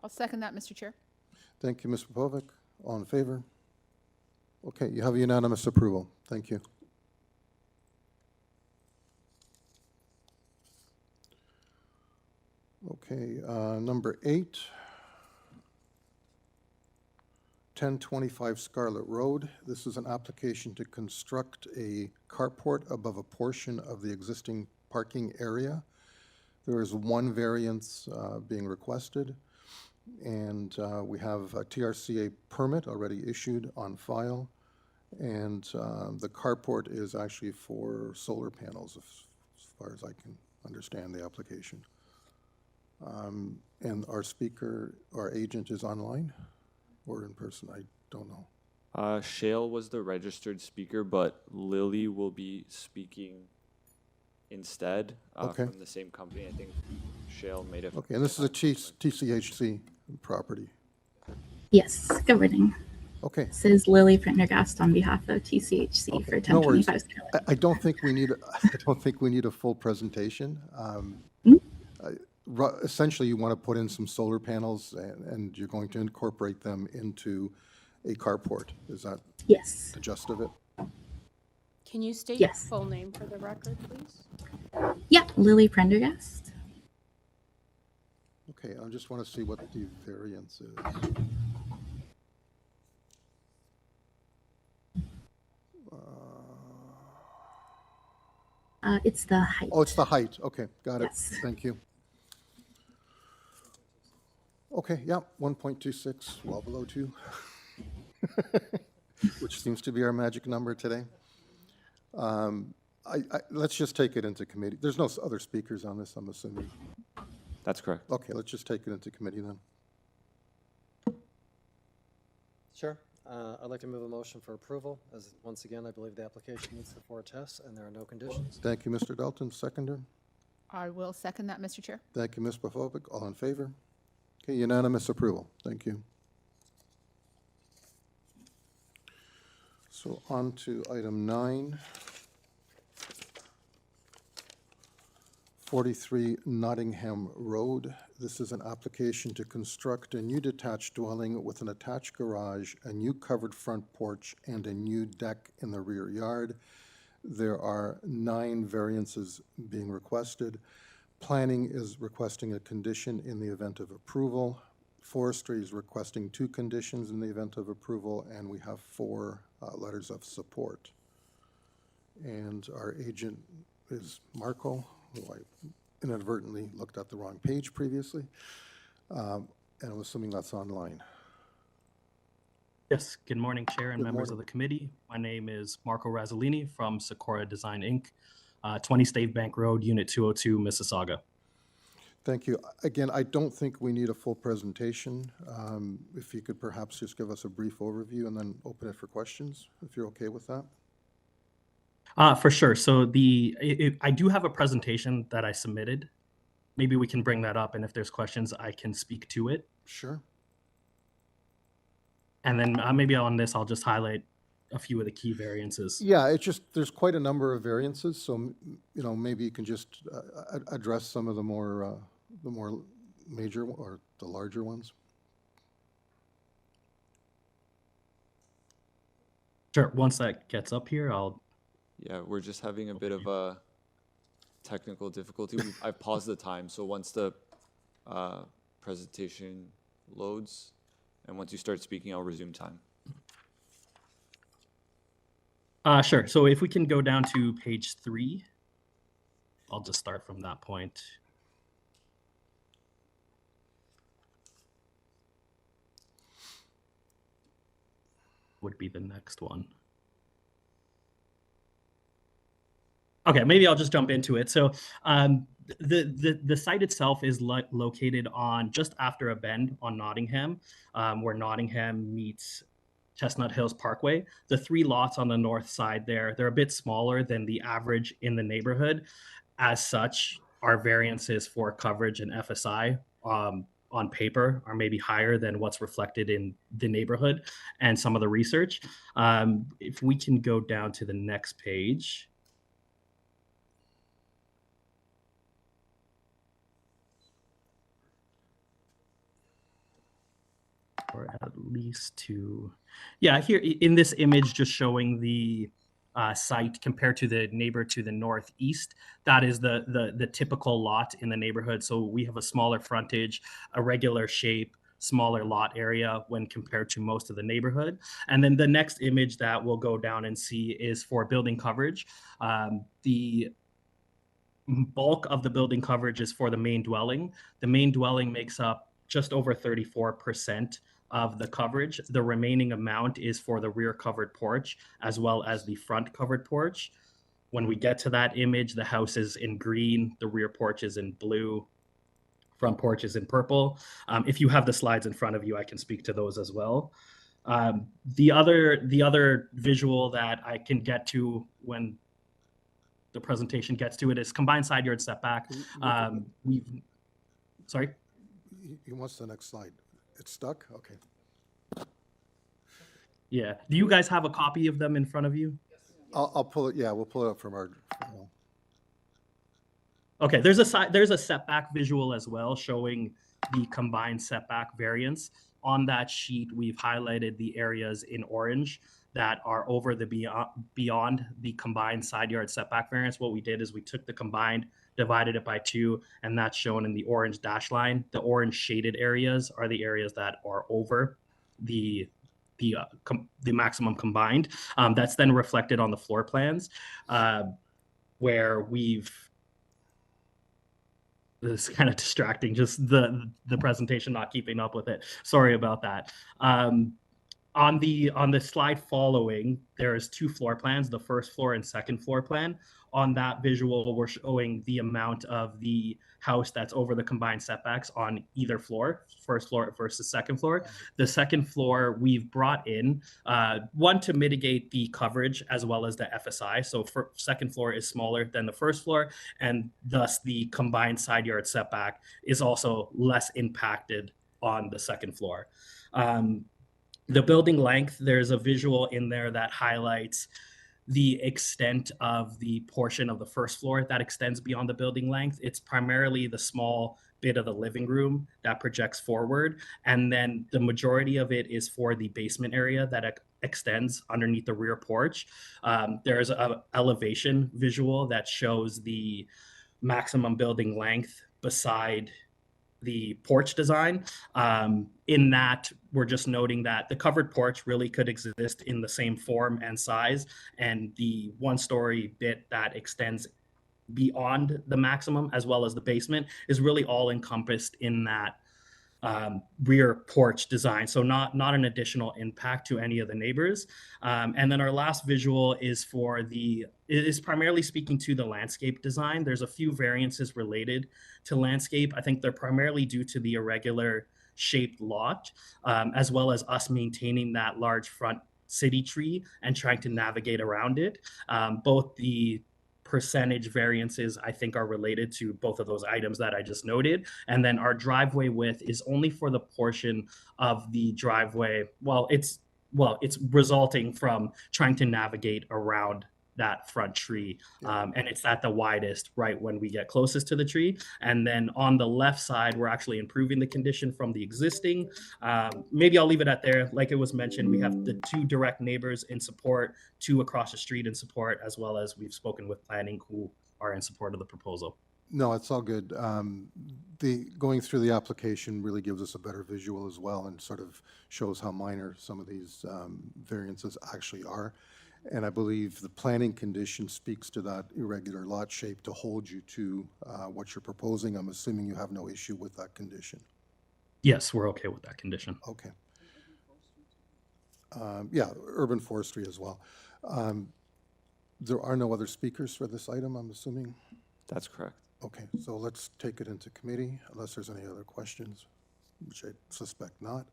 I'll second that, Mr. Chair. Thank you, Ms. Popovic. All in favor? Okay, you have unanimous approval. Thank you. Okay, number 8, 1025 Scarlet Road. This is an application to construct a carport above a portion of the existing parking area. There is one variance being requested, and we have a TRCA permit already issued on file, and the carport is actually for solar panels, as far as I can understand the application. And our agent is online or in person, I don't know. Shale was the registered speaker, but Lily will be speaking instead from the same company. I think Shale made it. Okay, and this is a TCHC property. Yes, good morning. Okay. This is Lily Prendergast on behalf of TCHC for 1025 Scarlet. I don't think we need a full presentation. Essentially, you want to put in some solar panels, and you're going to incorporate them into a carport. Is that the gist of it? Can you state Yes. your full name for the record, please? Yeah, Lily Prendergast. Okay, I just want to see what the variance is. It's the height. Oh, it's the height. Okay, got it. Yes. Thank you. Okay, yeah, 1.26, well below 2, which seems to be our magic number today. Let's just take it into committee. There's no other speakers on this, I'm assuming. That's correct. Okay, let's just take it into committee then. Sure. I'd like to move a motion for approval, as once again, I believe the application meets the 4 tests and there are no conditions. Thank you, Mr. Dalton. Seconder. I will second that, Mr. Chair. Thank you, Ms. Popovic. All in favor? Okay, unanimous approval. Thank you. So on to item 9. 43 Nottingham Road. This is an application to construct a new detached dwelling with an attached garage, a new covered front porch, and a new deck in the rear yard. There are 9 variances being requested. Planning is requesting a condition in the event of approval. Forestry is requesting 2 conditions in the event of approval, and we have 4 letters of support. And our agent is Marco, who I inadvertently looked at the wrong page previously, and I'm assuming that's online. Yes, good morning, Chair and Good members morning. of the committee. My name is Marco Razzolini from Sakura Design, Inc., 20 Stave Bank Road, Unit 202, Mississauga. Thank you. Again, I don't think we need a full presentation. If you could perhaps just give us a brief overview and then open it for questions, if you're okay with that. For sure. So I do have a presentation that I submitted. Maybe we can bring that up, and if there's questions, I can speak to it. Sure. And then maybe on this, I'll just highlight a few of the key variances. Yeah, it's just, there's quite a number of variances, so, you know, maybe you can just address some of the more major or the larger ones. Sure. Once that gets up here, I'll. Yeah, we're just having a bit of a technical difficulty. I've paused the time, so once the presentation loads, and once you start speaking, I'll resume time. Sure. So if we can go down to page 3, I'll just start from that point. Would be the next one. Okay, maybe I'll just jump into it. So the site itself is located on just after a bend on Nottingham, where Nottingham meets Chestnut Hills Parkway. The 3 lots on the north side there, they're a bit smaller than the average in the neighborhood. As such, our variances for coverage and FSI on paper are maybe higher than what's reflected in the neighborhood and some of the research. If we can go down to the next page. Or at least to, yeah, here in this image, just showing the site compared to the neighbor to the northeast. That is the typical lot in the neighborhood. So we have a smaller frontage, a regular shape, smaller lot area when compared to most of the neighborhood. And then the next image that we'll go down and see is for building coverage. The bulk of the building coverage is for the main dwelling. The main dwelling makes up just over 34% of the coverage. The remaining amount is for the rear covered porch as well as the front covered porch. When we get to that image, the house is in green, the rear porch is in blue, front porch is in purple. If you have the slides in front of you, I can speak to those as well. The other visual that I can get to when the presentation gets to it is combined side yard setback. Sorry? What's the next slide? It's stuck? Okay. Yeah. Do you guys have a copy of them in front of you? I'll pull it. Yeah, we'll pull it up from our. Okay. There's a setback visual as well showing the combined setback variance. On that sheet, we've highlighted the areas in orange that are over the beyond the combined side yard setback variance. What we did is we took the combined, divided it by 2, and that's shown in the orange dash line. The orange shaded areas are the areas that are over the maximum combined. That's then reflected on the floor plans, where we've. This is kind of distracting, just the presentation not keeping up with it. Sorry about that. On the slide following, there is 2 floor plans, the first floor and second floor plan. On that visual, we're showing the amount of the house that's over the combined setbacks on either floor, first floor versus second floor. The second floor we've brought in, one, to mitigate the coverage as well as the FSI. So second floor is smaller than the first floor, and thus the combined side yard setback is also less impacted on the second floor. The building length, there's a visual in there that highlights the extent of the portion of the first floor that extends beyond the building length. It's primarily the small bit of the living room that projects forward. And then the majority of it is for the basement area that extends underneath the rear porch. There's an elevation visual that shows the maximum building length beside the porch design. In that, we're just noting that the covered porch really could exist in the same form and size, and the 1-story bit that extends beyond the maximum as well as the basement is really all encompassed in that rear porch design. So not an additional impact to any of the neighbors. And then our last visual is primarily speaking to the landscape design. There's a few variances related to landscape. I think they're primarily due to the irregular shaped lot, as well as us maintaining that large front city tree and trying to navigate around it. Both the percentage variances, I think, are related to both of those items that I just noted. And then our driveway width is only for the portion of the driveway. It's resulting from trying to navigate around that front tree. And it's at the widest right when we get closest to the tree. And then on the left side, we're actually improving the condition from the existing. Maybe I'll leave it at there. Like it was mentioned, we have the 2 direct neighbors in support, 2 across the street in support, as well as we've spoken with planning who are in support of the proposal. No, it's all good. Going through the application really gives us a better visual as well and sort of shows how minor some of these variances actually are. And I believe the planning condition speaks to that irregular lot shape to hold you to what you're proposing. I'm assuming you have no issue with that condition. Yes, we're okay with that condition. Okay. Yeah, urban forestry as well. There are no other speakers for this item, I'm assuming? That's correct. Okay, so let's take it into committee unless there's any other questions, which I suspect not.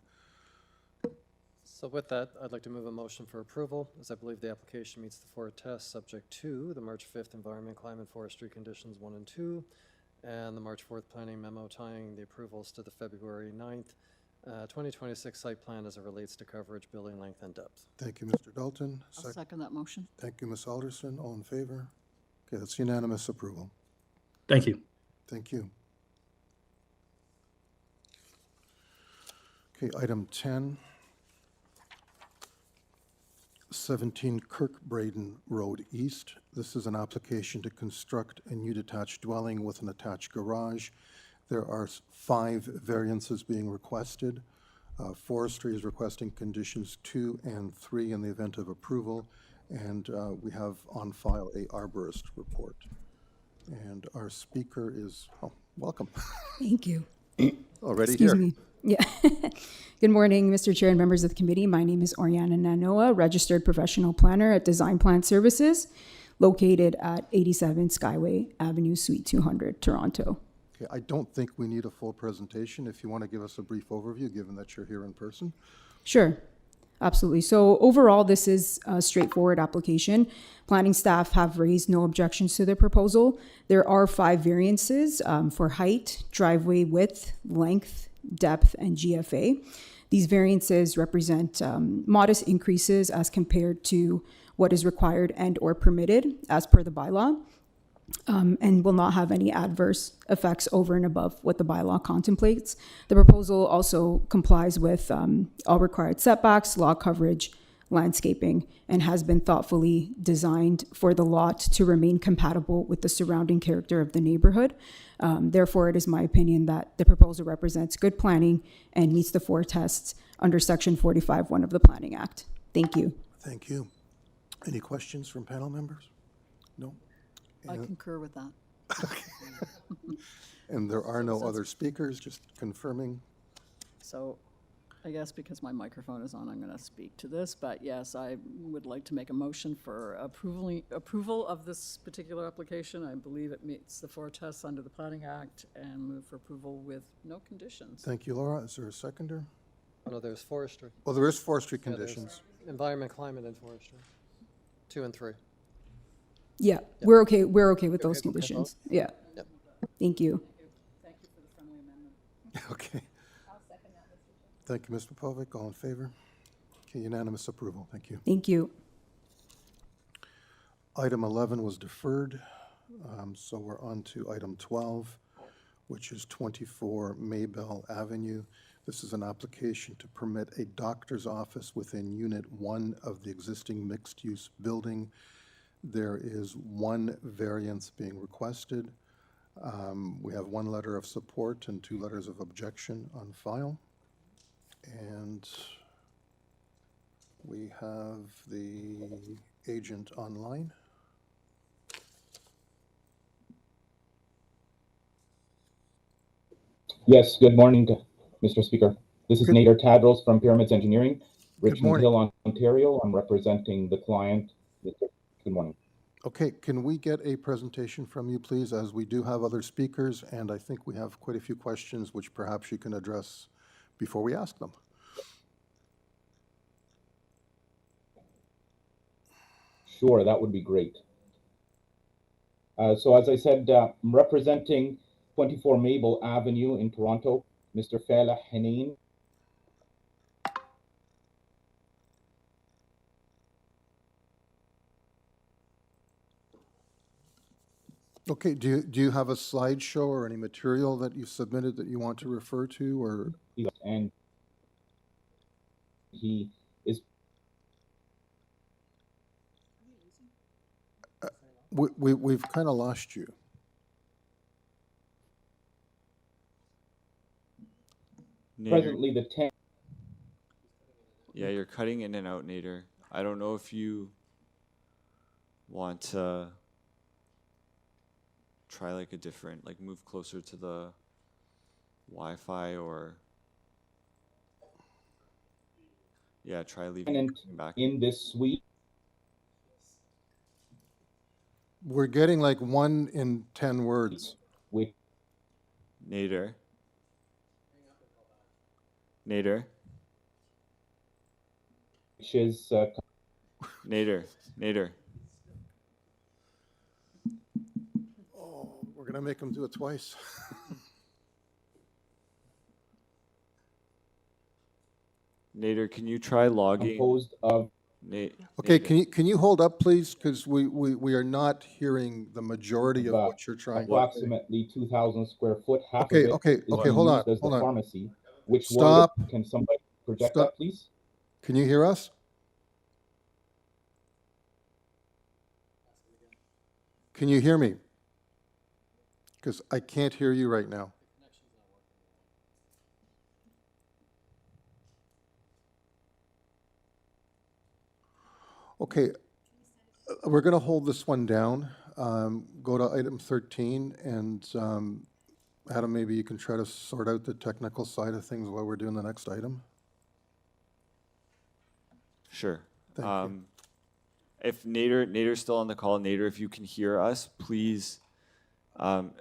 So with that, I'd like to move a motion for approval, as I believe the application meets the 4 tests, subject to the March 5th Environment, Climate, Forestry Conditions 1 and 2, and the March 4th Planning Memo tying the approvals to the February 9th, 2026 site plan as it relates to coverage, building length, and depth. Thank you, Mr. Dalton. I'll second that motion. Thank you, Ms. Alderson. All in favor? Okay, that's unanimous approval. Thank you. Thank you. Okay, item 10. 17 KIRK Braden Road East. This is an application to construct a new detached dwelling with an attached garage. There are 5 variances being requested. Forestry is requesting conditions 2 and 3 in the event of approval, and we have on file a arborist report. And our speaker is, welcome. Thank you. Already Excuse here. me. Yeah. Good morning, Mr. Chair and members of the committee. My name is Oriana Nanoa, registered professional planner at Design Plan Services, located at 87 Skyway Avenue, Suite 200, Toronto. Okay, I don't think we need a full presentation. If you want to give us a brief overview, given that you're here in person. Sure. Absolutely. So overall, this is a straightforward application. Planning staff have raised no objections to the proposal. There are 5 variances for height, driveway width, length, depth, and GFA. These variances represent modest increases as compared to what is required and or permitted as per the bylaw, and will not have any adverse effects over and above what the bylaw contemplates. The proposal also complies with all required setbacks, lot coverage, landscaping, and has been thoughtfully designed for the lot to remain compatible with the surrounding character of the neighborhood. Therefore, it is my opinion that the proposal represents good planning and meets the 4 tests under Section 45(1) of the Planning Act. Thank you. Thank you. Any questions from panel members? No? I concur with that. And there are no other speakers, just confirming. So I guess because my microphone is on, I'm going to speak to this, but yes, I would like to make a motion for approval of this particular application. I believe it meets the 4 tests under the Planning Act, and move for approval with no conditions. Thank you, Laura. Is there a seconder? Oh, no, there's forestry. Well, there is forestry Yeah, there's conditions. environment, climate, and forestry. 2 and 3. Yeah, we're okay with those Okay, conditions. Yeah. Yep. Thank you. Thank you for the friendly amendment. Okay. I'll second that, Mr. Chair. Thank you, Ms. Popovic. All in favor? Okay, unanimous approval. Thank you. Thank you. Item 11 was deferred, so we're on to item 12, which is 24 Mabel Avenue. This is an application to permit a doctor's office within Unit 1 of the existing mixed-use building. There is 1 variance being requested. We have 1 letter of support and 2 letters of objection on file. And we have the agent online. Yes, good morning, Mr. Speaker. This is Nader Tadros from Pyramids Engineering, Richmond Hill, Ontario. I'm representing the client. Good morning. Okay, can we get a presentation from you, please, as we do have other speakers, and I think we have quite a few questions which perhaps you can address before we ask them. Sure, that would be great. So as I said, I'm representing 24 Mabel Avenue in Toronto, Mr. Fela Henin. Okay, do you have a slideshow or any material that you submitted that you want to refer to, or? And he is. We've kind of lost you. Presently, the 10. Yeah, you're cutting in and out, Nader. I don't know if you want to try like a different, like move closer to the Wi-Fi, or yeah, try leaving and coming back. In this suite. We're getting like 1 in 10 words. Nader. Which is Nader. Oh, we're gonna make them do it twice. Nader, can you try logging? Composed of. Okay, can you hold up, please, because we are not hearing the majority of what you're trying. Approximately 2,000 square foot. Half Okay, of it okay, is okay. being Hold on, used as the hold on. pharmacy. Which Stop. Can somebody project Stop. that, please? Can you hear us? Can you hear me? Because I can't hear you right now. Okay, we're going to hold this one down. Go to item 13, and Adam, maybe you can try to sort out the technical side of things while we're doing the next item. Sure. Thank you. If Nader's still on the call, Nader, if you can hear us, please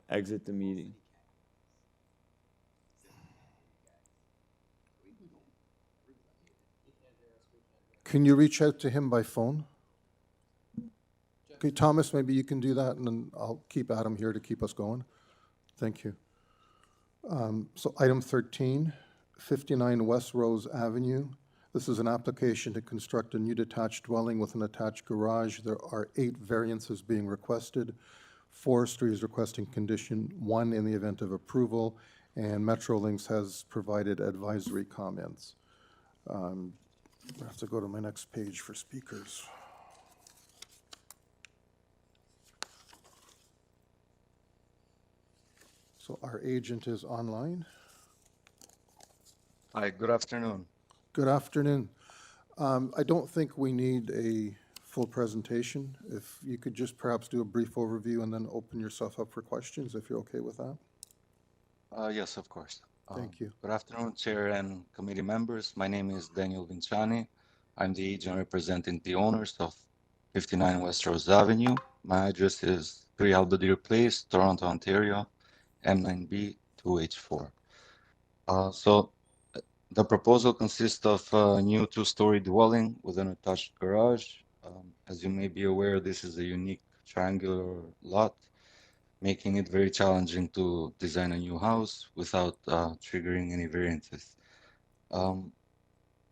exit the meeting. Can you reach out to him by phone? Okay, Thomas, maybe you can do that, and then I'll keep Adam here to keep us going. Thank you. So item 13, 59 WESTROSE Avenue. This is an application to construct a new detached dwelling with an attached garage. There are 8 variances being requested. Forestry is requesting condition 1 in the event of approval, and Metrolinx has provided advisory comments. I have to go to my next page for speakers. So our agent is online. Hi, good afternoon. Good afternoon. I don't think we need a full presentation. If you could just perhaps do a brief overview and then open yourself up for questions, if you're okay with that. Yes, of course. Thank you. Good afternoon, Chair and committee members. My name is Daniel Vinciani. I'm the agent representing the owners of 59 Westrose Avenue. My address is 3 Albedere Place, Toronto, Ontario, M9B 2H4. The proposal consists of a new two-story dwelling with an attached garage. As you may be aware, this is a unique triangular lot, making it very challenging to design a new house without triggering any variances.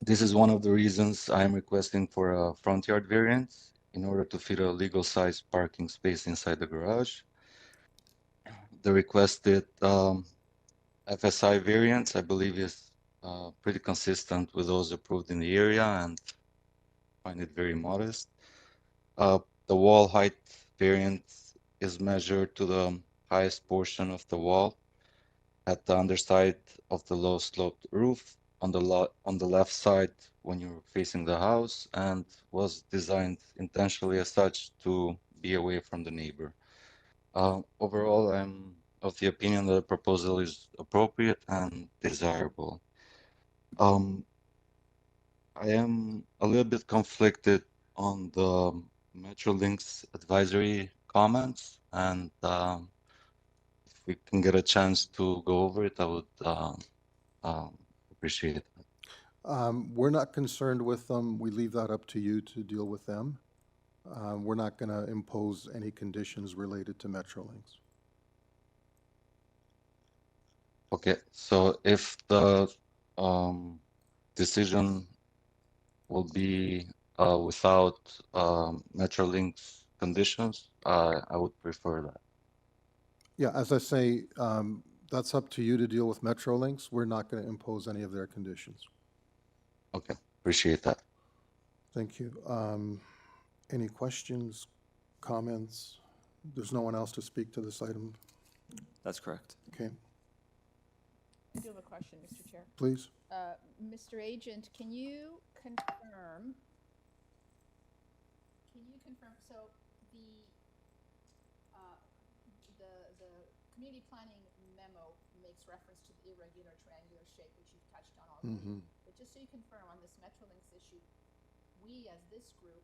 This is one of the reasons I'm requesting for a front yard variance in order to fit a legal size parking space inside the garage. The requested FSI variance, I believe, is pretty consistent with those approved in the area and find it very modest. The wall height variance is measured to the highest portion of the wall at the underside of the low sloped roof on the left side when you're facing the house, and was designed intentionally as such to be away from the neighbor. Overall, I'm of the opinion that the proposal is appropriate and desirable. I am a little bit conflicted on the Metrolinx advisory comments, and if we can get a chance to go over it, I would appreciate it. We're not concerned with them. We leave that up to you to deal with them. We're not going to impose any conditions related to Metrolinx. Okay, so if the decision will be without Metrolinx conditions, I would prefer that. Yeah, as I say, that's up to you to deal with Metrolinx. We're not going to impose any of their conditions. Okay, appreciate that. Thank you. Any questions, comments? There's no one else to speak to this item? That's correct. Okay, I do have a question, Mr. Chair. please. Mr. Agent, can you confirm, so the community planning memo makes reference to the irregular triangular shape, which you've touched on already. But just so you confirm on this Metrolinx issue, we as this group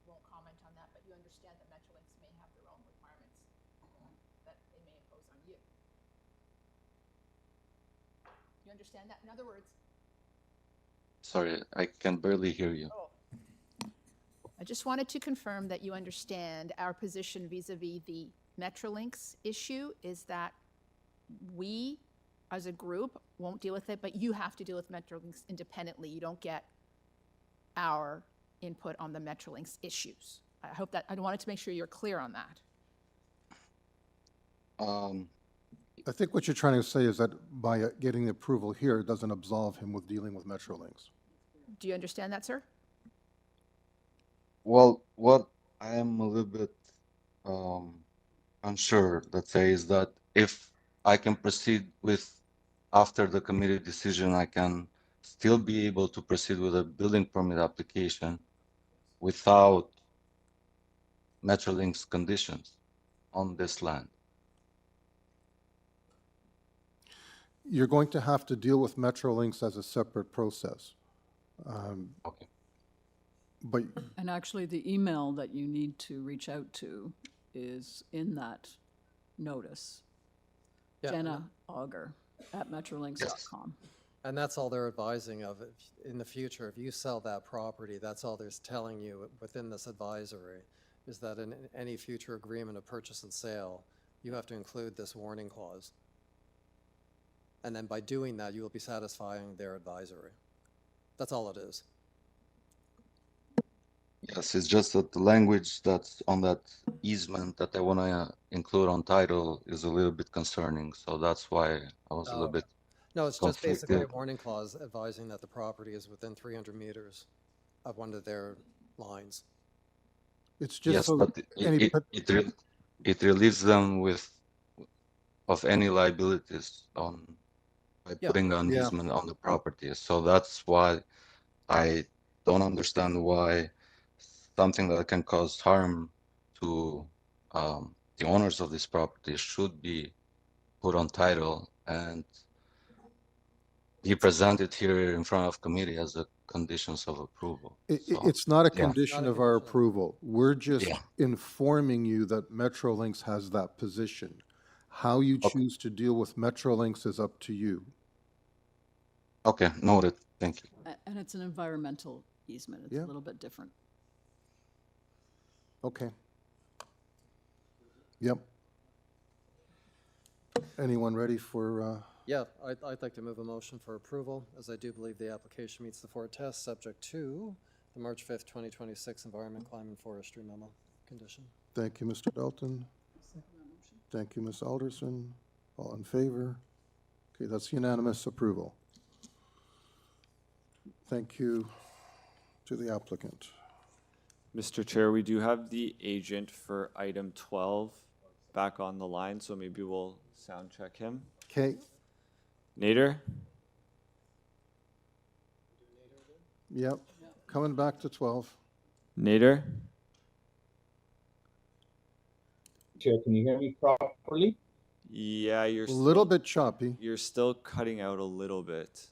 won't comment on that, but you understand that Metrolinx may have their own requirements that they may impose on you. You understand that? In other words, Sorry, I can barely hear you. I just wanted to confirm that you understand our position vis-a-vis the Metrolinx issue is that we, as a group, won't deal with it, but you have to deal with Metrolinx independently. You don't get our input on the Metrolinx issues. I hope that, I wanted to make sure you're clear on that. I think what you're trying to say is that by getting the approval here, it doesn't absolve him with dealing with Metrolinx. Do you understand that, sir? Well, what I am a little bit unsure, let's say, is that if I can proceed with, after the committee decision, I can still be able to proceed with a building permit application without Metrolinx conditions on this land. You're going to have to deal with Metrolinx as a separate process. Okay. But And actually, the email that you need to reach out to is in that notice. Yeah. Jenna Auger at metrolinx.com. And that's all they're advising of. In the future, if you sell that property, that's all they're telling you within this advisory, is that in any future agreement of purchase and sale, you have to include this warning clause. And then by doing that, you will be satisfying their advisory. That's all it is. Yes, it's just that the language that's on that easement that I want to include on title is a little bit concerning. So that's why I was a little bit No, it's just basically a conflicted. warning clause advising that the property is within 300 meters of one of their lines. it's just Yes, so but any, it relieves them of any liabilities by Yeah. putting an Yeah. easement on the property. So that's why I don't understand why something that can cause harm to the owners of this property should be put on title, and he presented here in front of committee as a conditions of approval. So, It's not a yeah. condition of our approval. We're just Yeah. informing you that Metrolinx has that position. How you choose to deal with Metrolinx is up to you. Okay, noted. Thank you. And it's an environmental easement. It's a little bit different. Okay. Yep. Anyone ready for, Yeah, I'd like to move a motion for approval, as I do believe the application meets the four tests, subject to the March 5th, 2026 Environment, Climate, and Forestry memo condition. thank you, Mr. Dalton. Thank you, Ms. Alderson. All in favor? Okay, that's unanimous approval. Thank you to the applicant. Mr. Chair, we do have the agent for item 12 back on the line, so maybe we'll sound check him. Okay, Nader? yep, coming back to 12. Nader? Chair, can you hear me properly? Yeah, you're A little bit choppy. You're still cutting out a little bit.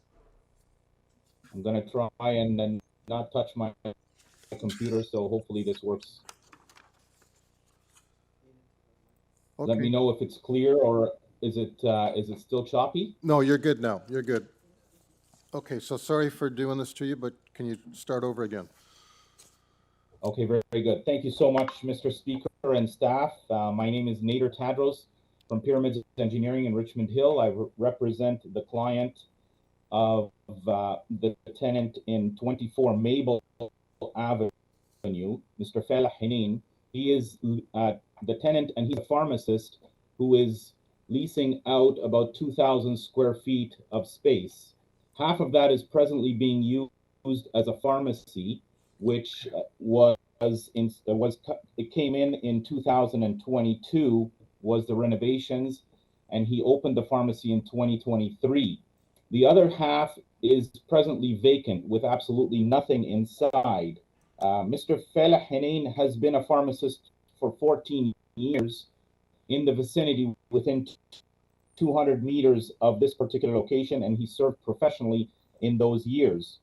I'm gonna try and then not touch my computer, so hopefully this works. Let me know if it's clear, or is it still choppy? No, you're good now. You're good. Okay, so sorry for doing this to you, but can you start over again? Okay, very, very good. Thank you so much, Mr. Speaker and staff. My name is Nader Tadros from Pyramids Engineering in Richmond Hill. I represent the client of the tenant in 24 Mabel Avenue, Mr. Felah Hinin. He is the tenant, and he's a pharmacist who is leasing out about 2,000 square feet of space. Half of that is presently being used as a pharmacy, which it came in 2022, was the renovations, and he opened the pharmacy in 2023. The other half is presently vacant with absolutely nothing inside. Mr. Felah Hinin has been a pharmacist for 14 years in the vicinity within 200 meters of this particular location, and he served professionally in those years.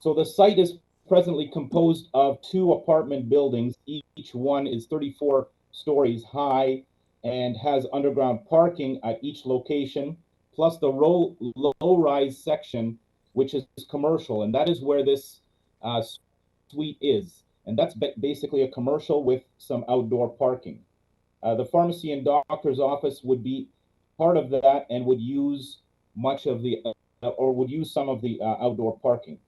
So the site is presently composed of 2 apartment buildings. Each one is 34 stories high and has underground parking at each location, plus the low-rise section, which is commercial, and that is where this suite is. And that's basically a commercial with some outdoor parking. The pharmacy and doctor's office would be part of that and would use much of the, or would use some of the outdoor parking.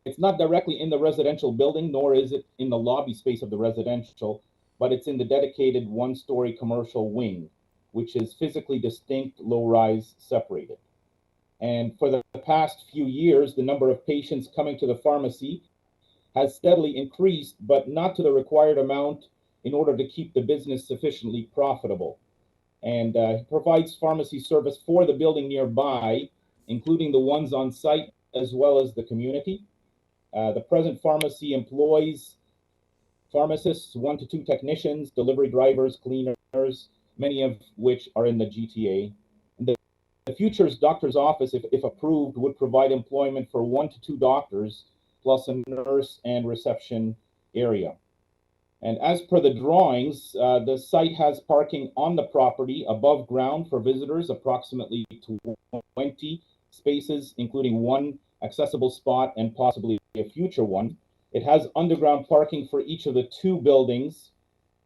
It's not directly in the residential building, nor is it in the lobby space of the residential, but it's in the dedicated 1-story commercial wing, which is physically distinct, low-rise, separated. And for the past few years, the number of patients coming to the pharmacy has steadily increased, but not to the required amount in order to keep the business sufficiently profitable. And he provides pharmacy service for the building nearby, including the ones on site, as well as the community. The present pharmacy employs pharmacists, 1 to 2 technicians, delivery drivers, cleaners, many of which are in the GTA. The future's doctor's office, if approved, would provide employment for 1 to 2 doctors, plus a nurse and reception area. And as per the drawings, the site has parking on the property above ground for visitors, approximately 20 spaces, including 1 accessible spot and possibly a future one. It has underground parking for each of the 2 buildings,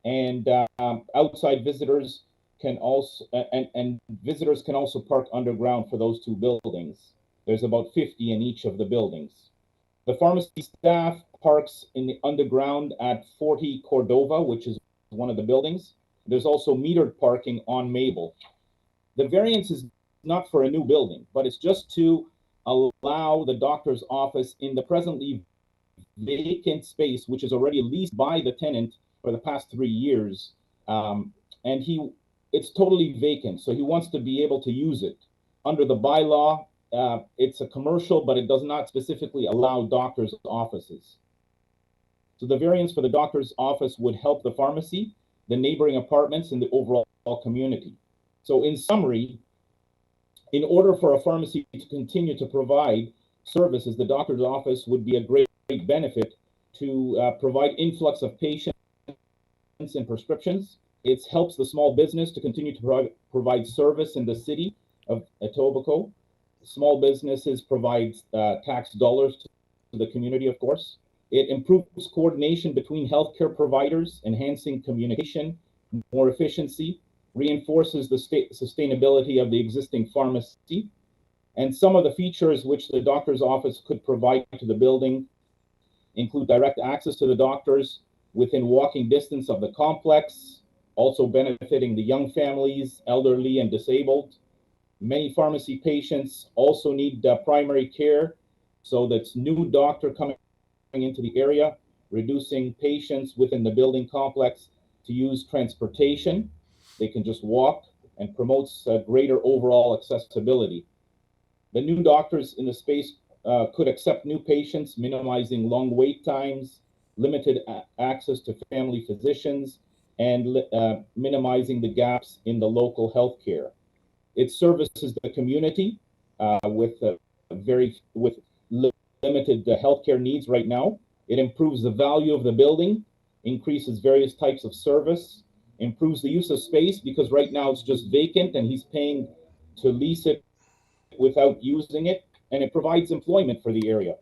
and outside visitors can also, and visitors can also park underground for those 2 buildings. There's about 50 in each of the buildings. The pharmacy staff parks in the underground at 40 Cordova, which is one of the buildings. There's also metered parking on Mabel. The variance is not for a new building, but it's just to allow the doctor's office in the presently vacant space, which is already leased by the tenant for the past 3 years. And it's totally vacant, so he wants to be able to use it. Under the bylaw, it's a commercial, but it does not specifically allow doctors' offices. So the variance for the doctor's office would help the pharmacy, the neighboring apartments, and the overall community. So in summary, In order for a pharmacy to continue to provide services, the doctor's office would be a great benefit to provide influx of patients and prescriptions. It helps the small business to continue to provide service in the city of Etobicoke. Small businesses provide tax dollars to the community, of course. It improves coordination between healthcare providers, enhancing communication, more efficiency, reinforces the sustainability of the existing pharmacy. And some of the features which the doctor's office could provide to the building include direct access to the doctors within walking distance of the complex, also benefiting the young families, elderly, and disabled. Many pharmacy patients also need primary care, so that's new doctor coming into the area, reducing patients within the building complex to use transportation. They can just walk, and promotes greater overall accessibility. The new doctors in the space could accept new patients, minimizing long wait times, limited access to family physicians, and minimizing the gaps in the local healthcare. It services the community with limited healthcare needs right now. It improves the value of the building, increases various types of service, improves the use of space because right now it's just vacant and he's paying to lease it without using it, and it provides employment for the area.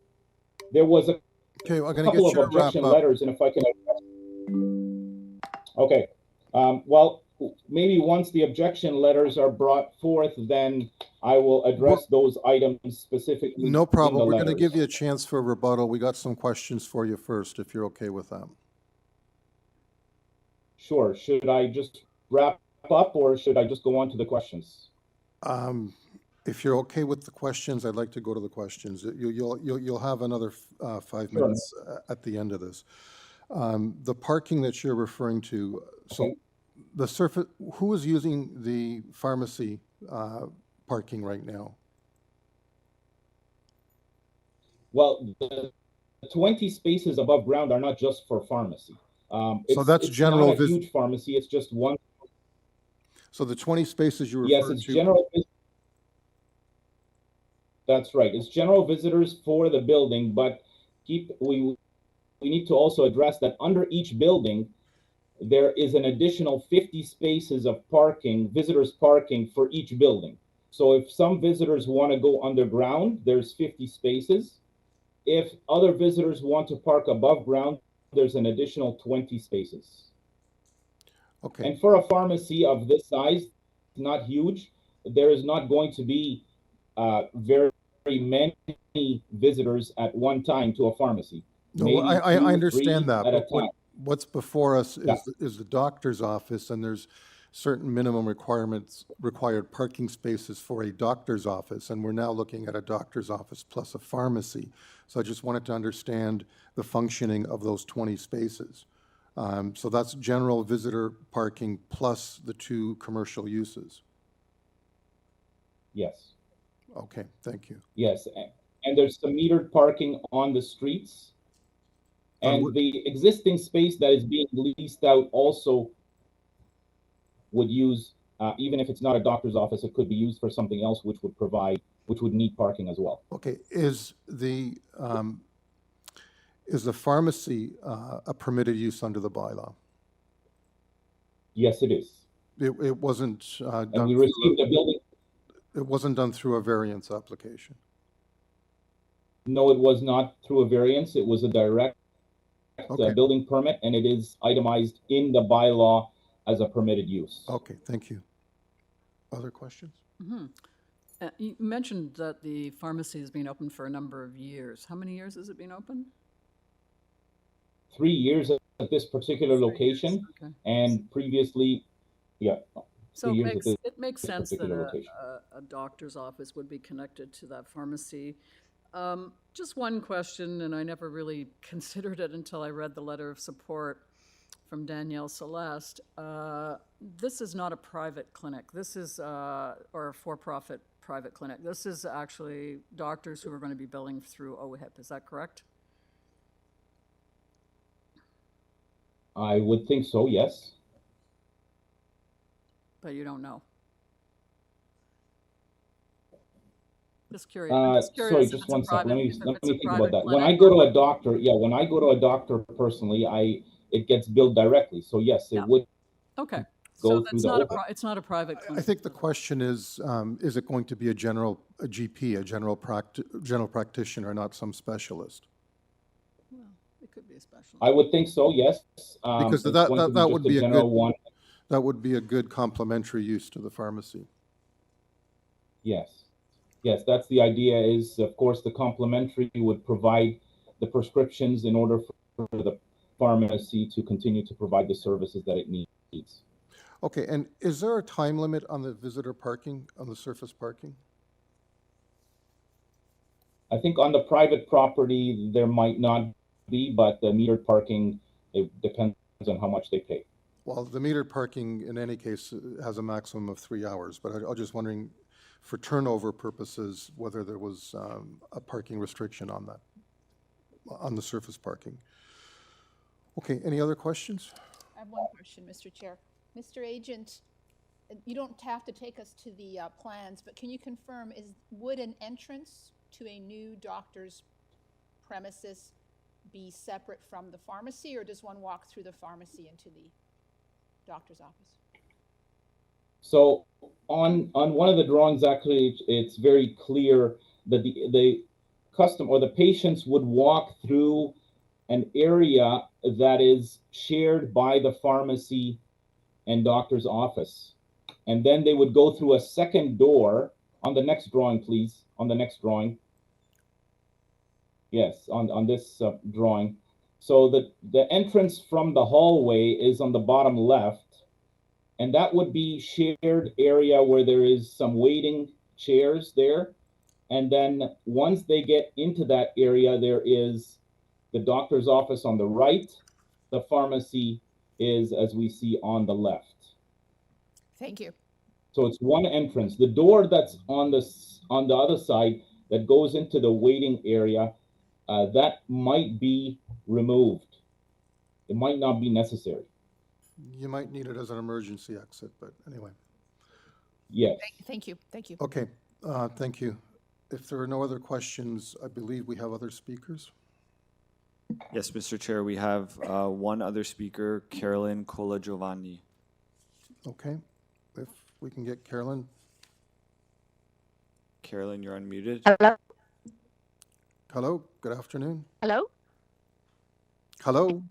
There was a couple of objection letters, and if I can. Okay. Well, maybe once the objection letters are brought forth, then I will address those items specifically. No problem. We're going to give you a chance for a rebuttal. We got some questions for you first, if you're okay with that. Sure. Should I just wrap up, or should I just go on to the questions? If you're okay with the questions, I'd like to go to the questions. You'll have another 5 minutes at the end of this. The parking that you're referring to, so the surface, who is using the pharmacy parking right now? Well, the 20 spaces above ground are not just for pharmacy. So that's general. It's not a huge pharmacy. It's just one. So the 20 spaces you referred to. Yes, it's general. That's right. It's general visitors for the building, but we need to also address that under each building, there is an additional 50 spaces of parking, visitors parking for each building. So if some visitors want to go underground, there's 50 spaces. If other visitors want to park above ground, there's an additional 20 spaces. Okay. And for a pharmacy of this size, not huge, there is not going to be very many visitors at one time to a pharmacy. No, I understand that, but what's before us is the doctor's office, and there's certain minimum required parking spaces for a doctor's office, and we're now looking at a doctor's office plus a pharmacy. So I just wanted to understand the functioning of those 20 spaces. So that's general visitor parking plus the 2 commercial uses. Yes. Okay, thank you. Yes, and there's some metered parking on the streets. And the existing space that is being leased out also would use, even if it's not a doctor's office, it could be used for something else which would need parking as well. Okay, is the pharmacy a permitted use under the bylaw? Yes, it is. It wasn't done. And we received a building. It wasn't done through a variance application. No, it was not through a variance. It was a direct building permit, and it is itemized in the bylaw as a permitted use. Okay, thank you. Other questions? Mm-hmm. You mentioned that the pharmacy has been open for a number of years. How many years has it been open? 3 years at this particular location, and previously, yeah. So it makes sense that a doctor's office would be connected to that pharmacy. Just one question, and I never really considered it until I read the letter of support from Danielle Celeste. This is not a private clinic. This is, or a for-profit private clinic. This is actually doctors who are going to be billing through OHIP. Is that correct? I would think so, yes. But you don't know. Just curious. I'm just Sorry, curious if just it's a one second. private, Let me if let it's a me think about private that. When clinic I go or to a doctor, yeah, when I go to a doctor personally, it gets billed directly. So yes, it Yeah. would Okay. go So through that's the not a open. it's not a private I clinic. think the question is it going to be a GP, a general practitioner, not some specialist? Well, it could be a specialist. I would think so, yes. Because It's going to be that just would a be a general good, one. that would be a good complementary use to the pharmacy. Yes. Yes, that's the idea is, of course, the complementary would provide the prescriptions in order for the pharmacy to continue to provide the services that it needs. Okay, and is there a time limit on the visitor parking, on the surface parking? I think on the private property, there might not be, but the metered parking, it depends on how much they pay. Well, the metered parking, in any case, has a maximum of 3 hours, but I was just wondering, for turnover purposes, whether there was a parking restriction on that, on the surface parking. Okay, any other questions? I have one question, Mr. Chair. Mr. Agent, you don't have to take us to the plans, but can you confirm, would an entrance to a new doctor's premises be separate from the pharmacy, or does one walk through the pharmacy into the doctor's office? So on one of the drawings, actually, it's very clear that the customer or the patients would walk through an area that is shared by the pharmacy and doctor's office. And then they would go through a second door on the next drawing, please, on the next drawing. Yes, on this drawing. So the entrance from the hallway is on the bottom left, and that would be shared area where there is some waiting chairs there. And then once they get into that area, there is the doctor's office on the right. The pharmacy is, as we see, on the left. Thank you. So it's one entrance. The door that's on the other side that goes into the waiting area, that might be removed. It might not be necessary. You might need it as an emergency exit, but anyway. Yes. Thank you. Thank you. Okay, thank you. If there are no other questions, I believe we have other speakers. Yes, Mr. Chair, we have one other speaker, Carolyn Cola Giovanni. Okay, if we can get Carolyn. Carolyn, you're unmuted. Hello? Hello, good afternoon. Hello? Hello?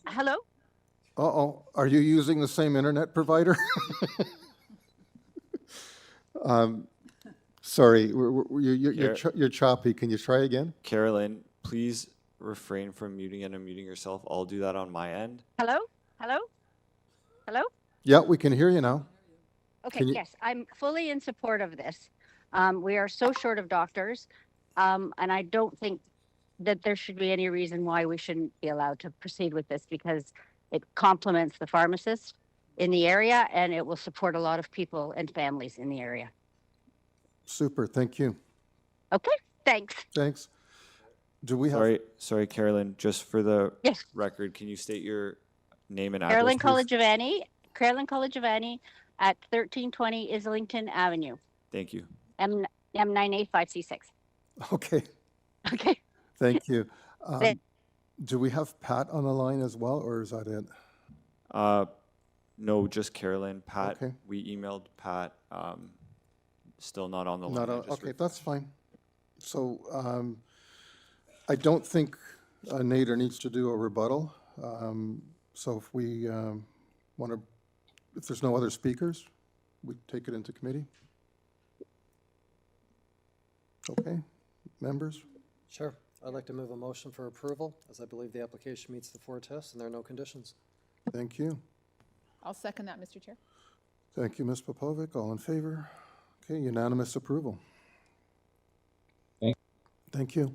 Hello? Uh-oh, are you using the same internet provider? Sorry, you're choppy. Can you try again? Carolyn, please refrain from muting and unmuting yourself. I'll do that on my end. Hello? Hello? Hello? Yeah, we can hear you now. Okay, yes, I'm fully in support of this. We are so short of doctors, and I don't think that there should be any reason why we shouldn't be allowed to proceed with this, because it complements the pharmacists in the area, and it will support a lot of people and families in the area. Super, thank you. Okay, thanks. Thanks. Do we have? Sorry, Carolyn, just for the record, can you state your name and address, Carolyn please? Cola Giovanni at 1320 Islington Avenue. Thank you. M985C6. Okay. Okay. Thank you. Do we have Pat on the line as well, or is that it? No, just Carolyn. Pat, Okay. we emailed Pat. Still not on the line. Okay, that's fine. So I don't think Nader needs to do a rebuttal. So if we want to, if there's no other speakers, we take it into committee. Okay, members? Sure. I'd like to move a motion for approval, as I believe the application meets the 4 tests and there are no conditions. Thank you. I'll second that, Mr. Chair. Thank you, Ms. Popovic. All in favor? Okay, unanimous approval. Thank you.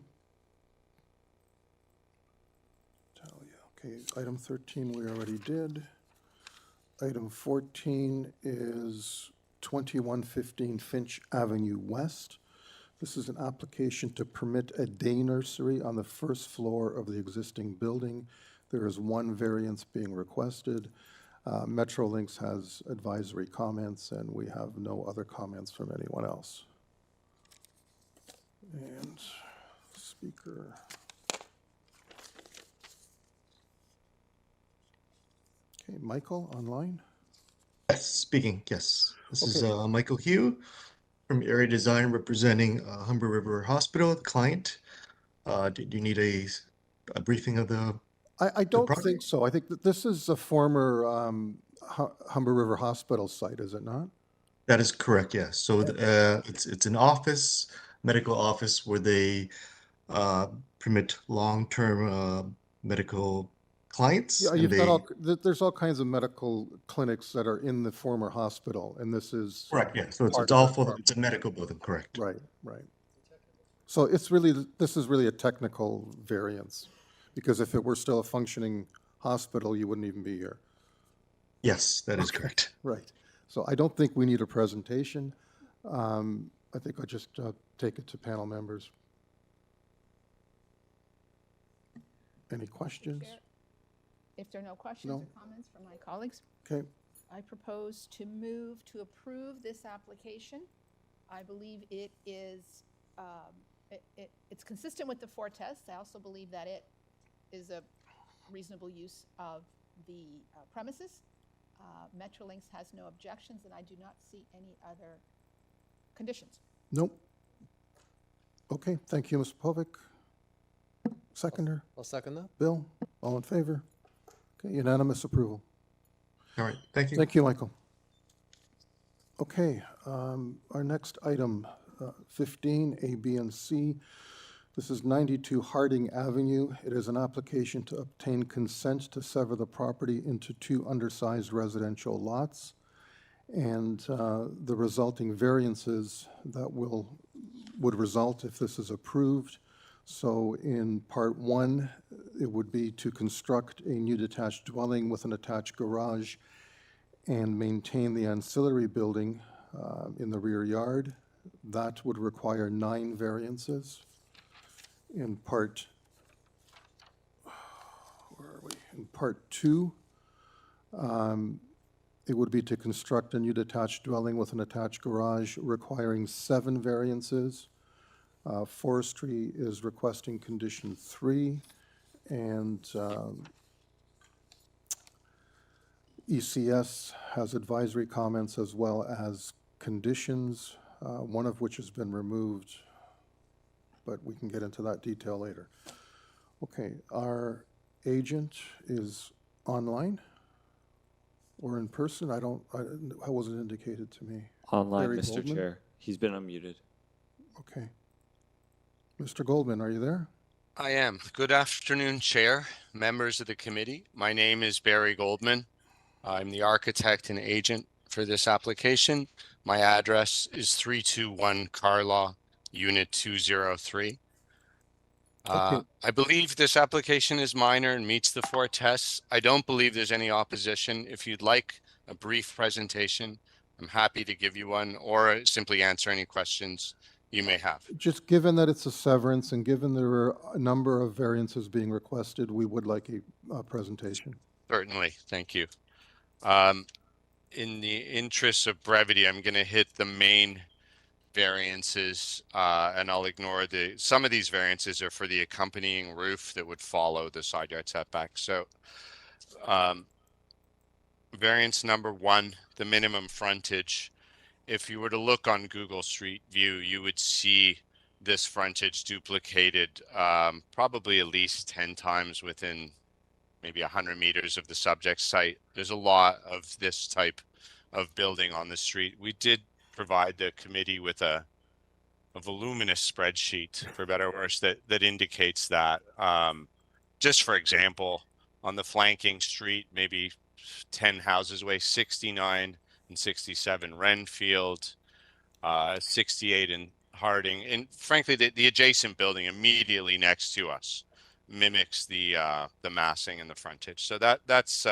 Okay, item 13 we already did. Item 14 is 2115 Finch Avenue West. This is an application to permit a day nursery on the first floor of the existing building. There is one variance being requested. Metrolinx has advisory comments, and we have no other comments from anyone else. And speaker. Okay, Michael, online? Yes, speaking, yes. This is Okay. Michael Hugh from Area Design representing Humber River Hospital, the client. Do you need a briefing of the I don't project? think so. I think that this is a former Humber River Hospital site, is it not? That is correct, yes. So it's an office, medical office where they permit long-term medical clients, Yeah, and you've got they there's all kinds of medical clinics that are in the former hospital, and this is correct, yeah. So part it's of all that for property. it's a medical building, correct? Right, right. So it's really, this is really a technical variance, because if it were still a functioning hospital, you wouldn't even be here. Yes, that is Okay, correct. right. So I don't think we need a presentation. I think I'll just take it to panel members. Any questions? If there are no questions No. or comments from my colleagues, Okay, I propose to move to approve this application. I believe it is, it's consistent with the four tests. I also believe that it is a reasonable use of the premises. Metrolinx has no objections, and I do not see any other conditions. nope. Okay, thank you, Mr. Povic. Seconder? I'll second that. Bill, all in favor? Okay, unanimous approval. All right, thank you. Thank you, Michael. Okay, our next item, 15, A, B, and C. This is 92 Harding Avenue. It is an application to obtain consent to sever the property into two undersized residential lots, and the resulting variances that would result if this is approved. So in part one, it would be to construct a new detached dwelling with an attached garage and maintain the ancillary building in the rear yard. That would require 9 variances. In part, where are we? In part two, it would be to construct a new detached dwelling with an attached garage requiring 7 variances. Forestry is requesting condition 3, and ECS has advisory comments as well as conditions, one of which has been removed, but we can get into that detail later. Okay, our agent is online or in person? How was it indicated to me? Online, Barry Mr. Goldman? Chair. He's been unmuted. Okay. Mr. Goldman, are you there? I am. Good afternoon, Chair, members of the committee. My name is Barry Goldman. I'm the architect and agent for this application. My address is 321 Carlaw, Unit 203. Okay. I believe this application is minor and meets the 4 tests. I don't believe there's any opposition. If you'd like a brief presentation, I'm happy to give you one, or simply answer any questions you may have. Just given that it's a severance and given there are a number of variances being requested, we would like a presentation. Certainly, thank you. In the interest of brevity, I'm going to hit the main variances, and I'll ignore some of these variances are for the accompanying roof that would follow the side yard setback. So, variance number 1, the minimum frontage. If you were to look on Google Street View, you would see this frontage duplicated probably at least 10 times within maybe 100 meters of the subject site. There's a lot of this type of building on the street. We did provide the committee with a voluminous spreadsheet, for better or worse, that indicates that. Just for example, on the flanking street, maybe 10 houses away, 69 and 67 Renfield, 68 in Harding, and frankly, the adjacent building immediately next to us mimics the massing and the frontage. So that's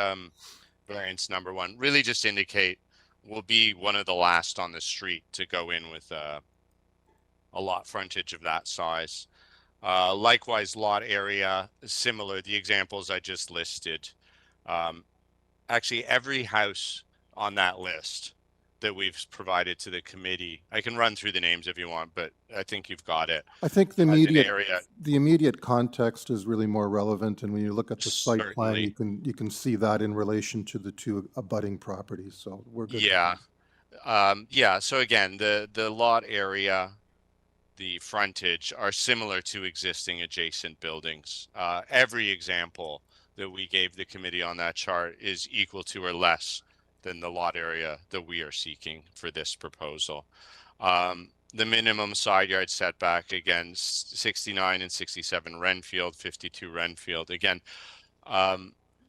variance number 1. Really just indicate we'll be one of the last on the street to go in with a lot frontage of that size. Likewise, lot area, similar, the examples I just listed. actually every house on that list that we've provided to the committee. I can run through the names if you want, but I think you've got it. I think the As an immediate, area, the immediate context is really more relevant, and when you look at the site plan, certainly. you can see that in relation to the two abutting properties, so we're good. Yeah. Yeah. So again, the lot area, the frontage are similar to existing adjacent buildings. Every example that we gave the committee on that chart is equal to or less than the lot area that we are seeking for this proposal. The minimum side yard setback, again, 69 and 67 Renfield, 52 Renfield. Again,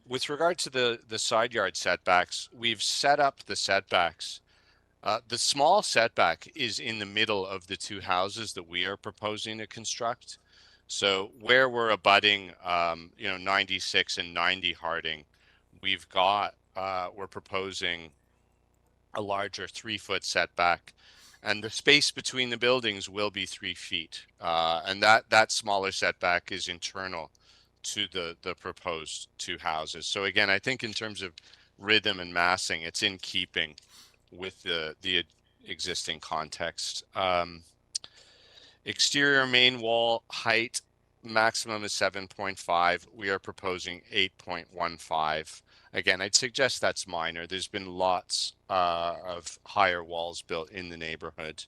with regard to the side yard setbacks, we've set up the setbacks. The small setback is in the middle of the two houses that we are proposing to construct. So where we're abutting, 96 and 90 Harding, we've got, we're proposing a larger 3-foot setback, and the space between the buildings will be 3 feet. And that smaller setback is internal to the proposed two houses. So again, I think in terms of rhythm and massing, it's in keeping with the existing context. Exterior main wall height maximum is 7.5. We are proposing 8.15. Again, I'd suggest that's minor. There's been lots of higher walls built in the neighborhood.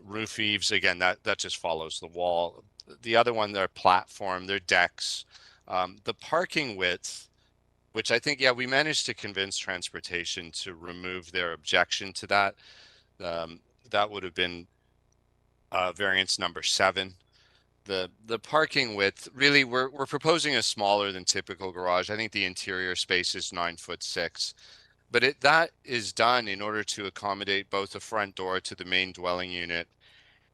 Roof eaves, again, that just follows the wall. The other one, they're platform, they're decks. The parking width, which I think, yeah, we managed to convince transportation to remove their objection to that. That would have been variance number 7. The parking width, really, we're proposing a smaller than typical garage. I think the interior space is 9'6", but that is done in order to accommodate both a front door to the main dwelling unit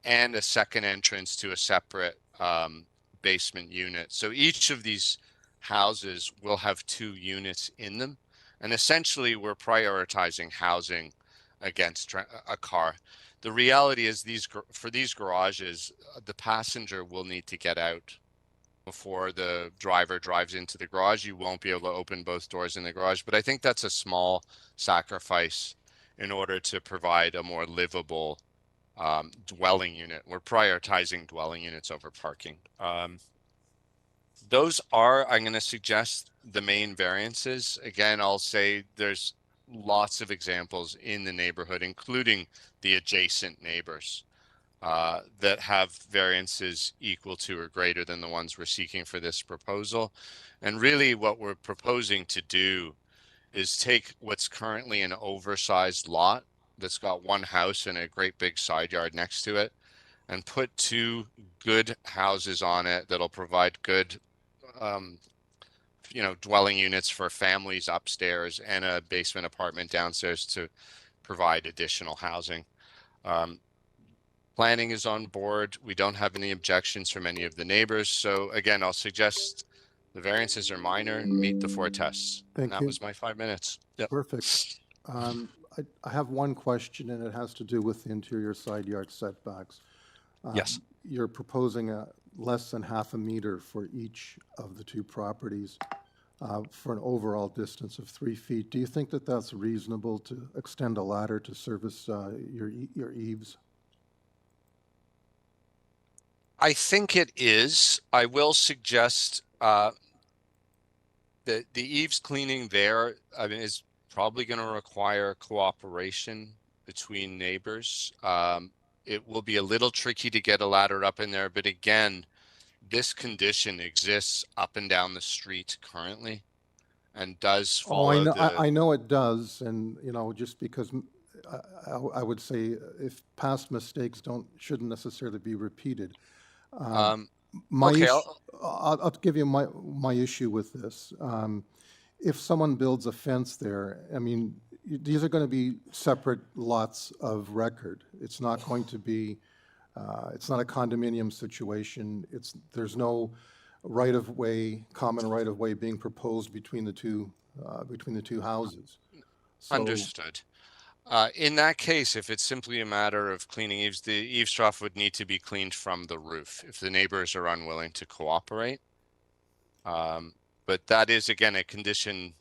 and a second entrance to a separate basement unit. So each of these houses will have 2 units in them, and essentially we're prioritizing housing against a car. The reality is for these garages, the passenger will need to get out before the driver drives into the garage. You won't be able to open both doors in the garage, but I think that's a small sacrifice in order to provide a more livable dwelling unit. We're prioritizing dwelling units over parking. Those are, I'm going to suggest, the main variances. Again, I'll say there's lots of examples in the neighborhood, including the adjacent neighbors, that have variances equal to or greater than the ones we're seeking for this proposal. And really what we're proposing to do is take what's currently an oversized lot that's got one house and a great big side yard next to it, and put 2 good houses on it that'll provide good dwelling units for families upstairs and a basement apartment downstairs to provide additional housing. Planning is on board. We don't have any objections from any of the neighbors. So again, I'll suggest the variances are minor and meet the 4 tests. Thank That you. was my 5 minutes. Yep. Perfect. I have one question, and it has to do with the interior side yard setbacks. Yes. You're proposing a less than half a meter for each of the 2 properties for an overall distance of 3 feet. Do you think that that's reasonable to extend a ladder to service your eaves? I think it is. I will suggest that the eaves cleaning there, I mean, is probably going to require cooperation between neighbors. It will be a little tricky to get a ladder up in there, but again, this condition exists up and down the street currently and does follow I know it does, and just because I would say if past mistakes shouldn't necessarily be repeated. Okay, I'll give you my issue with this. If someone builds a fence there, I mean, these are going to be separate lots of record. It's not going to be, it's not a condominium situation. There's no common right of way being proposed between the two houses. So, understood. In that case, if it's simply a matter of cleaning eaves, the eaves trough would need to be cleaned from the roof if the neighbors are unwilling to cooperate. But that is, again, a condition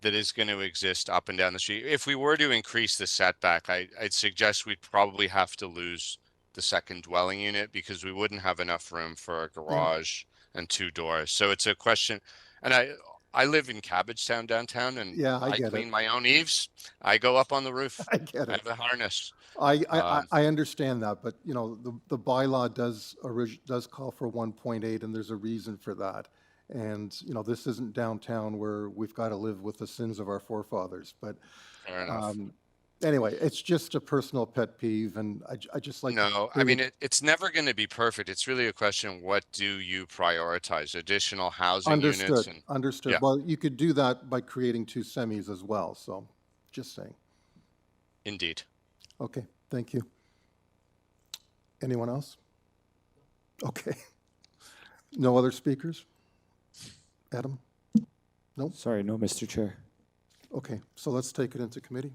that is going to exist up and down the street. If we were to increase the setback, I'd suggest we'd probably have to lose the second dwelling unit because we wouldn't have enough room for a garage and 2 doors. So it's a question, and I live in Cabbagetown downtown, and Yeah, I I get clean it. my own eaves. I go up on the roof. I get I it. have a harness. I understand that, but you know, the bylaw does call for 1.8, and there's a reason for that. And, you know, this isn't downtown where we've got to live with the sins of our forefathers, but Fair enough. anyway, it's just a personal pet peeve, and I just like. No, I mean, it's never going to be perfect. It's really a question, what do you prioritize? Additional housing units? Understood, And understood. yeah, Well, you could do that by creating 2 semis as well, so just saying. indeed. Okay, thank you. Anyone else? Okay. No other speakers? Adam? No? Sorry, no, Mr. Chair. Okay, so let's take it into committee.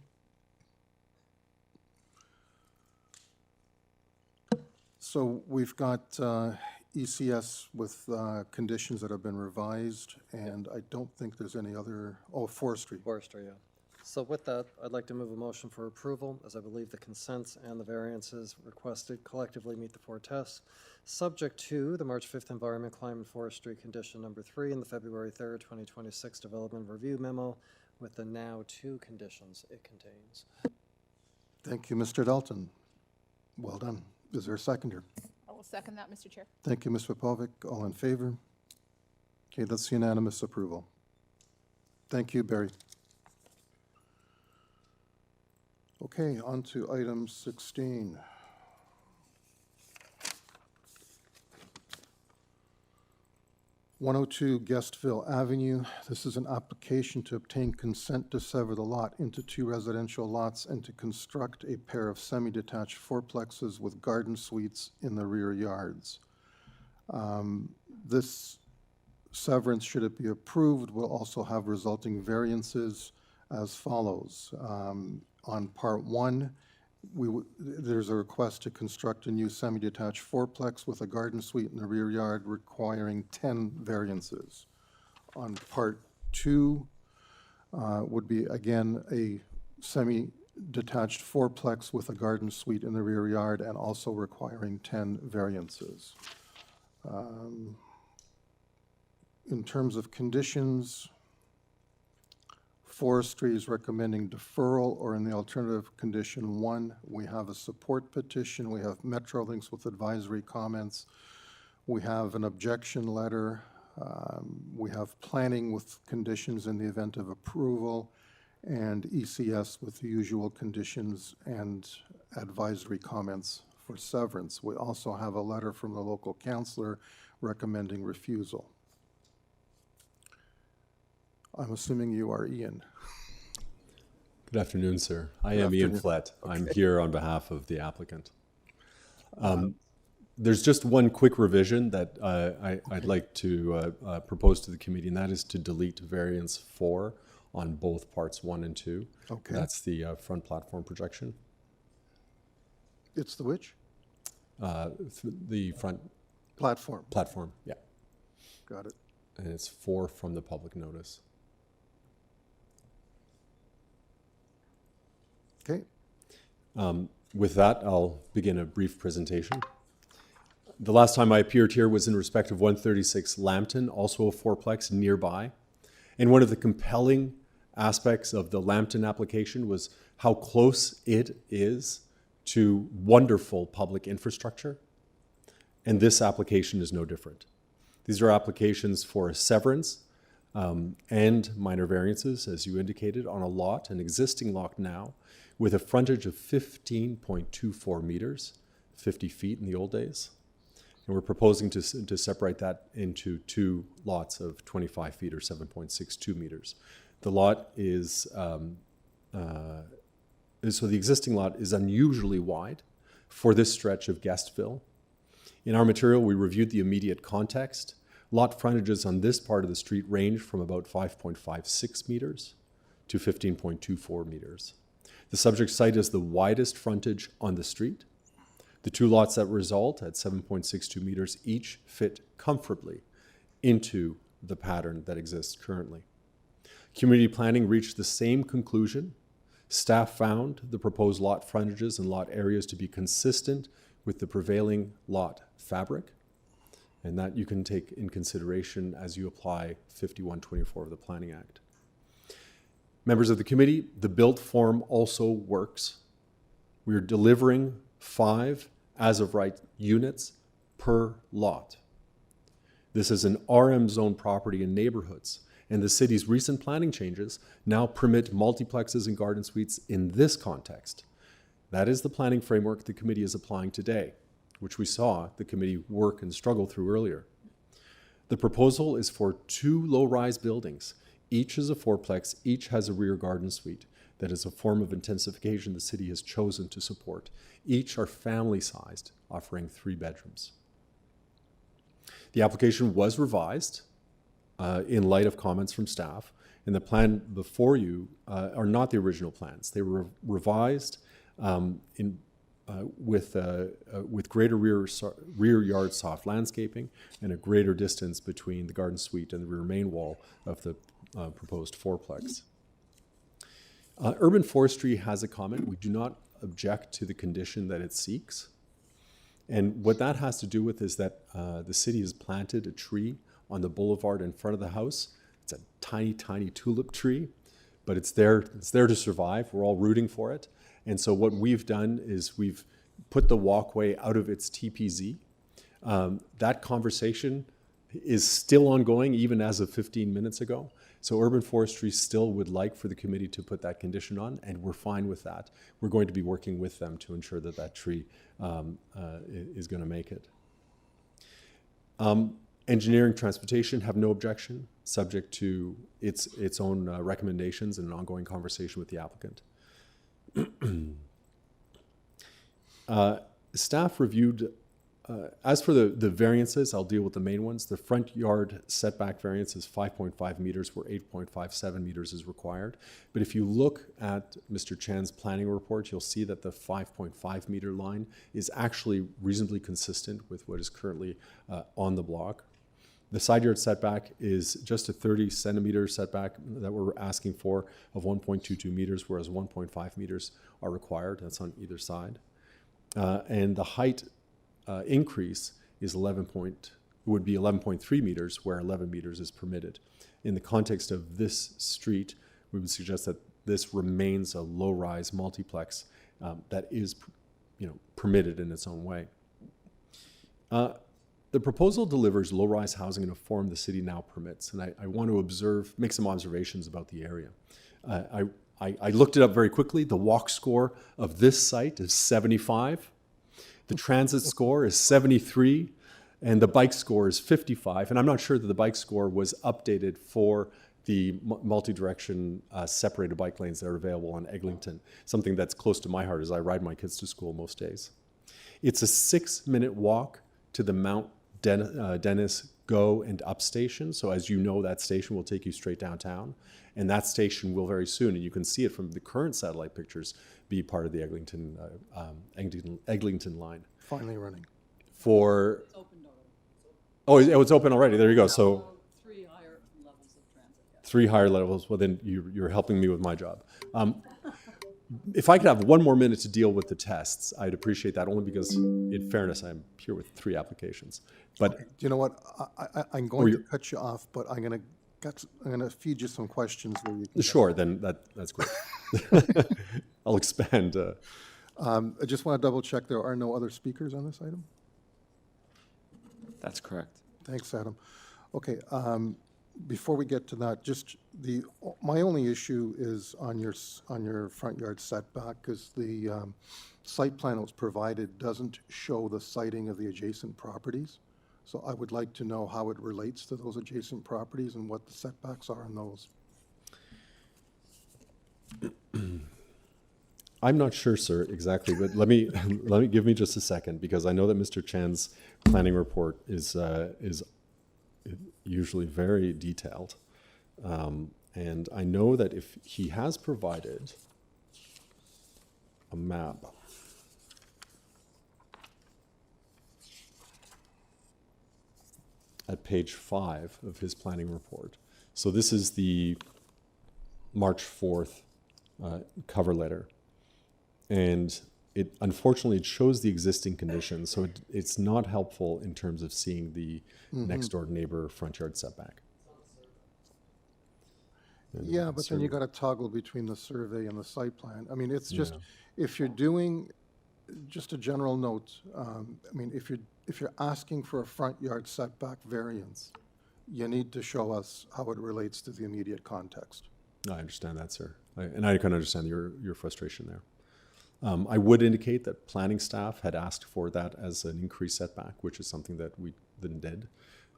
So we've got ECS with conditions that have been revised, and I don't think there's any other, forestry. Forestry, yeah. So with that, I'd like to move a motion for approval, as I believe the consents and the variances requested collectively meet the 4 tests, subject to the March 5th Environment, Climate, and Forestry Condition Number 3 and the February 3rd, 2026 Development Review Memo with the now 2 conditions it contains. Thank you, Mr. Dalton. Well done. Is there a seconder? I will second that, Mr. Chair. Thank you, Ms. Popovic. All in favor? Okay, that's unanimous approval. Thank you, Barry. Okay, on to item 16. (102) Guestville Avenue. This is an application to obtain consent to sever the lot into 2 residential lots and to construct a pair of semi-detached fourplexes with garden suites in the rear yards. This severance, should it be approved, will also have resulting variances as follows. On part 1, there's a request to construct a new semi-detached fourplex with a garden suite in the rear yard requiring 10 variances. On part 2 would be, again, a semi-detached fourplex with a garden suite in the rear yard and also requiring 10 variances. In terms of conditions, Forestry is recommending deferral, or in the alternative condition 1, we have a support petition, we have Metrolinks with advisory comments, we have an objection letter, we have planning with conditions in the event of approval, and ECS with the usual conditions and advisory comments for severance. We also have a letter from the local councillor recommending refusal. I'm assuming you are Ian. Good afternoon, sir. I am Ian Flett. Okay. I'm here on behalf of the applicant. There's just one quick revision that I'd like to propose to the committee, and that is to delete variance 4 on both parts 1 and 2. Okay. That's the front platform projection. It's the which? The front platform. Platform, yeah. Got it. And it's 4 from the public notice. Okay. With that, I'll begin a brief presentation. The last time I appeared here was in respect of 136 Lambton, also a fourplex nearby. And one of the compelling aspects of the Lambton application was how close it is to wonderful public infrastructure. And this application is no different. These are applications for a severance and minor variances, as you indicated, on a lot, an existing lot now, with a frontage of 15.24 meters, 50 feet in the old days. And we're proposing to separate that into 2 lots of 25 feet or 7.62 meters. The lot is, so the existing lot is unusually wide for this stretch of Guestville. In our material, we reviewed the immediate context. Lot frontages on this part of the street range from about 5.56 meters to 15.24 meters. The subject site is the widest frontage on the street. The 2 lots that result at 7.62 meters each fit comfortably into the pattern that exists currently. Community planning reached the same conclusion. Staff found the proposed lot frontages and lot areas to be consistent with the prevailing lot fabric, and that you can take in consideration as you apply 5124 of the Planning Act. Members of the committee, the built form also works. We are delivering 5 as-of-right units per lot. This is an RM zone property in neighborhoods, and the city's recent planning changes now permit multiplexes and garden suites in this context. That is the planning framework the committee is applying today, which we saw the committee work and struggle through earlier. The proposal is for 2 low-rise buildings. Each is a 4-plex, each has a rear garden suite. That is a form of intensification the city has chosen to support. Each are family-sized, offering 3 bedrooms. The application was revised in light of comments from staff, and the plan before you are not the original plans. They were revised with greater rear yard soft landscaping and a greater distance between the garden suite and the rear main wall of the proposed 4-plex. Urban Forestry has a comment. We do not object to the condition that it seeks. And what that has to do with is that the city has planted a tree on the boulevard in front of the house. It's a tiny, tiny tulip tree, but it's there to survive. We're all rooting for it. And so what we've done is we've put the walkway out of its TPZ. That conversation is still ongoing, even as of 15 minutes ago. So Urban Forestry still would like for the committee to put that condition on, and we're fine with that. We're going to be working with them to ensure that that tree is going to make it. Engineering transportation have no objection, subject to its own recommendations and an ongoing conversation with the applicant. Staff reviewed, as for the variances, I'll deal with the main ones. The front yard setback variance is 5.5 meters, where 8.57 meters is required. But if you look at Mr. Chan's planning report, you'll see that the 5.5 meter line is actually reasonably consistent with what is currently on the block. The side yard setback is just a 30 centimeter setback that we're asking for of 1.22 meters, whereas 1.5 meters are required. That's on either side. And the height increase is would be 11.3 meters, where 11 meters is permitted. In the context of this street, we would suggest that this remains a low-rise multiplex that is, permitted in its own way. The proposal delivers low-rise housing in a form the city now permits, and I want to make some observations about the area. I looked it up very quickly. The walk score of this site is 75. The transit score is 73, and the bike score is 55. And I'm not sure that the bike score was updated for the multi-direction separated bike lanes that are available on Eglinton, something that's close to my heart as I ride my kids to school most days. It's a 6-minute walk to the Mount Dennis Go and Up station. So as you know, that station will take you straight downtown, and that station will very soon, and you can see it from the current satellite pictures, be part of the Eglinton line. Finally running. For it's open already. There you go. So 3 higher levels of transit. Yeah. 3 higher levels. Well, then you're helping me with my job. If I could have 1 more minute to deal with the tests, I'd appreciate that, only because, in fairness, I'm here with 3 applications. But okay. You know what? I'm going to cut you off, but I'm going to feed you some questions. Where you can sure, then that's great. I'll expand. I just want to double check there are no other speakers on this item? That's correct. Thanks, Adam. Okay. Before we get to that, my only issue is on your front yard setback, because the site plan that was provided doesn't show the siting of the adjacent properties. So I would like to know how it relates to those adjacent properties and what the setbacks are on those. I'm not sure, sir, exactly, but let me give me just a second, because I know that Mr. Chan's planning report is usually very detailed, and I know that if he has provided a map at page 5 of his planning report. So this is the March 4th cover letter. And it unfortunately it shows the existing conditions, so it's not helpful in terms of seeing the next door neighbor front yard setback. And Yeah, but then you survey- got to toggle between the survey and the site plan. I mean, it's just, if you're doing, just a general note, I mean, if you're asking for a front yard setback variance, you need to show us how it relates to the immediate context. I understand that, sir. And I can understand your frustration there. I would indicate that planning staff had asked for that as an increased setback, which is something that we then did.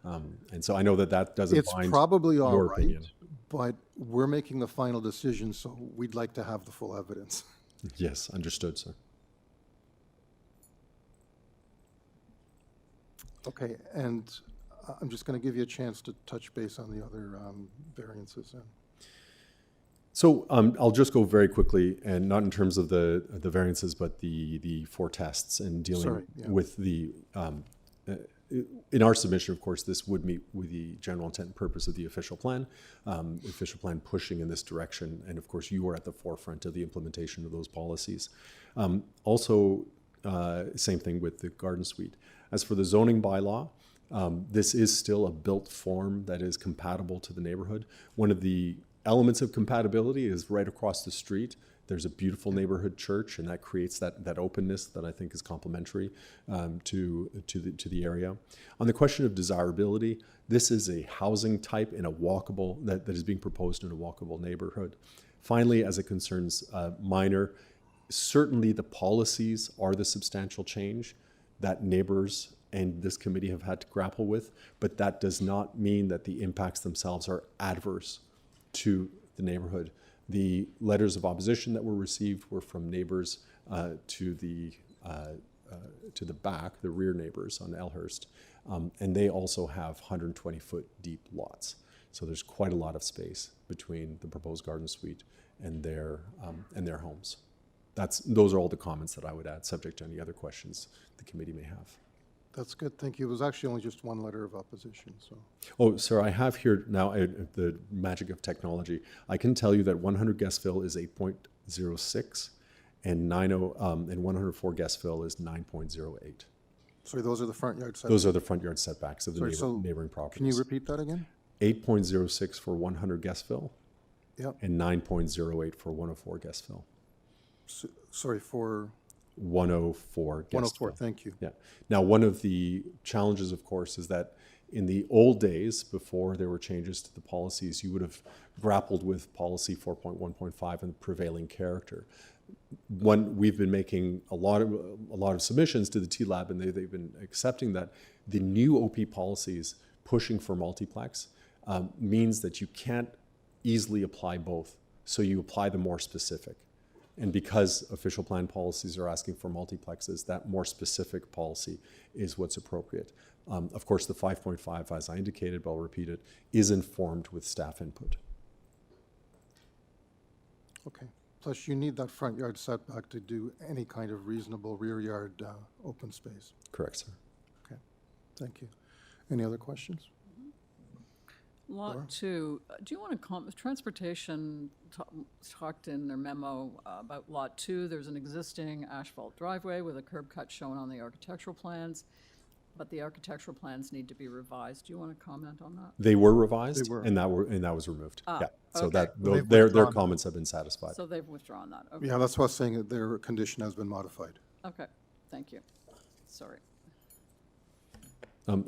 And so I know that that doesn't It's bind probably all your right, opinion. but we're making the final decision, so we'd like to have the full evidence. Yes, understood, sir. Okay, and I'm just going to give you a chance to touch base on the other variances then. So I'll just go very quickly, and not in terms of the variances, but the four tests and dealing with the. In our submission, of course, this would meet with the general intent and purpose of the official plan. The official plan pushing in this direction, and of course, you are at the forefront of the implementation of those policies. Also, same thing with the garden suite. As for the zoning bylaw, this is still a built form that is compatible to the neighborhood. One of the elements of compatibility is right across the street. There's a beautiful neighborhood church, and that creates that openness that I think is complementary to the area. On the question of desirability, this is a housing type in a walkable that is being proposed in a walkable neighborhood. Finally, as it concerns minor, certainly the policies are the substantial change that neighbors and this committee have had to grapple with, but that does not mean that the impacts themselves are adverse to the neighborhood. The letters of opposition that were received were from neighbors to the back, the rear neighbors on Elhurst, and they also have 120-foot deep lots. So there's quite a lot of space between the proposed garden suite and their homes. Those are all the comments that I would add, subject to any other questions the committee may have. That's good, thank you. It was actually only just one letter of opposition, so. Oh, sir, I have here now the magic of technology. I can tell you that 100 Guestville is 8.06, and 104 Guestville is 9.08. Sorry, those are the front yard setbacks? Those are the front yard setbacks of the Sorry, neighboring properties. Can you repeat that again? 8.06 for 100 Guestville, Yep. and 9.08 for 104 Guestville. Sorry, for? 104 Guestville. 104, thank you. Yeah. Now, one of the challenges, of course, is that in the old days, before there were changes to the policies, you would have grappled with policy 4.1.5 and the prevailing character. We've been making a lot of submissions to the TLAB, and they've been accepting that the new OP policies pushing for multiplex means that you can't easily apply both. So you apply the more specific. And because official plan policies are asking for multiplexes, that more specific policy is what's appropriate. Of course, the 5.5, as I indicated, but I'll repeat it, is informed with staff input. Okay. Plus, you need that front yard setback to do any kind of reasonable rear yard open space. Correct, sir. Okay, thank you. Any other questions? Lot 2, do you want to comment, transportation talked in their memo about Lot 2, there's an existing asphalt driveway with a curb cut shown on the architectural plans, but the architectural plans need to be revised. Do you want to comment on that? They were revised, They were. and that was removed. Ah, Yeah, so okay. their comments have been satisfied. So they've withdrawn that, okay. Yeah, that's why I was saying that their condition has been modified. Okay, thank you. Sorry.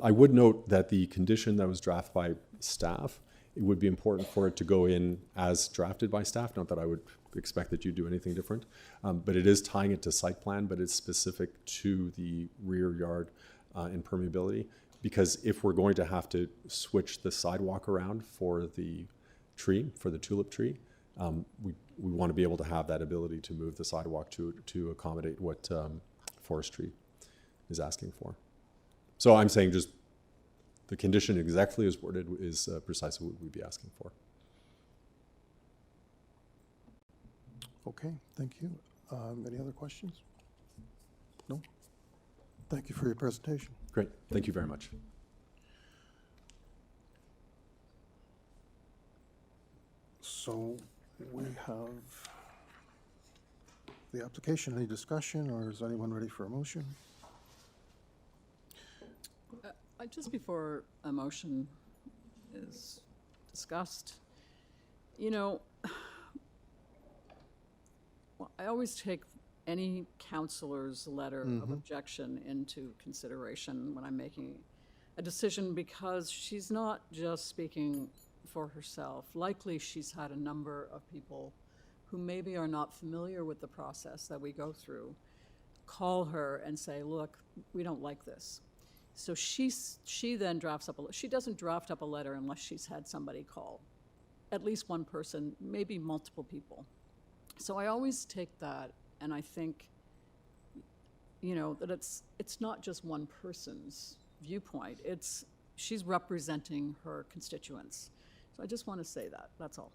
I would note that the condition that was drafted by staff, it would be important for it to go in as drafted by staff. Not that I would expect that you do anything different, but it is tying it to site plan, but it's specific to the rear yard impermeability. Because if we're going to have to switch the sidewalk around for the tree, for the tulip tree, we want to be able to have that ability to move the sidewalk to accommodate what forestry is asking for. So I'm saying just the condition exactly as worded is precisely what we'd be asking for. Okay, thank you. Any other questions? No? Thank you for your presentation. Great, thank you very much. So We have the application. Any discussion, or is anyone ready for a motion? Just before a motion is discussed, you know, well, I always take any counselor's letter of objection into consideration when I'm making a decision, because she's not just speaking for herself. Likely she's had a number of people who maybe are not familiar with the process that we go through call her and say, look, we don't like this. So she then drafts up she doesn't draft up a letter unless she's had somebody call, at least one person, maybe multiple people. So I always take that, and I think, you know, that it's not just one person's viewpoint. She's representing her constituents. So I just want to say that, that's all.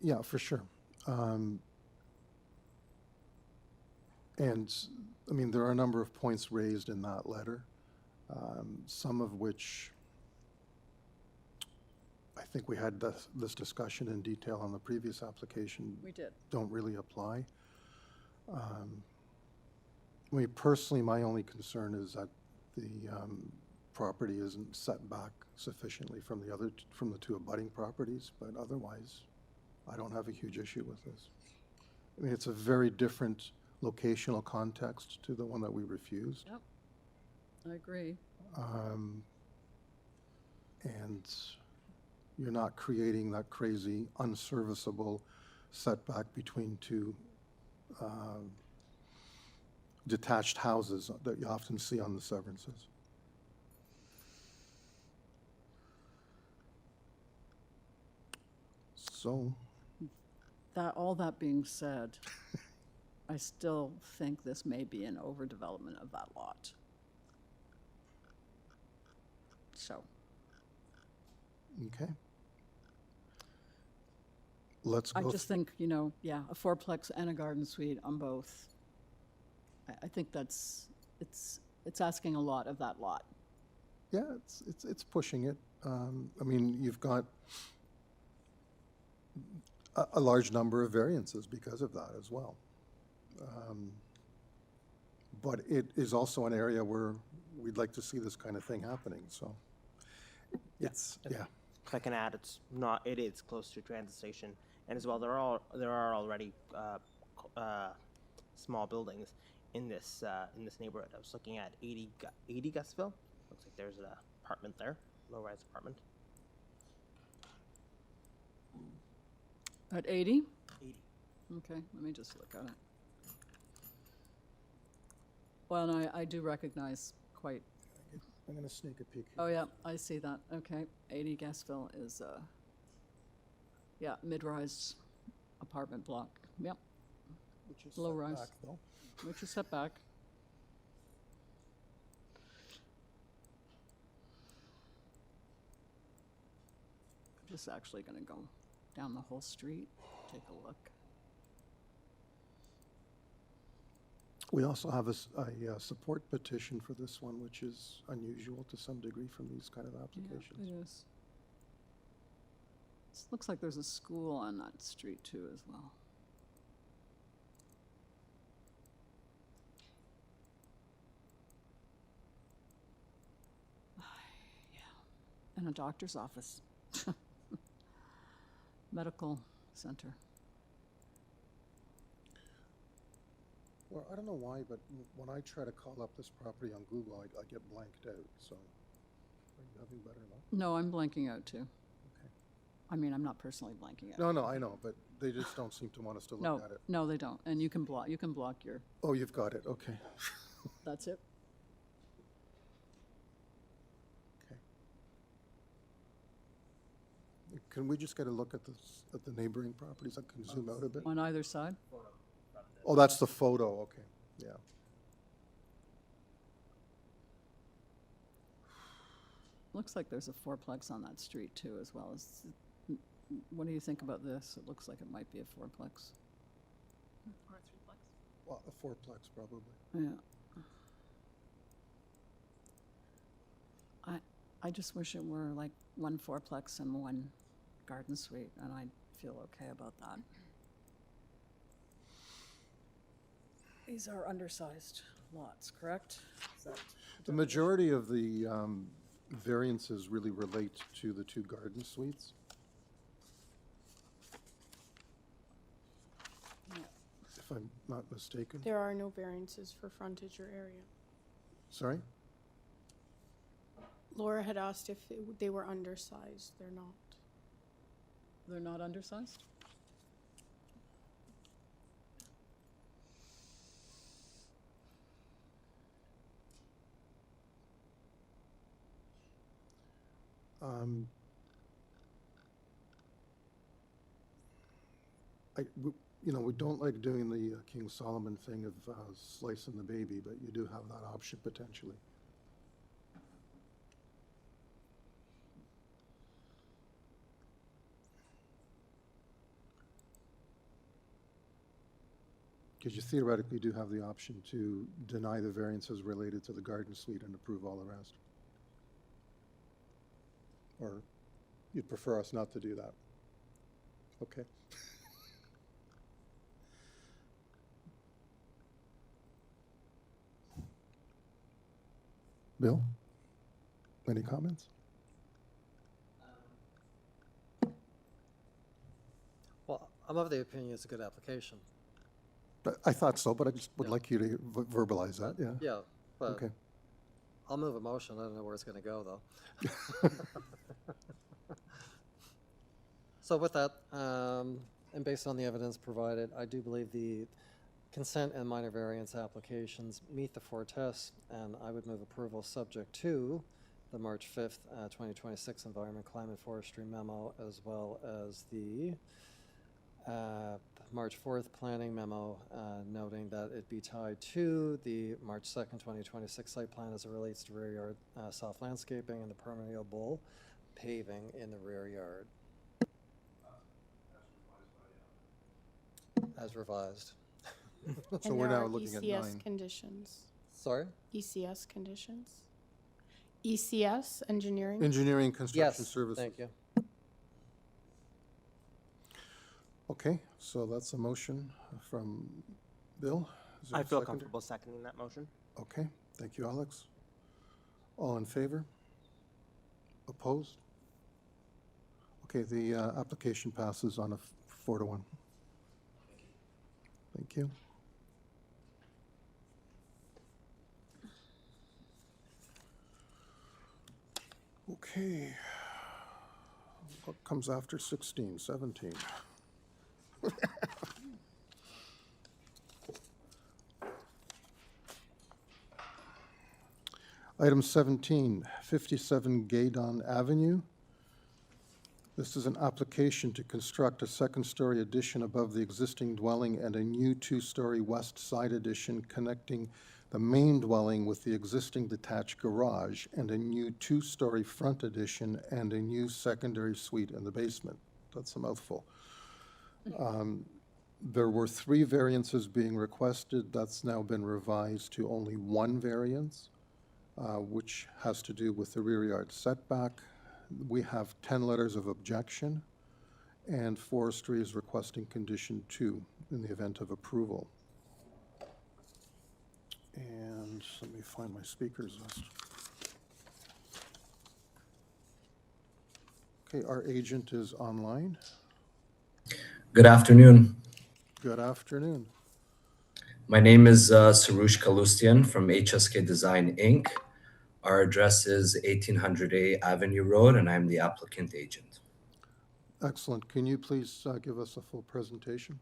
Yeah, for sure. And, I mean, there are a number of points raised in that letter, some of which I think we had this discussion in detail on the previous application. We did. Don't really apply. I mean, personally, my only concern is that the property isn't set back sufficiently from the two abutting properties, but otherwise, I don't have a huge issue with this. I mean, it's a very different locational context to the one that we refused. Yep, I agree. And you're not creating that crazy unserviceable setback between two detached houses that you often see on the severances. So, All that being said, I still think this may be an overdevelopment of that lot. So. okay. Let's go. I just think, you know, yeah, a fourplex and a garden suite on both. I think it's asking a lot of that lot. Yeah, it's pushing it. I mean, you've got a large number of variances because of that as well. But it is also an area where we'd like to see this kind of thing happening, so it's, yeah. If I can add, it is close to a transit station, and as well, there are already small buildings in this neighborhood. I was looking at 80 Guestville. Looks like there's an apartment there, low-rise apartment. At 80? 80. Okay, let me just look at it. Well, and I do recognize quite. I'm going to sneak a peek here. Oh, yeah, I see that. Okay, 80 Guestville is, yeah, mid-rise apartment block. Yep. Which is low set rise. back, though. Which is set back. I'm just actually going to go down the whole street, take a look. We also have a support petition for this one, which is unusual to some degree from these kind of applications. Yeah, it is. It looks like there's a school on that street too as well. Yeah, and a doctor's office. Medical center. Well, I don't know why, but when I try to call up this property on Google, I get blanked out, so are you having better luck? No, I'm blanking out too. Okay. I mean, I'm not personally blanking out. No, I know, but they just don't seem to want us to look at it. No, they don't. And you can block your. Oh, you've got it, okay. That's it. Okay. Can we just get a look at the neighboring properties? I can zoom out a bit. On either side? Oh, that's the photo, okay, yeah. Looks like there's a fourplex on that street too, as well as. What do you think about this? It looks like it might be a fourplex. Or a threeplex. Well, a fourplex probably. Yeah. I I just wish it were like one fourplex and one garden suite, and I'd feel okay about that. These are undersized lots, correct? Is that The majority of the variances really relate to the two garden suites. If I'm not mistaken. There are no variances for frontage or area. Sorry? Laura had asked if they were undersized. They're not. They're not undersized? We don't like doing the King Solomon thing of slicing the baby, but you do have that option potentially. Because you theoretically do have the option to deny the variances related to the garden suite and approve all the rest. Or you'd prefer us not to do that? Okay. Bill, any comments? Well, I'm of the opinion it's a good application. I thought so, but I just would like you to verbalize that, yeah. Yeah, but Okay. I'll move a motion. I don't know where it's going to go, though. So with that, and based on the evidence provided, I do believe the consent and minor variance applications meet the four tests, and I would move approval subject to the March 5th, 2026 Environment, Climate, Forestry memo, as well as the March 4th planning memo, noting that it be tied to the March 2nd, 2026 site plan as it relates to rear yard soft landscaping and the permeable paving in the rear yard. As revised. So we're now looking at ECS 9. conditions. Sorry? ECS conditions. ECS, engineering. Engineering construction Yes, services. thank you. Okay, so that's a motion from Bill. Is there I a feel seconder? comfortable seconding that motion. Okay, thank you, Alex. All in favor? Opposed? Okay, the application passes on a 4-1. Thank you. Okay. What comes after 16, 17? Item 17, 57 Gaydon Avenue. This is an application to construct a second-story addition above the existing dwelling and a new two-story west side addition connecting the main dwelling with the existing detached garage, and a new two-story front addition and a new secondary suite in the basement. That's a mouthful. There were 3 variances being requested. That's now been revised to only 1 variance, which has to do with the rear yard setback. We have 10 letters of objection, and forestry is requesting condition 2 in the event of approval. And let me find my speakers list. Okay, our agent is online. Good afternoon. Good afternoon. My name is Sarush Kalustian from HSK Design Inc. Our address is 1800A Avenue Road, and I'm the applicant agent. Excellent. Can you please give us a full presentation?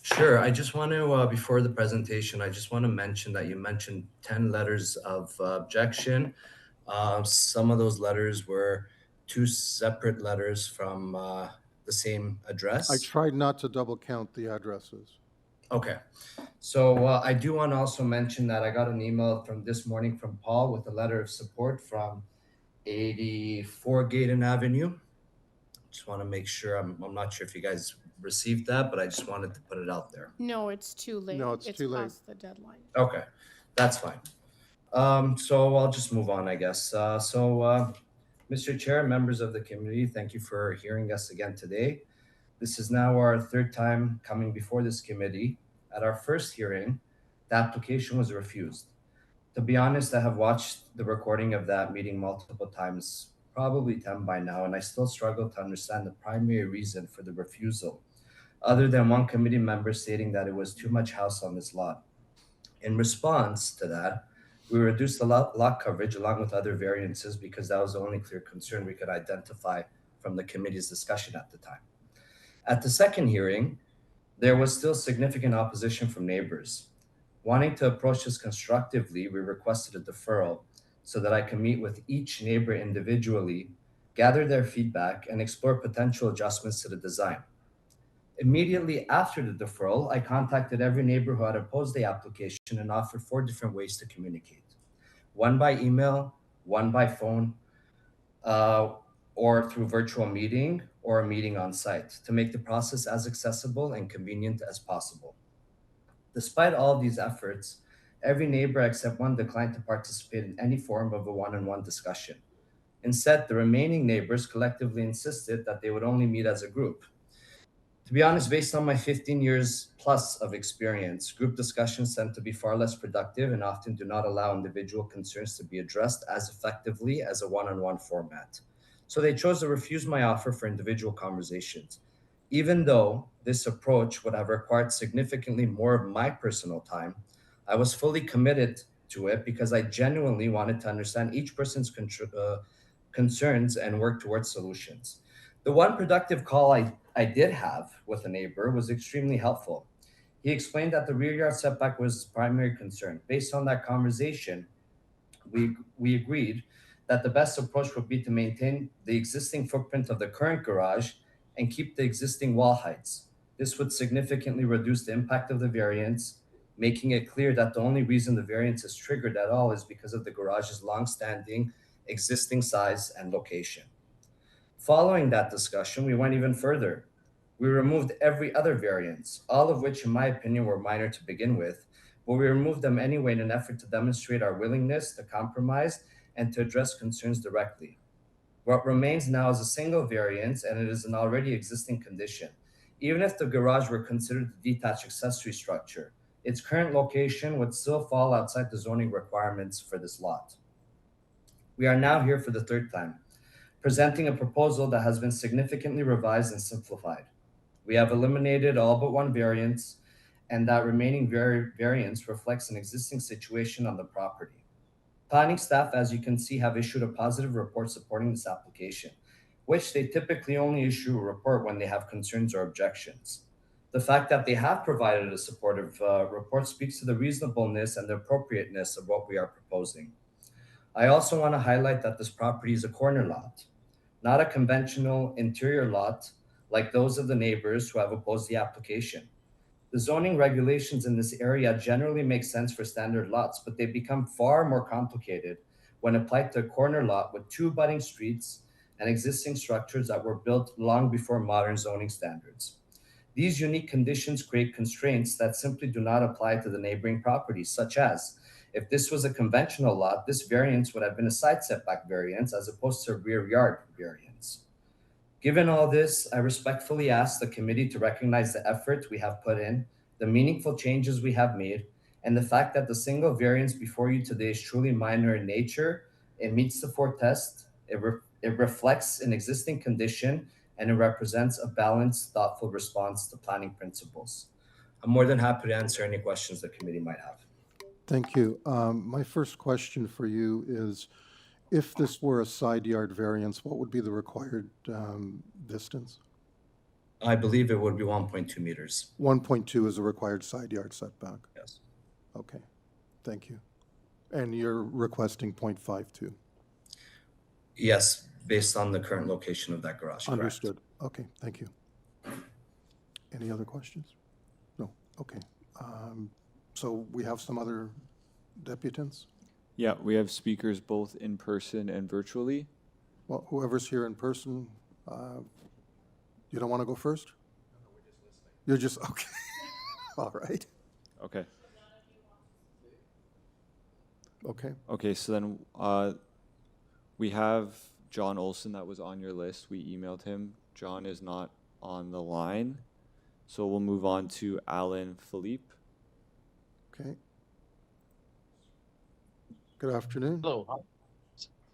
Sure. I just want to, before the presentation, I just want to mention that you mentioned 10 letters of objection. Some of those letters were 2 separate letters from the same address. I tried not to double count the addresses. Okay. So I do want to also mention that I got an email from this morning from Paul with a letter of support from 84 Gaydon Avenue. Just want to make sure, I'm not sure if you guys received that, but I just wanted to put it out there. No, it's too late. No, it's too late. Past the deadline. Okay, that's fine. So I'll just move on, I guess. Mr. Chair, members of the committee, thank you for hearing us again today. This is now our third time coming before this committee. At our first hearing, the application was refused. To be honest, I have watched the recording of that meeting multiple times, probably 10 by now, and I still struggle to understand the primary reason for the refusal, other than one committee member stating that it was too much house on this lot. In response to that, we reduced the lot coverage along with other variances because that was the only clear concern we could identify from the committee's discussion at the time. At the second hearing, there was still significant opposition from neighbors. Wanting to approach this constructively, we requested a deferral so that I can meet with each neighbor individually, gather their feedback, and explore potential adjustments to the design. Immediately after the deferral, I contacted every neighbor who had opposed the application and offered 4 different ways to communicate. One by email, one by phone, or through virtual meeting or a meeting on site to make the process as accessible and convenient as possible. Despite all of these efforts, every neighbor except one declined to participate in any form of a one-on-one discussion. Instead, the remaining neighbors collectively insisted that they would only meet as a group. To be honest, based on my 15 years plus of experience, group discussions tend to be far less productive and often do not allow individual concerns to be addressed as effectively as a one-on-one format. So they chose to refuse my offer for individual conversations. Even though this approach would have required significantly more of my personal time, I was fully committed to it because I genuinely wanted to understand each person's concerns and work towards solutions. The one productive call I did have with a neighbor was extremely helpful. He explained that the rear yard setback was his primary concern. Based on that conversation, we agreed that the best approach would be to maintain the existing footprint of the current garage and keep the existing wall heights. This would significantly reduce the impact of the variance, making it clear that the only reason the variance is triggered at all is because of the garage's long-standing existing size and location. Following that discussion, we went even further. We removed every other variance, all of which, in my opinion, were minor to begin with, but we removed them anyway in an effort to demonstrate our willingness to compromise and to address concerns directly. What remains now is a single variance, and it is an already existing condition. Even if the garage were considered a detached accessory structure, its current location would still fall outside the zoning requirements for this lot. We are now here for the third time, presenting a proposal that has been significantly revised and simplified. We have eliminated all but one variance, and that remaining variance reflects an existing situation on the property. Planning staff, as you can see, have issued a positive report supporting this application, which they typically only issue a report when they have concerns or objections. The fact that they have provided a supportive report speaks to the reasonableness and the appropriateness of what we are proposing. I also want to highlight that this property is a corner lot, not a conventional interior lot like those of the neighbors who have opposed the application. The zoning regulations in this area generally make sense for standard lots, but they become far more complicated when applied to a corner lot with 2 abutting streets and existing structures that were built long before modern zoning standards. These unique conditions create constraints that simply do not apply to the neighboring properties, such as, if this was a conventional lot, this variance would have been a side setback variance as opposed to a rear yard variance. Given all this, I respectfully ask the committee to recognize the effort we have put in, the meaningful changes we have made, and the fact that the single variance before you today is truly minor in nature. It meets the 4 tests, it reflects an existing condition, and it represents a balanced, thoughtful response to planning principles. I'm more than happy to answer any questions the committee might have. Thank you. My first question for you is, if this were a side yard variance, what would be the required distance? I believe it would be 1.2 meters. 1.2 is a required side yard setback? Yes. Okay, thank you. And you're requesting 0.52? Yes, based on the current location of that garage. Understood. Correct. Okay, thank you. Any other questions? No, okay. So we have some other deputants? Yeah, we have speakers both in person and virtually. Well, whoever's here in person, you don't want to go first? No, we're just listening. You're just, okay. All right. Okay. Okay. Okay, so then we have John Olson that was on your list. We emailed him. John is not on the line. So we'll move on to Alan Philippe. Okay. Good afternoon. Hello,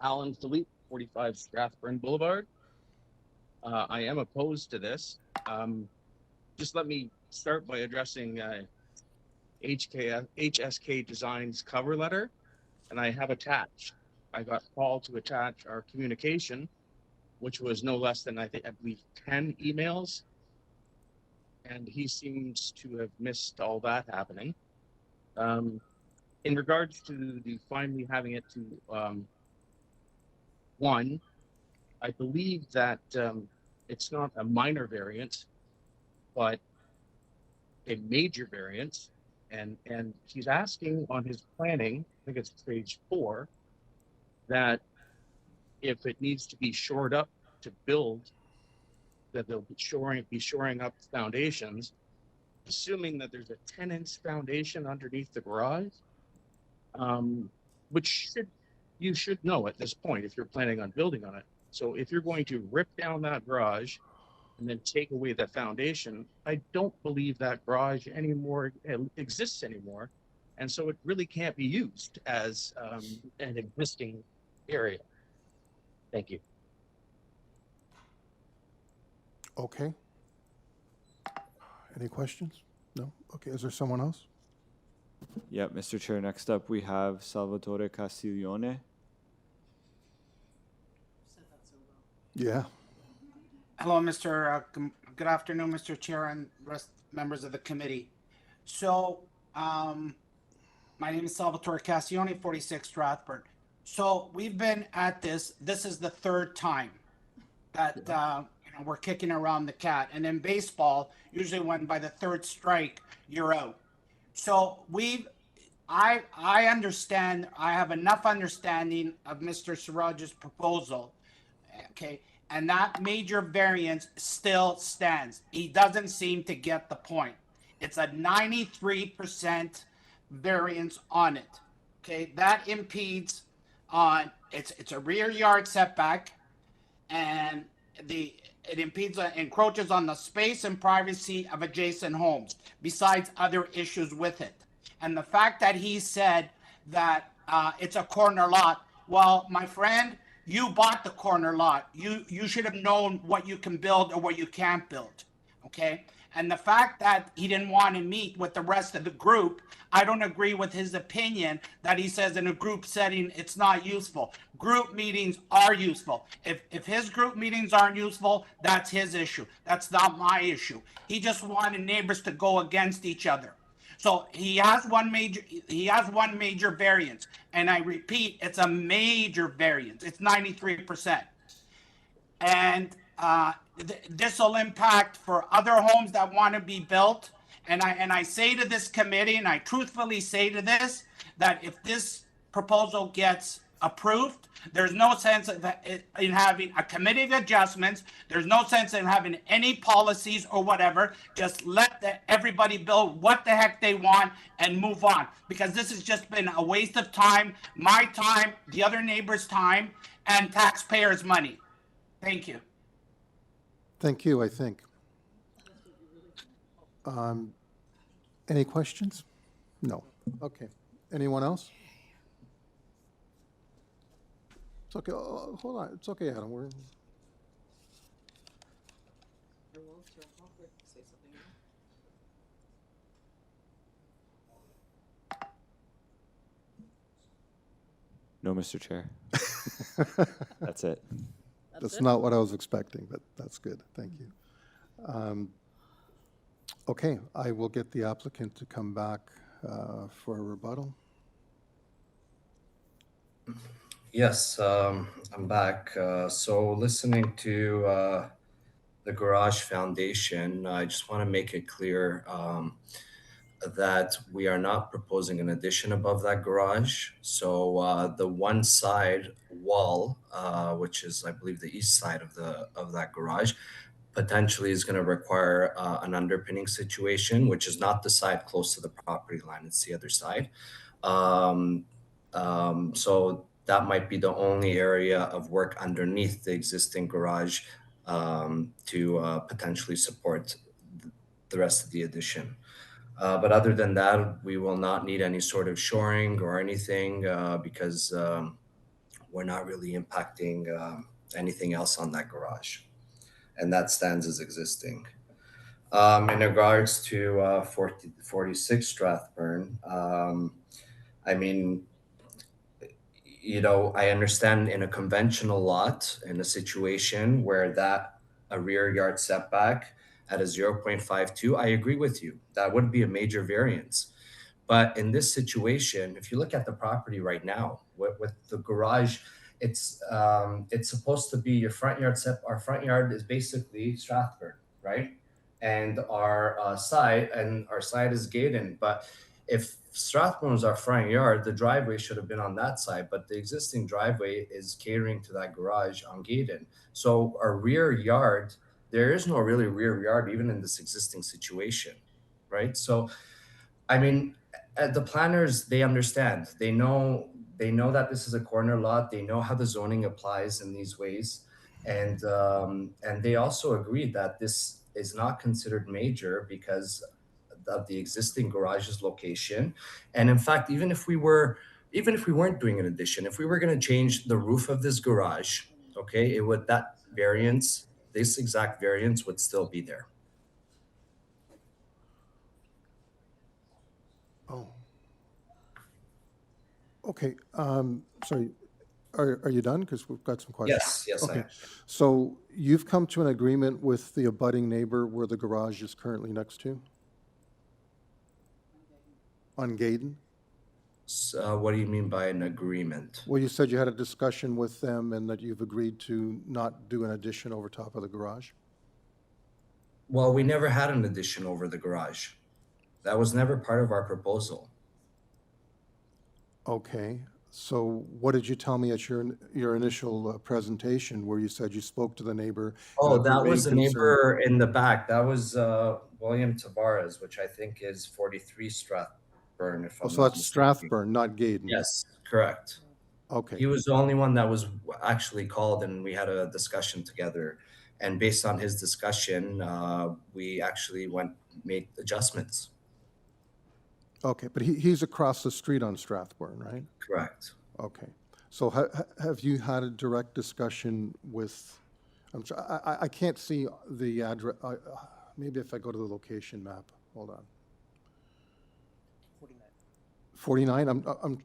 Alan Philippe, 45 Strathburn Boulevard. I am opposed to this. Just let me start by addressing HSK Design's cover letter, and I have attached. I got Paul to attach our communication, which was no less than I believe 10 emails, and he seems to have missed all that happening. In regards to the finally having it to one, I believe that it's not a minor variance, but a major variance. And he's asking on his planning, I think it's page 4, that if it needs to be shored up to build, that they'll be shoring up foundations, assuming that there's a 10-inch foundation underneath the garage, which you should know at this point if you're planning on building on it. So if you're going to rip down that garage and then take away the foundation, I don't believe that garage anymore exists anymore. And so it really can't be used as an existing area. Thank you. Okay. Any questions? No? Okay, is there someone else? Yeah, Mr. Chair, next up we have Salvatore Castiglione. Yeah. Hello, good afternoon, Mr. Chair and rest members of the committee. So, my name is Salvatore Castiglione, 46 Strathburn. So we've been at this. This is the third time that we're kicking around the cat. And in baseball, usually when by the third strike, you're out. So I understand. I have enough understanding of Mr. Siraj's proposal. Okay, and that major variance still stands. He doesn't seem to get the point. It's a 93% variance on it. Okay, that impedes on it's a rear yard setback, and it encroaches on the space and privacy of adjacent homes, besides other issues with it. And the fact that he said that it's a corner lot, well, my friend, you bought the corner lot. You should have known what you can build or what you can't build, okay? And the fact that he didn't want to meet with the rest of the group, I don't agree with his opinion that he says in a group setting it's not useful. Group meetings are useful. If his group meetings aren't useful, that's his issue. That's not my issue. He just wanted neighbors to go against each other. So he has one major variance, and I repeat, it's a major variance. It's 93%, and this will impact for other homes that want to be built. And I say to this committee, and I truthfully say to this, that if this proposal gets approved, there's no sense in having a committee of adjustments. There's no sense in having any policies or whatever. Just let everybody build what the heck they want and move on. Because this has just been a waste of time, my time, the other neighbors' time, and taxpayers' money. Thank you. Thank you, I think. Any questions? No. Okay. Anyone else? It's okay. Oh, hold on. It's okay, Adam. We're... No, Mr. Chair. That's it. That's not what I was expecting, but that's good. Thank you. Okay, I will get the applicant to come back for a rebuttal. Yes, I'm back. So listening to the garage foundation, I just want to make it clear that we are not proposing an addition above that garage. So the one side wall, which is, I believe, the east side of that garage, potentially is going to require an underpinning situation, which is not the side close to the property line. It's the other side. So that might be the only area of work underneath the existing garage to potentially support the rest of the addition. But other than that, we will not need any sort of shoring or anything because we're not really impacting anything else on that garage. And that stands as existing. In regards to 46 Strathburn, I mean, you know, I understand in a conventional lot, in a situation where a rear yard setback at a 0.52, I agree with you. That would be a major variance. But in this situation, if you look at the property right now, with the garage, it's supposed to be your front yard our front yard is basically Strathburn, right? And our side is gated. But if Strathburn was our front yard, the driveway should have been on that side, but the existing driveway is catering to that garage on Gaydon. So our rear yard, there is no really rear yard even in this existing situation, right? So, I mean, the planners, they understand. They know that this is a corner lot. They know how the zoning applies in these ways, and they also agreed that this is not considered major because of the existing garage's location. And in fact, even if we weren't doing an addition, if we were going to change the roof of this garage, okay, this exact variance would still be there. Oh. Okay, sorry, are you done? Because we've got some questions. Yes, I Okay, am. so you've come to an agreement with the abutting neighbor where the garage is currently next to? On Gaydon? So, what do you mean by an agreement? Well, you said you had a discussion with them and that you've agreed to not do an addition over top of the garage? Well, we never had an addition over the garage. That was never part of our proposal. Okay, so what did you tell me at your initial presentation where you said you spoke to the neighbor? Oh, and that was the remained concerned? neighbor in the back. That was William Tavares, which I think is 43 Strathburn, if Oh, I'm so not that's mistaken. Strathburn, not Gaydon? Yes, correct. Okay. He was the only one that was actually called, and we had a discussion together. And based on his discussion, we actually made adjustments. Okay, but he's across the street on Strathburn, right? Correct. Okay, so have you had a direct discussion with, I can't see the address, maybe if I go to the location map, hold on. 49, I'm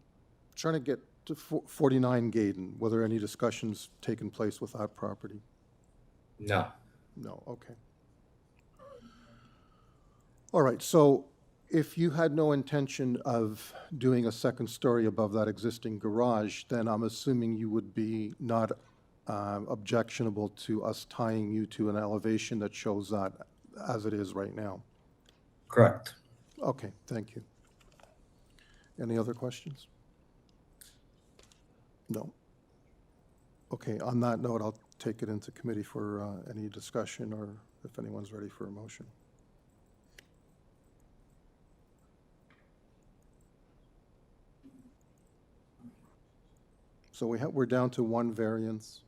trying to get to 49 Gaydon, whether any discussions taken place with that property? No. No, okay. All right, so if you had no intention of doing a second story above that existing garage, then I'm assuming you would be not objectionable to us tying you to an elevation that shows that as it is right now. Correct. Okay, thank you. Any other questions? No. Okay, on that note, I'll take it into committee for any discussion or if anyone's ready for a motion. So we're down to one variance.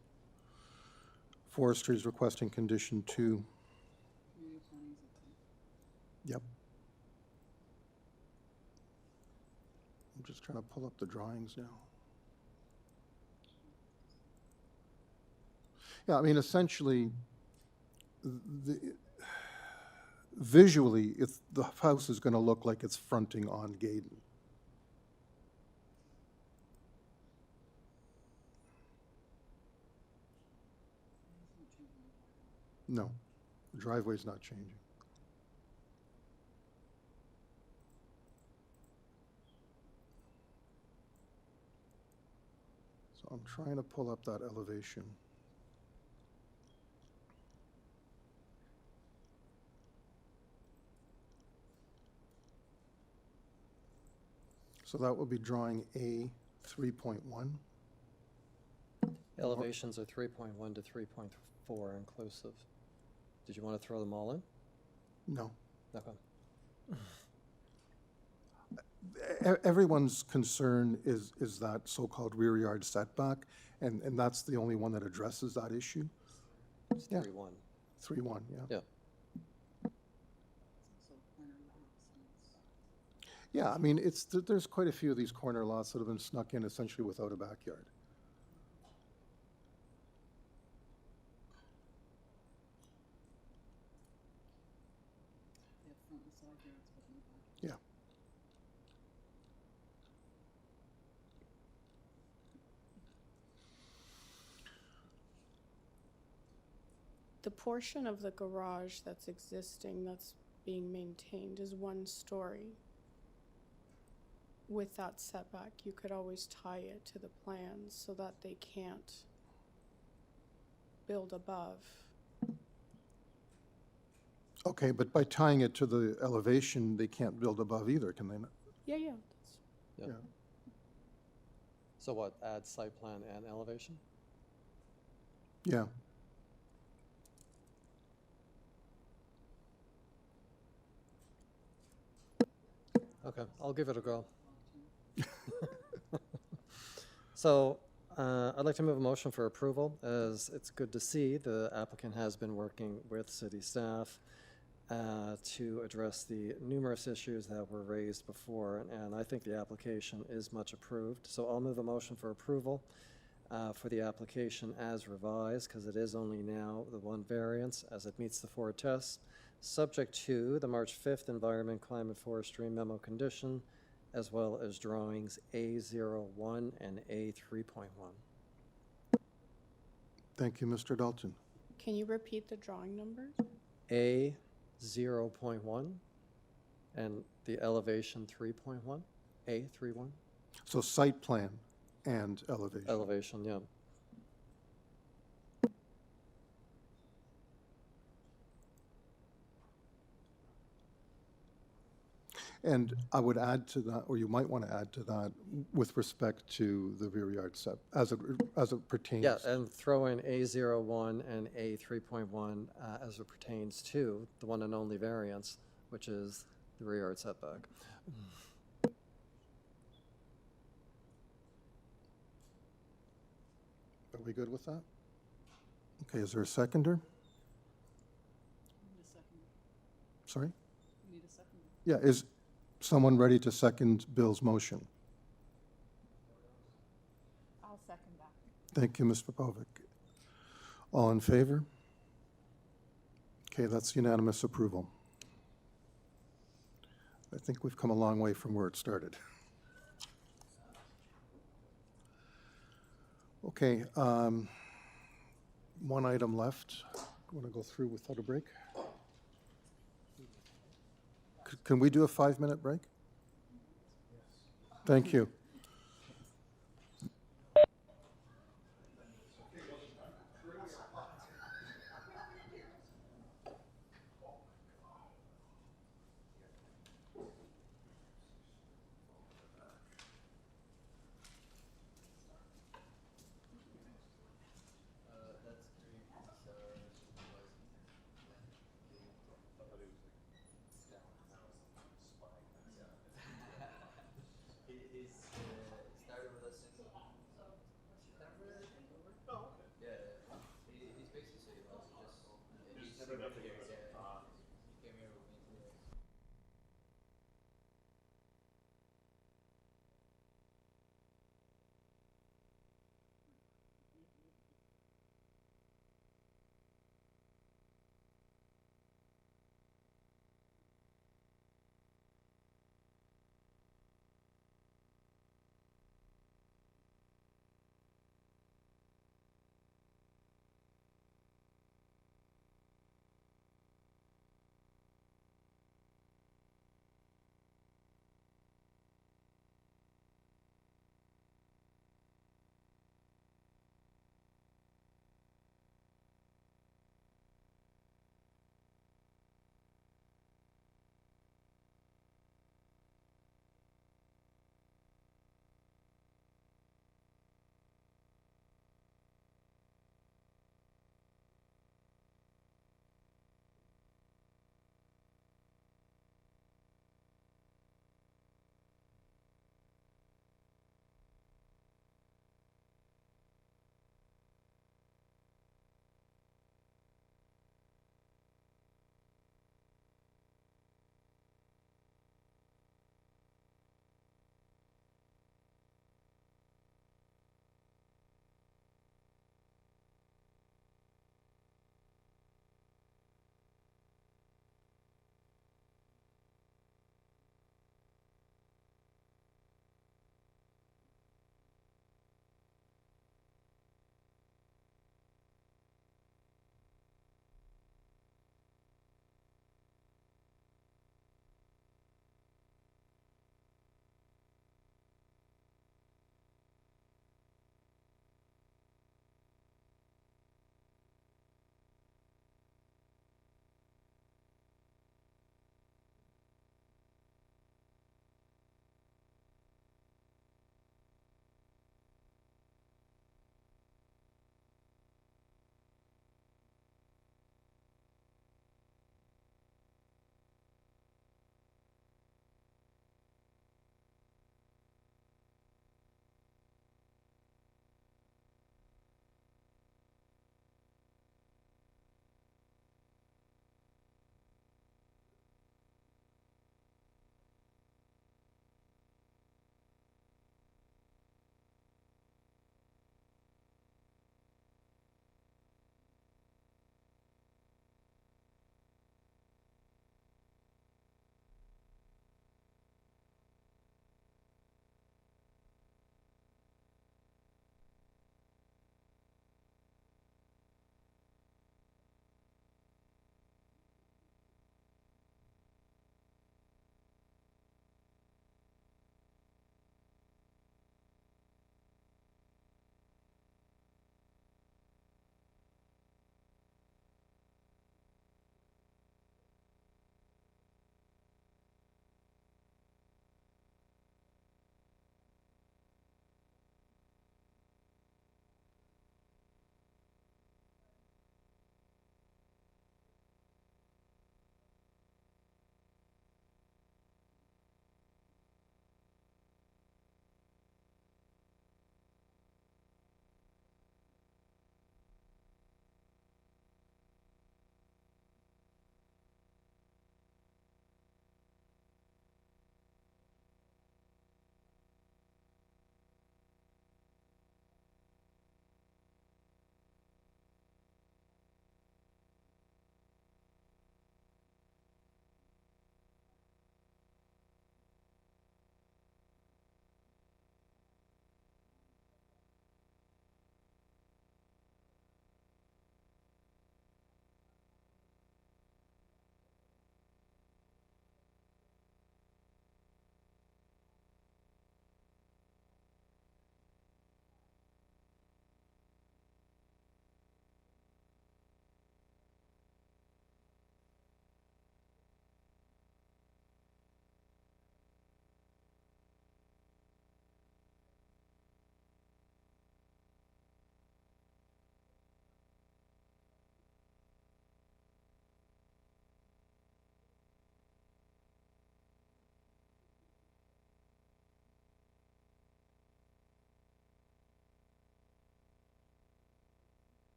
Forestry is requesting condition 2. Yep. I'm just trying to pull up the drawings now. Yeah, I mean, essentially, visually, the house is going to look like it's fronting on Gaydon. No, the driveway's not changing. So I'm trying to pull up that elevation. So that would be drawing A 3.1. Elevations are 3.1 to 3.4 inclusive. Did you want to throw them all in? No. Okay. everyone's concern is that so-called rear yard setback, and that's the only one that addresses that issue? It's Yeah. 3-1. 3-1, yeah. Yeah. Yeah, I mean, there's quite a few of these corner lots that have been snuck in essentially without a backyard. Yeah. The portion of the garage that's existing, that's being maintained, is 1 story. With that setback, you could always tie it to the plans so that they can't build above. Okay, but by tying it to the elevation, they can't build above either, can they not? Yeah, yeah. Yeah. Yeah. So what, add site plan and elevation? Yeah. Okay, I'll give it a go. So, I'd like to move a motion for approval, as it's good to see the applicant has been working with city staff to address the numerous issues that were raised before, and I think the application is much approved. So I'll move a motion for approval for the application as revised, because it is only now the 1 variance, as it meets the 4 tests, subject to the March 5th Environment, Climate, Forestry memo condition, as well as drawings A01 and A3.1. Thank you, Mr. Dalton. Can you repeat the drawing numbers? A0.1 and the elevation 3.1, A31. So site plan and elevation. Elevation, yeah. And I would add to that, or you might want to add to that, with respect to the rear yard set, as it pertains. Yeah, and throw in A01 and A3.1 as it pertains to the one and only variance, which is the rear yard setback. Are we good with that? Okay, is there a seconder? Sorry? Yeah, is someone ready to second Bill's motion? I'll second that. Thank you, Ms. Popovic. All in favor? Okay, that's unanimous approval. I think we've come a long way from where it started. Okay, 1 item left. Want to go through without a break? Can we do a 5-minute break? Thank you.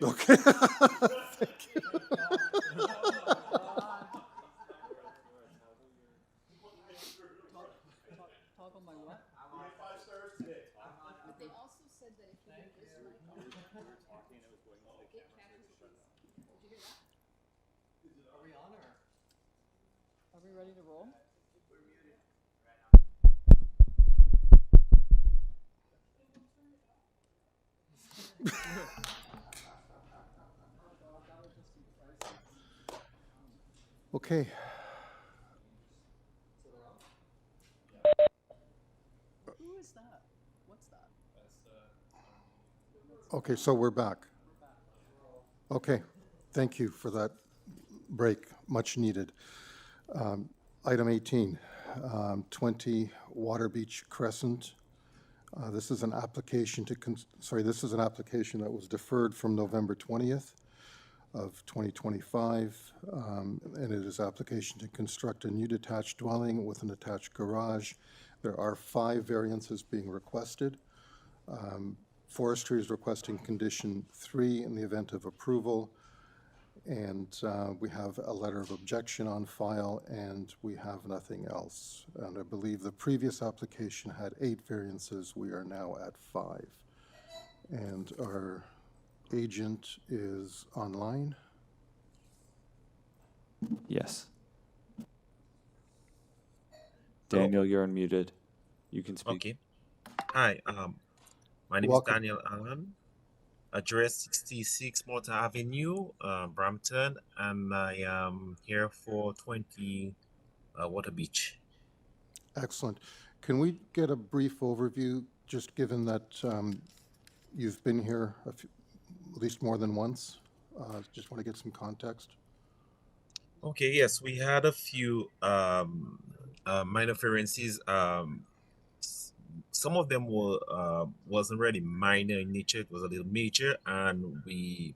Okay. Thank you. Toggle my what? But they also said that if you have this mic on, it catches these. Did you hear that? Are we on or? Are we ready to roll? Okay. Who is that? What's that? Okay, so we're back. Okay, thank you for that break, much needed. Item 18, 20 Water Beach Crescent. This is an application this is an application that was deferred from November 20th of 2025, and it is application to construct a new detached dwelling with an attached garage. There are 5 variances being requested. Forestry is requesting condition 3 in the event of approval, and we have a letter of objection on file, and we have nothing else. And I believe the previous application had 8 variances. We are now at 5. And our agent is online. Yes. Daniel, you're unmuted. You can speak. Okay. Hi, my name Welcome. is Daniel Allen. Address 66 Malta Avenue, Brampton, and I am here for 20 Water Beach. Excellent. Can we get a brief overview, just given that you've been here at least more than once? Just want to get some context. Okay, yes, we had a few minor variances. Some of them wasn't really minor in nature; it was a little major, and we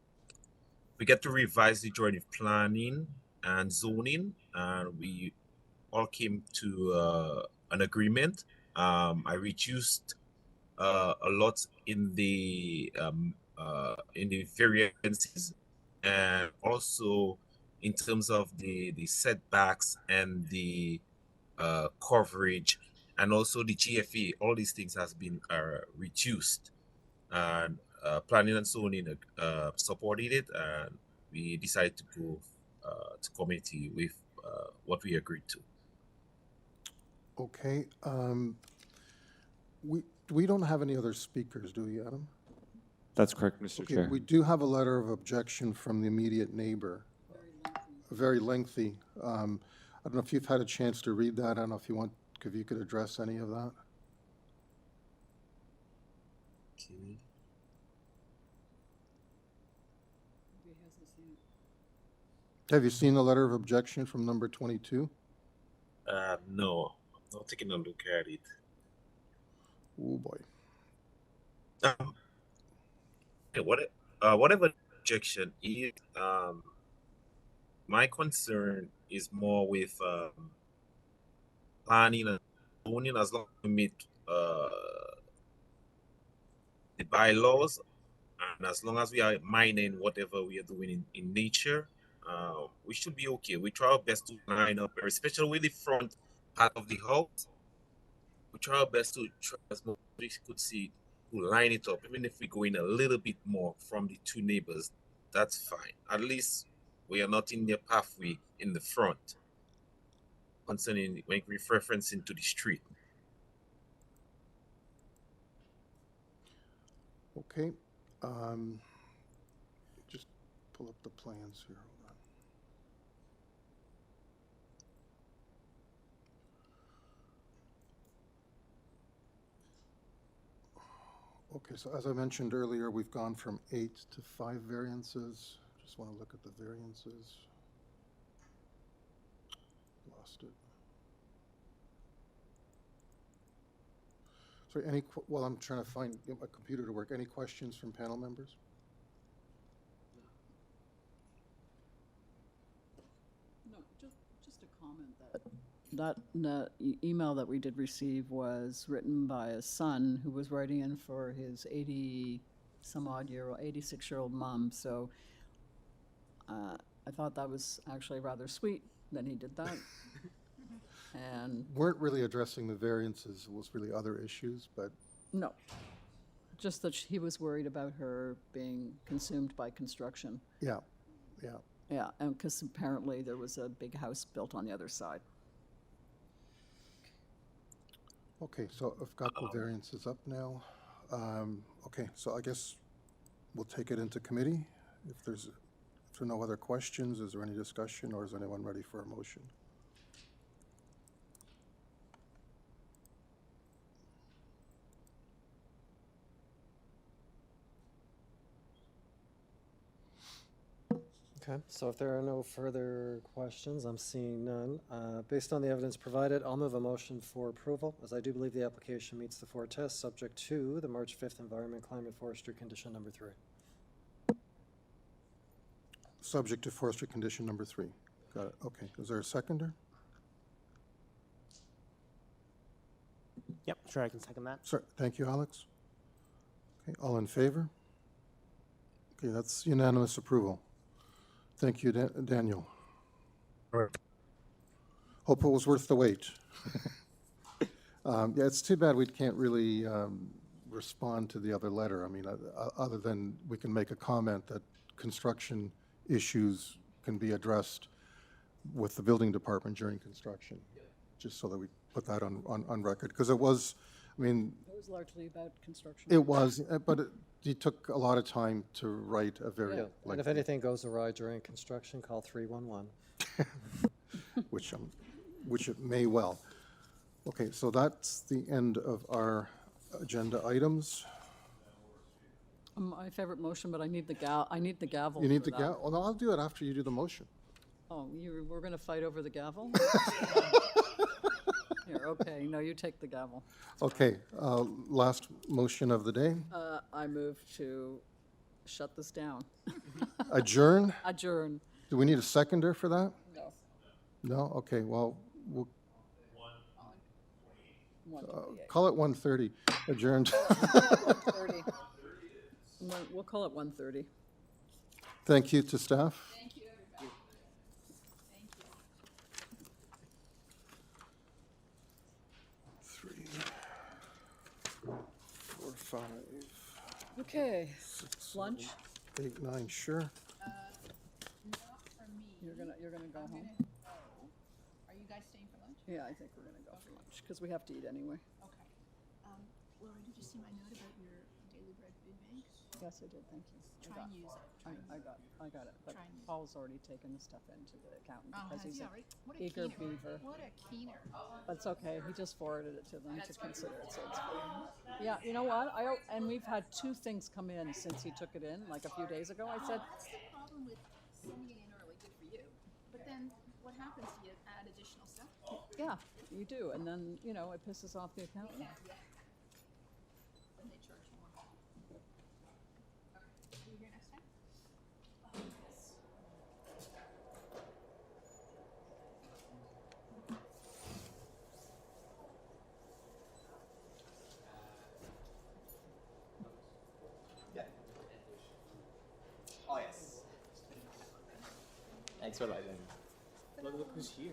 get to revise the drawing of planning and zoning, and we all came to an agreement. I reduced a lot in the variances, and also in terms of the setbacks and the coverage, and also the GFA. All these things has been reduced, and planning and zoning supported it, and we decided to go to committee with what we agreed to. Okay. We don't have any other speakers, do we, Adam? That's correct, Mr. Okay, Chair. we do have a letter of objection from the immediate neighbor. Very lengthy. I don't know if you've had a chance to read that. I don't know if you could address any of that. Okay. Have you seen the letter of objection from number 22? No, I'm not taking a look at it. Oh boy. Okay, whatever objection is, my concern is more with planning and zoning, as long as we meet the bylaws, and as long as we are minding whatever we are doing in nature, we should be okay. We try our best to line up, especially with the front part of the house. We try our best to try as much as we could see to line it up. Even if we go in a little bit more from the 2 neighbors, that's fine. At least we are not in their pathway in the front, concerning when we referencing to the street. Okay. Just pull up the plans here. Hold on. Okay, so as I mentioned earlier, we've gone from 8 to 5 variances. Just want to look at the variances. Lost it. So while I'm trying to get my computer to work, any questions from panel members? No, just a comment that email that we did receive was written by a son who was writing in for his some odd year, 86-year-old mom. So I thought that was actually rather sweet that he did that. And Weren't really addressing the variances, it was really other issues, but no, just that he was worried about her being consumed by construction. yeah. Yeah, and because apparently there was a big house built on the other side. Okay, so I've got the variances up now. Okay, so I guess we'll take it into committee. If there are no other questions, is there any discussion, or is anyone ready for a motion? Okay, so if there are no further questions, I'm seeing none. Based on the evidence provided, I'll move a motion for approval, as I do believe the application meets the 4 tests, subject to the March 5th Environment Climate Forestry Condition number 3. Subject to forestry condition number 3. Got it. Okay, is there a seconder? Yep, sure, I can second that. Sir, thank you, Alex. Okay, all in favor? Okay, that's unanimous approval. Thank you, Daniel. Hope it was worth the wait. Yeah, it's too bad we can't really respond to the other letter. I mean, other than we can make a comment that construction issues can be addressed with the building department during construction, just so that we put that on record. Because it was, I mean, It was largely about construction. it was, but it took a lot of time to write a very, Yeah, and if anything goes awry during construction, call 311. which it may well. Okay, so that's the end of our agenda items. My favorite motion, but I need the gavel. You need for the that. gavel? Oh, no, I'll do it after you do the motion. Oh, we're going to fight over the gavel? Here, okay, no, you take the gavel. Okay, last motion of the day. I move to shut this down. Adjourn? Adjourn. Do we need a seconder for that? No. No? Okay, well, we'll 1:28. call it 1:30. Adjourned. 1:30. We'll call it 1:30. Thank you to staff. Thank you, everybody. Thank you. 3, 4, 5, Okay, 6, lunch? 7, 8, 9, sure. Not for me. You're gonna go I'm home? gonna go. Are you guys staying for lunch? Yeah, I think we're gonna go for lunch, because we have to eat anyway. Okay. Laura, did you see my note about your Daily Bread food bank? Yes, I did, thank you. Try and use it. I got it, but Try and use it. Paul's already taken the stuff into the accountant, Oh, because has he's he an already? What a eager keener. beaver. What a keener. But it's okay, he just forwarded it to them That's to fine. consider it, so it's fine. Yeah, you know what, and we've had 2 things come in since he took it in, like a few days ago. I said, That's the problem with sending it in early, good for you. But then what happens? Do you add additional stuff? yeah, you do, and then, it pisses off the accountant. Yeah. Then they charge more. Okay. See you here next time? Yes. Oh, yes. Thanks for lighting. Look who's here.